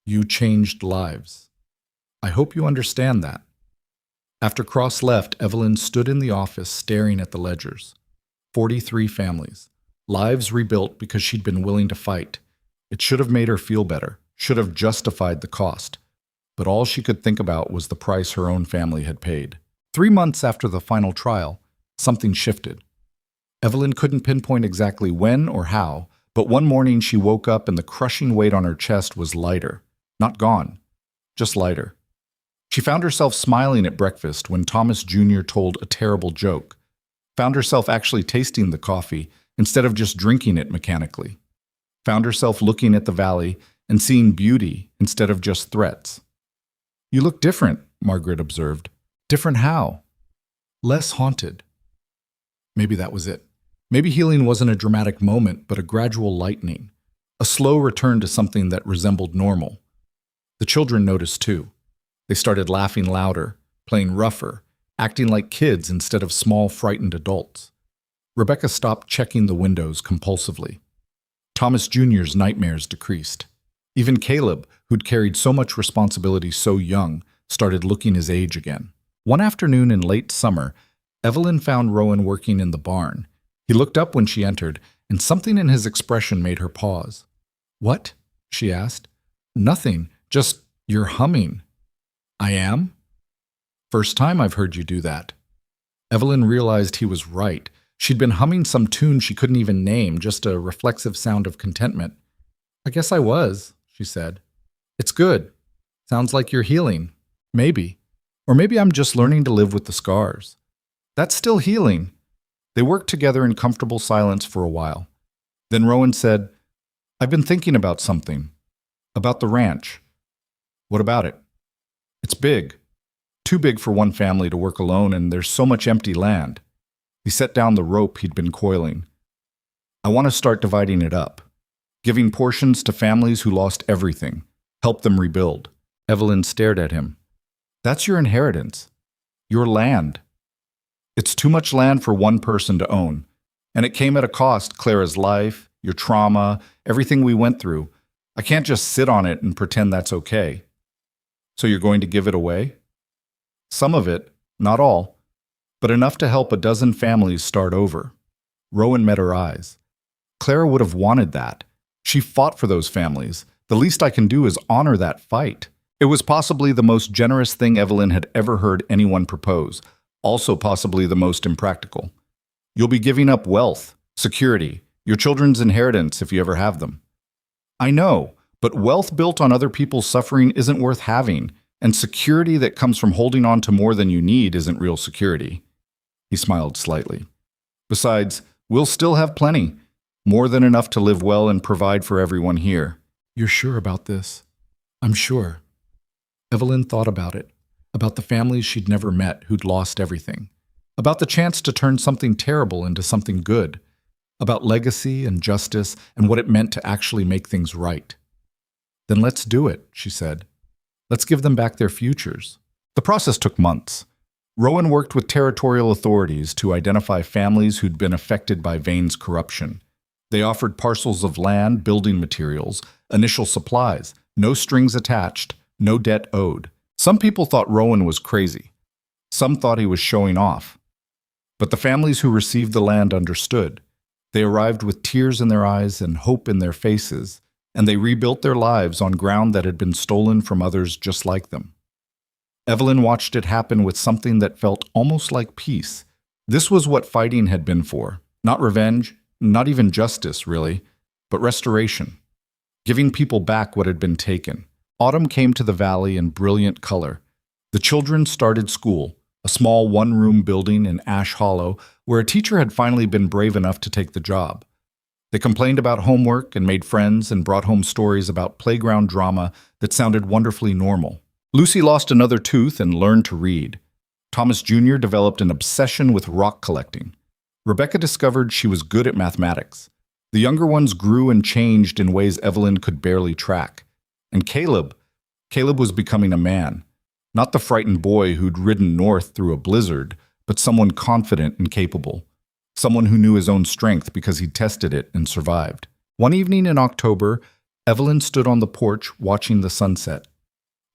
You changed lives. I hope you understand that. After Cross left, Evelyn stood in the office staring at the ledgers. 43 families. Lives rebuilt because she'd been willing to fight. It should have made her feel better, should have justified the cost. But all she could think about was the price her own family had paid. 3 months after the final trial, something shifted. Evelyn couldn't pinpoint exactly when or how, but one morning she woke up and the crushing weight on her chest was lighter. Not gone, just lighter. She found herself smiling at breakfast when Thomas Jr. told a terrible joke. Found herself actually tasting the coffee instead of just drinking it mechanically. Found herself looking at the valley and seeing beauty instead of just threats. You look different, Margaret observed. Different how? Less haunted. Maybe that was it. Maybe healing wasn't a dramatic moment, but a gradual lightening. A slow return to something that resembled normal. The children noticed too. They started laughing louder, playing rougher, acting like kids instead of small, frightened adults. Rebecca stopped checking the windows compulsively. Thomas Jr.'s nightmares decreased. Even Caleb, who'd carried so much responsibility so young, started looking his age again. One afternoon in late summer, Evelyn found Rowan working in the barn. He looked up when she entered, and something in his expression made her pause. What? She asked. Nothing, just you're humming. I am? First time I've heard you do that. Evelyn realized he was right. She'd been humming some tune she couldn't even name, just a reflexive sound of contentment. I guess I was, she said. It's good. Sounds like you're healing. Maybe. Or maybe I'm just learning to live with the scars. That's still healing. They worked together in comfortable silence for a while. Then Rowan said, I've been thinking about something. About the ranch. What about it? It's big. Too big for one family to work alone, and there's so much empty land. He set down the rope he'd been coiling. I want to start dividing it up. Giving portions to families who lost everything. Help them rebuild. Evelyn stared at him. That's your inheritance. Your land. It's too much land for one person to own. And it came at a cost, Clara's life, your trauma, everything we went through. I can't just sit on it and pretend that's okay. So you're going to give it away? Some of it, not all, but enough to help a dozen families start over. Rowan met her eyes. Clara would have wanted that. She fought for those families. The least I can do is honor that fight. It was possibly the most generous thing Evelyn had ever heard anyone propose, also possibly the most impractical. You'll be giving up wealth, security, your children's inheritance if you ever have them. I know, but wealth built on other people's suffering isn't worth having, and security that comes from holding on to more than you need isn't real security. He smiled slightly. Besides, we'll still have plenty, more than enough to live well and provide for everyone here. You're sure about this? I'm sure. Evelyn thought about it, about the families she'd never met who'd lost everything, about the chance to turn something terrible into something good, about legacy and justice and what it meant to actually make things right. Then let's do it, she said. Let's give them back their futures. The process took months. Rowan worked with territorial authorities to identify families who'd been affected by Vane's corruption. They offered parcels of land, building materials, initial supplies, no strings attached, no debt owed. Some people thought Rowan was crazy. Some thought he was showing off. But the families who received the land understood. They arrived with tears in their eyes and hope in their faces, and they rebuilt their lives on ground that had been stolen from others just like them. Evelyn watched it happen with something that felt almost like peace. This was what fighting had been for. Not revenge, not even justice, really, but restoration. Giving people back what had been taken. Autumn came to the valley in brilliant color. The children started school, a small one-room building in Ash Hollow where a teacher had finally been brave enough to take the job. They complained about homework and made friends and brought home stories about playground drama that sounded wonderfully normal. Lucy lost another tooth and learned to read. Thomas Jr. developed an obsession with rock collecting. Rebecca discovered she was good at mathematics. The younger ones grew and changed in ways Evelyn could barely track. And Caleb was becoming a man. Not the frightened boy who'd ridden north through a blizzard, but someone confident and capable. Someone who knew his own strength because he'd tested it and survived. One evening in October, Evelyn stood on the porch watching the sunset.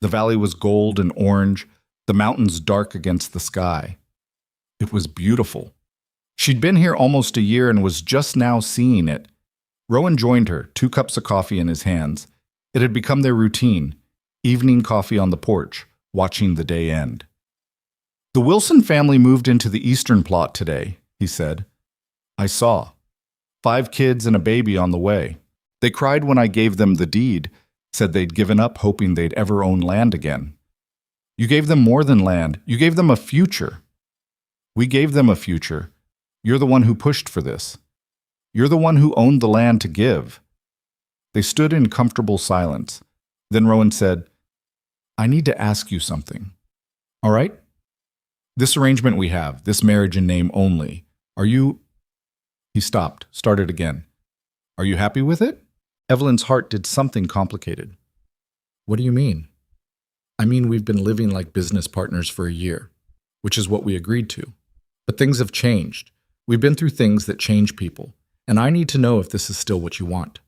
The valley was gold and orange, the mountains dark against the sky. It was beautiful. She'd been here almost a year and was just now seeing it. Rowan joined her, 2 cups of coffee in his hands. It had become their routine, evening coffee on the porch, watching the day end. "The Wilson family moved into the eastern plot today," he said. "I saw. 5 kids and a baby on the way. They cried when I gave them the deed, said they'd given up hoping they'd ever own land again. You gave them more than land. You gave them a future." "We gave them a future. You're the one who pushed for this. You're the one who owned the land to give." They stood in comfortable silence. Then Rowan said, "I need to ask you something. All right? This arrangement we have, this marriage in name only, are you—" He stopped, started again. "Are you happy with it?" Evelyn's heart did something complicated. "What do you mean?" "I mean, we've been living like business partners for a year, which is what we agreed to. But things have changed. We've been through things that change people, and I need to know if this is still what you want."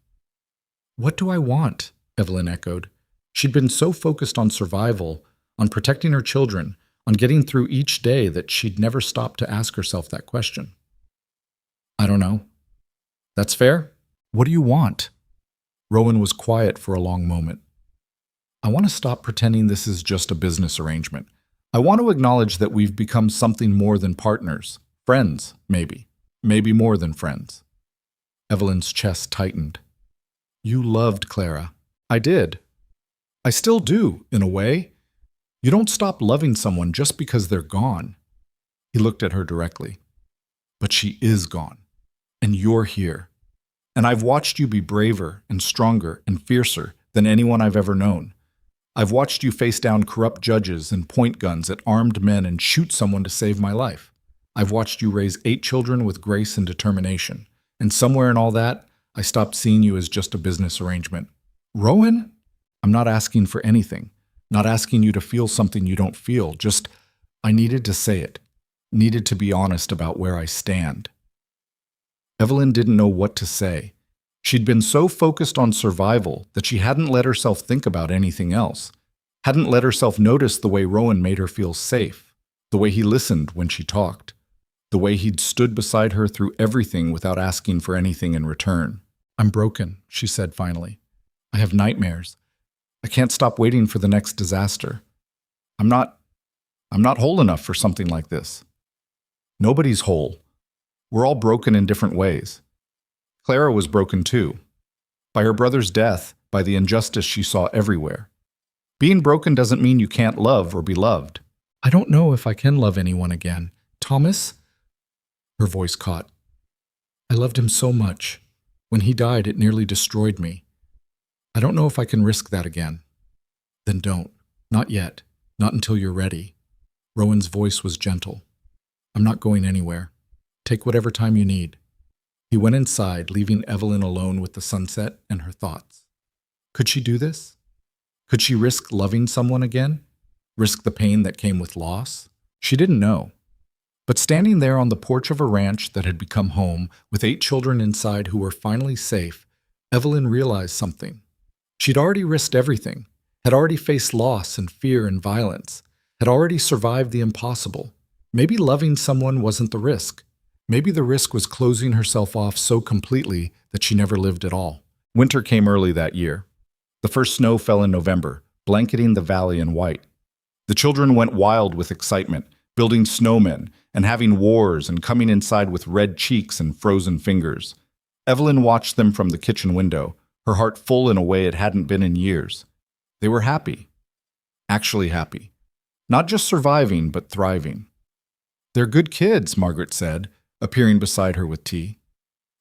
"What do I want?" Evelyn echoed. She'd been so focused on survival, on protecting her children, on getting through each day that she'd never stopped to ask herself that question. "I don't know." "That's fair. What do you want?" Rowan was quiet for a long moment. "I want to stop pretending this is just a business arrangement. I want to acknowledge that we've become something more than partners. Friends, maybe. Maybe more than friends." Evelyn's chest tightened. "You loved Clara." "I did. I still do, in a way. You don't stop loving someone just because they're gone." He looked at her directly. "But she is gone. And you're here. And I've watched you be braver and stronger and fiercer than anyone I've ever known. I've watched you face down corrupt judges and point guns at armed men and shoot someone to save my life. I've watched you raise 8 children with grace and determination. And somewhere in all that, I stopped seeing you as just a business arrangement." "Rowan?" "I'm not asking for anything. Not asking you to feel something you don't feel. Just, I needed to say it. Needed to be honest about where I stand." Evelyn didn't know what to say. She'd been so focused on survival that she hadn't let herself think about anything else. Hadn't let herself notice the way Rowan made her feel safe. The way he listened when she talked. The way he'd stood beside her through everything without asking for anything in return. "I'm broken," she said finally. "I have nightmares. I can't stop waiting for the next disaster. I'm not whole enough for something like this." "Nobody's whole. We're all broken in different ways. Clara was broken too. By her brother's death, by the injustice she saw everywhere. Being broken doesn't mean you can't love or be loved." "I don't know if I can love anyone again. Thomas?" Her voice caught. "I loved him so much. When he died, it nearly destroyed me. I don't know if I can risk that again." "Then don't. Not yet. Not until you're ready." Rowan's voice was gentle. "I'm not going anywhere. Take whatever time you need." He went inside, leaving Evelyn alone with the sunset and her thoughts. Could she do this? Could she risk loving someone again? Risk the pain that came with loss? She didn't know. But standing there on the porch of a ranch that had become home, with 8 children inside who were finally safe, Evelyn realized something. She'd already risked everything, had already faced loss and fear and violence, had already survived the impossible. Maybe loving someone wasn't the risk. Maybe the risk was closing herself off so completely that she never lived at all. Winter came early that year. The first snow fell in November, blanketing the valley in white. The children went wild with excitement, building snowmen and having wars and coming inside with red cheeks and frozen fingers. Evelyn watched them from the kitchen window, her heart full in a way it hadn't been in years. They were happy. Actually happy. Not just surviving, but thriving. "They're good kids," Margaret said, appearing beside her with tea.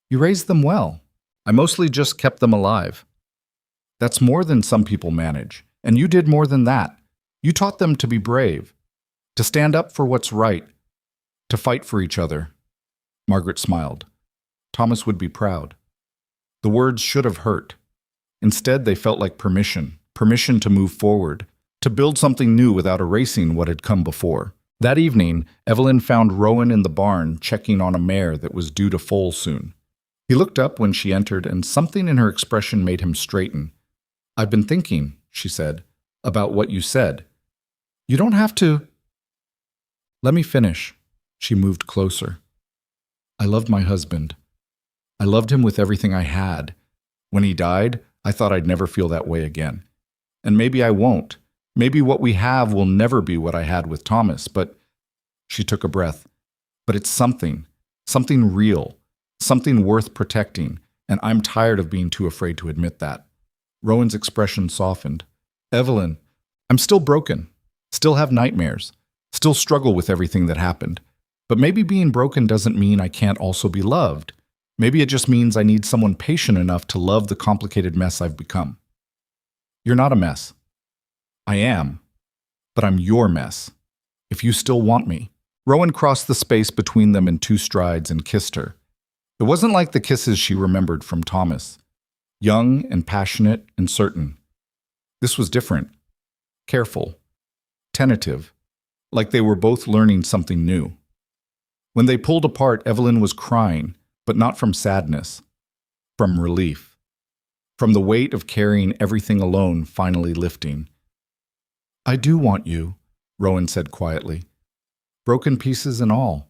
"You raised them well. I mostly just kept them alive." "That's more than some people manage, and you did more than that. You taught them to be brave, to stand up for what's right, to fight for each other." Margaret smiled. Thomas would be proud. The words should have hurt. Instead, they felt like permission to move forward, to build something new without erasing what had come before. That evening, Evelyn found Rowan in the barn checking on a mare that was due to foal soon. He looked up when she entered, and something in her expression made him straighten. "I've been thinking," she said, "about what you said. You don't have to—" "Let me finish." She moved closer. "I loved my husband. I loved him with everything I had. When he died, I thought I'd never feel that way again. And maybe I won't. Maybe what we have will never be what I had with Thomas, but—" She took a breath. "But it's something real, something worth protecting, and I'm tired of being too afraid to admit that." Rowan's expression softened. "Evelyn, I'm still broken, still have nightmares, still struggle with everything that happened. But maybe being broken doesn't mean I can't also be loved. Maybe it just means I need someone patient enough to love the complicated mess I've become." "You're not a mess." "I am. But I'm your mess. If you still want me." Rowan crossed the space between them in 2 strides and kissed her. It wasn't like the kisses she remembered from Thomas. Young and passionate and certain. This was different. Careful. Tentative. Like they were both learning something new. When they pulled apart, Evelyn was crying, but not from sadness. From relief. From the weight of carrying everything alone finally lifting. "I do want you," Rowan said quietly. "Broken pieces and all."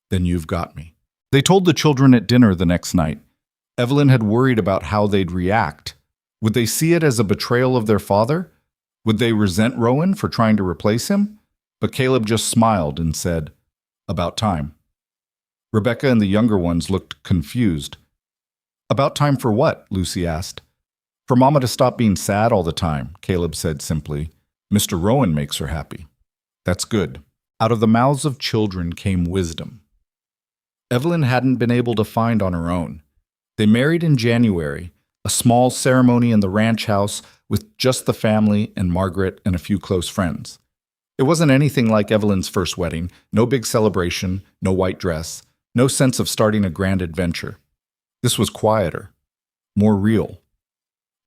"Then you've got me." They told the children at dinner the next night. Evelyn had worried about how they'd react. Would they see it as a betrayal of their father? Would they resent Rowan for trying to replace him? But Caleb just smiled and said, "About time." Rebecca and the younger ones looked confused. "About time for what?" Lucy asked. "For Mama to stop being sad all the time," Caleb said simply. "Mr. Rowan makes her happy." "That's good." Out of the mouths of children came wisdom. Evelyn hadn't been able to find on her own. They married in January, a small ceremony in the ranch house with just the family and Margaret and a few close friends. It wasn't anything like Evelyn's first wedding, no big celebration, no white dress, no sense of starting a grand adventure. This was quieter, more real.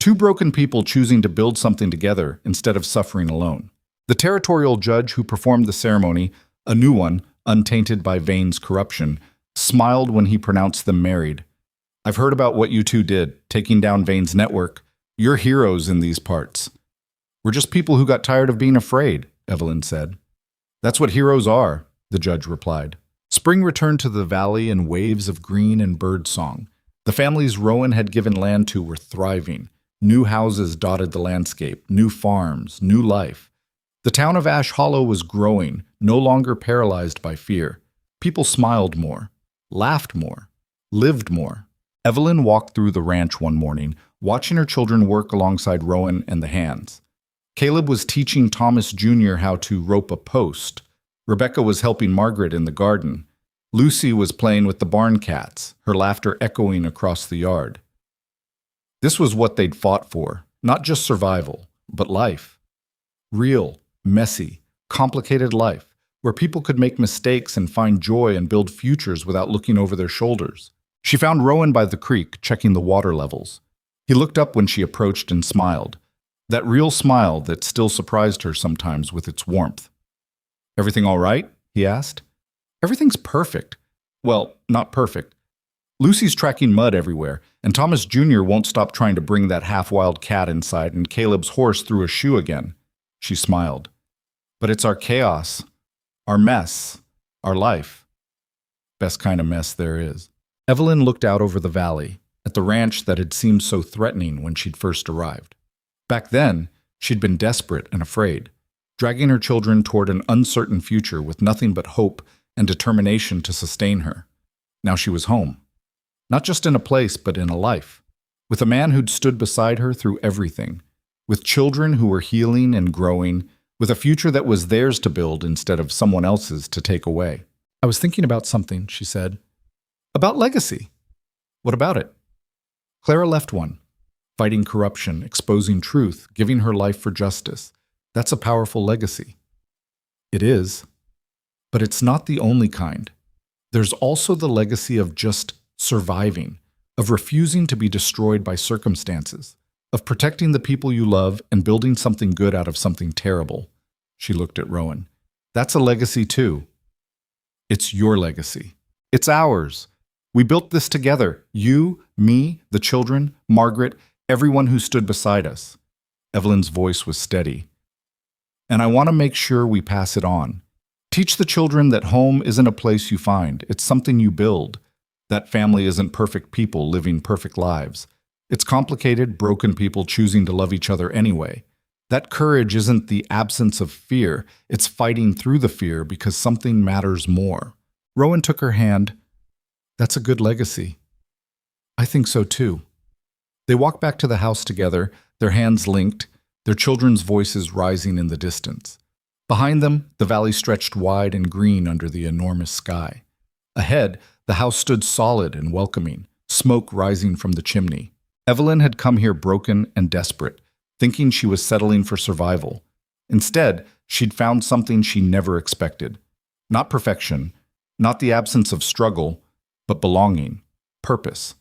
2 broken people choosing to build something together instead of suffering alone. The territorial judge who performed the ceremony, a new one, untainted by Vane's corruption, smiled when he pronounced them married. "I've heard about what you 2 did, taking down Vane's network. You're heroes in these parts." "We're just people who got tired of being afraid," Evelyn said. "That's what heroes are," the judge replied. Spring returned to the valley in waves of green and bird song. The families Rowan had given land to were thriving. New houses dotted the landscape, new farms, new life. The town of Ash Hollow was growing, no longer paralyzed by fear. People smiled more, laughed more, lived more. Evelyn walked through the ranch one morning, watching her children work alongside Rowan and the hands. Caleb was teaching Thomas Jr. how to rope a post. Rebecca was helping Margaret in the garden. Lucy was playing with the barn cats, her laughter echoing across the yard. This was what they'd fought for, not just survival, but life. Real, messy, complicated life, where people could make mistakes and find joy and build futures without looking over their shoulders. She found Rowan by the creek, checking the water levels. He looked up when she approached and smiled. That real smile that still surprised her sometimes with its warmth. "Everything all right?" he asked. Everything's perfect. Well, not perfect. Lucy's tracking mud everywhere, and Thomas Jr. won't stop trying to bring that half-wild cat inside, and Caleb's horse threw a shoe again. She smiled. But it's our chaos, our mess, our life. Best kind of mess there is. Evelyn looked out over the valley, at the ranch that had seemed so threatening when she'd first arrived. Back then, she'd been desperate and afraid, dragging her children toward an uncertain future with nothing but hope and determination to sustain her. Now she was home. Not just in a place, but in a life. With a man who'd stood beside her through everything. With children who were healing and growing. With a future that was theirs to build instead of someone else's to take away. I was thinking about something, she said. About legacy. What about it? Clara left one. Fighting corruption, exposing truth, giving her life for justice. That's a powerful legacy. It is. But it's not the only kind. There's also the legacy of just surviving, of refusing to be destroyed by circumstances, of protecting the people you love and building something good out of something terrible. She looked at Rowan. That's a legacy too. It's your legacy. It's ours. We built this together. You, me, the children, Margaret, everyone who stood beside us. Evelyn's voice was steady. And I want to make sure we pass it on. Teach the children that home isn't a place you find. It's something you build. That family isn't perfect people living perfect lives. It's complicated, broken people choosing to love each other anyway. That courage isn't the absence of fear. It's fighting through the fear because something matters more. Rowan took her hand. That's a good legacy. I think so too. They walked back to the house together, their hands linked, their children's voices rising in the distance. Behind them, the valley stretched wide and green under the enormous sky. Ahead, the house stood solid and welcoming, smoke rising from the chimney. Evelyn had come here broken and desperate, thinking she was settling for survival. Instead, she'd found something she never expected. Not perfection, not the absence of struggle, but belonging, purpose.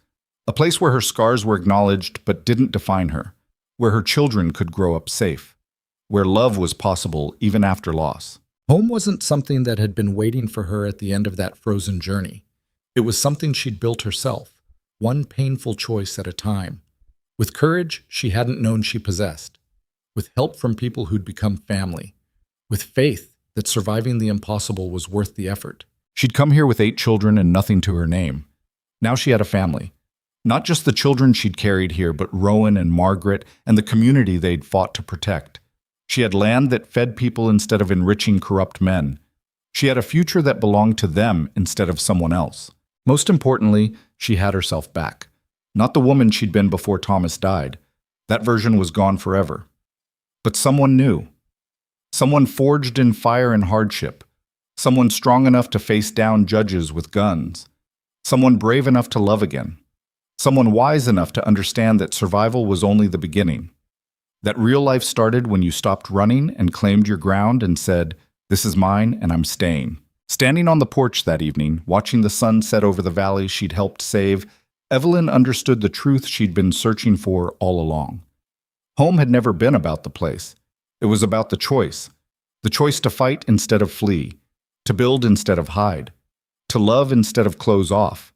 A place where her scars were acknowledged but didn't define her, where her children could grow up safe, where love was possible even after loss. Home wasn't something that had been waiting for her at the end of that frozen journey. It was something she'd built herself, one painful choice at a time, with courage she hadn't known she possessed, with help from people who'd become family, with faith that surviving the impossible was worth the effort. She'd come here with 8 children and nothing to her name. Now she had a family. Not just the children she'd carried here, but Rowan and Margaret and the community they'd fought to protect. She had land that fed people instead of enriching corrupt men. She had a future that belonged to them instead of someone else. Most importantly, she had herself back. Not the woman she'd been before Thomas died. That version was gone forever. But someone new. Someone forged in fire and hardship. Someone strong enough to face down judges with guns. Someone brave enough to love again. Someone wise enough to understand that survival was only the beginning. That real life started when you stopped running and claimed your ground and said, "This is mine and I'm staying." Standing on the porch that evening, watching the sun set over the valley she'd helped save, Evelyn understood the truth she'd been searching for all along. Home had never been about the place. It was about the choice to fight instead of flee, to build instead of hide, to love instead of close off,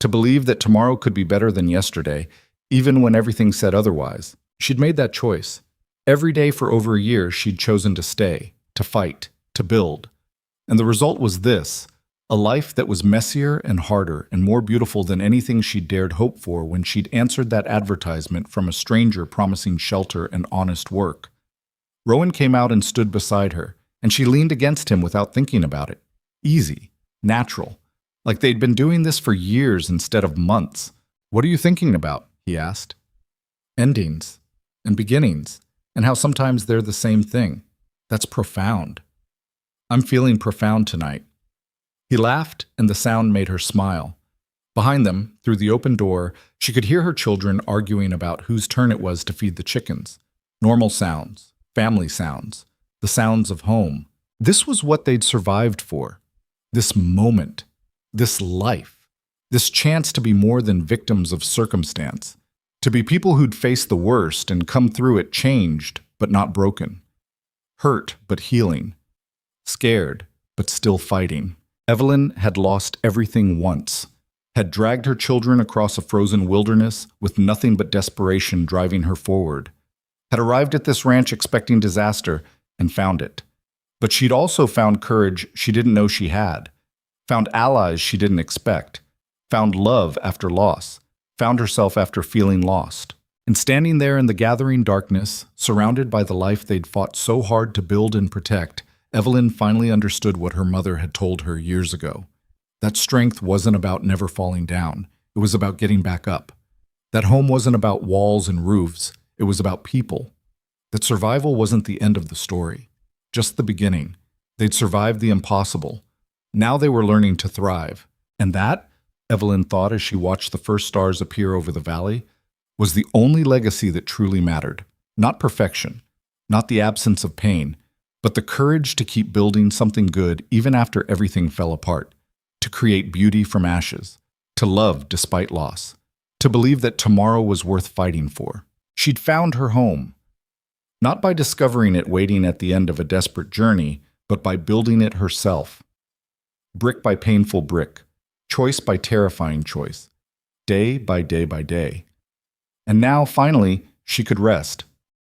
to believe that tomorrow could be better than yesterday, even when everything said otherwise. She'd made that choice. Every day for over a year, she'd chosen to stay, to fight, to build. And the result was this, a life that was messier and harder and more beautiful than anything she'd dared hope for when she'd answered that advertisement from a stranger promising shelter and honest work. Rowan came out and stood beside her, and she leaned against him without thinking about it. Easy, natural, like they'd been doing this for years instead of months. "What are you thinking about?" he asked. "Endings and beginnings, and how sometimes they're the same thing. That's profound." "I'm feeling profound tonight." He laughed, and the sound made her smile. Behind them, through the open door, she could hear her children arguing about whose turn it was to feed the chickens. Normal sounds, family sounds, the sounds of home. This was what they'd survived for. This moment, this life, this chance to be more than victims of circumstance, to be people who'd faced the worst and come through it changed, but not broken. Hurt, but healing. Scared, but still fighting. Evelyn had lost everything once, had dragged her children across a frozen wilderness with nothing but desperation driving her forward, had arrived at this ranch expecting disaster and found it. But she'd also found courage she didn't know she had, found allies she didn't expect, found love after loss, found herself after feeling lost. And standing there in the gathering darkness, surrounded by the life they'd fought so hard to build and protect, Evelyn finally understood what her mother had told her years ago. That strength wasn't about never falling down. It was about getting back up. That home wasn't about walls and roofs. It was about people. That survival wasn't the end of the story, just the beginning. They'd survived the impossible. Now they were learning to thrive. And that, Evelyn thought as she watched the first stars appear over the valley, was the only legacy that truly mattered. Not perfection, not the absence of pain, but the courage to keep building something good even after everything fell apart, to create beauty from ashes, to love despite loss, to believe that tomorrow was worth fighting for. She'd found her home, not by discovering it waiting at the end of a desperate journey, but by building it herself. Brick by painful brick, choice by terrifying choice, day by day by day. And now, finally, she could rest,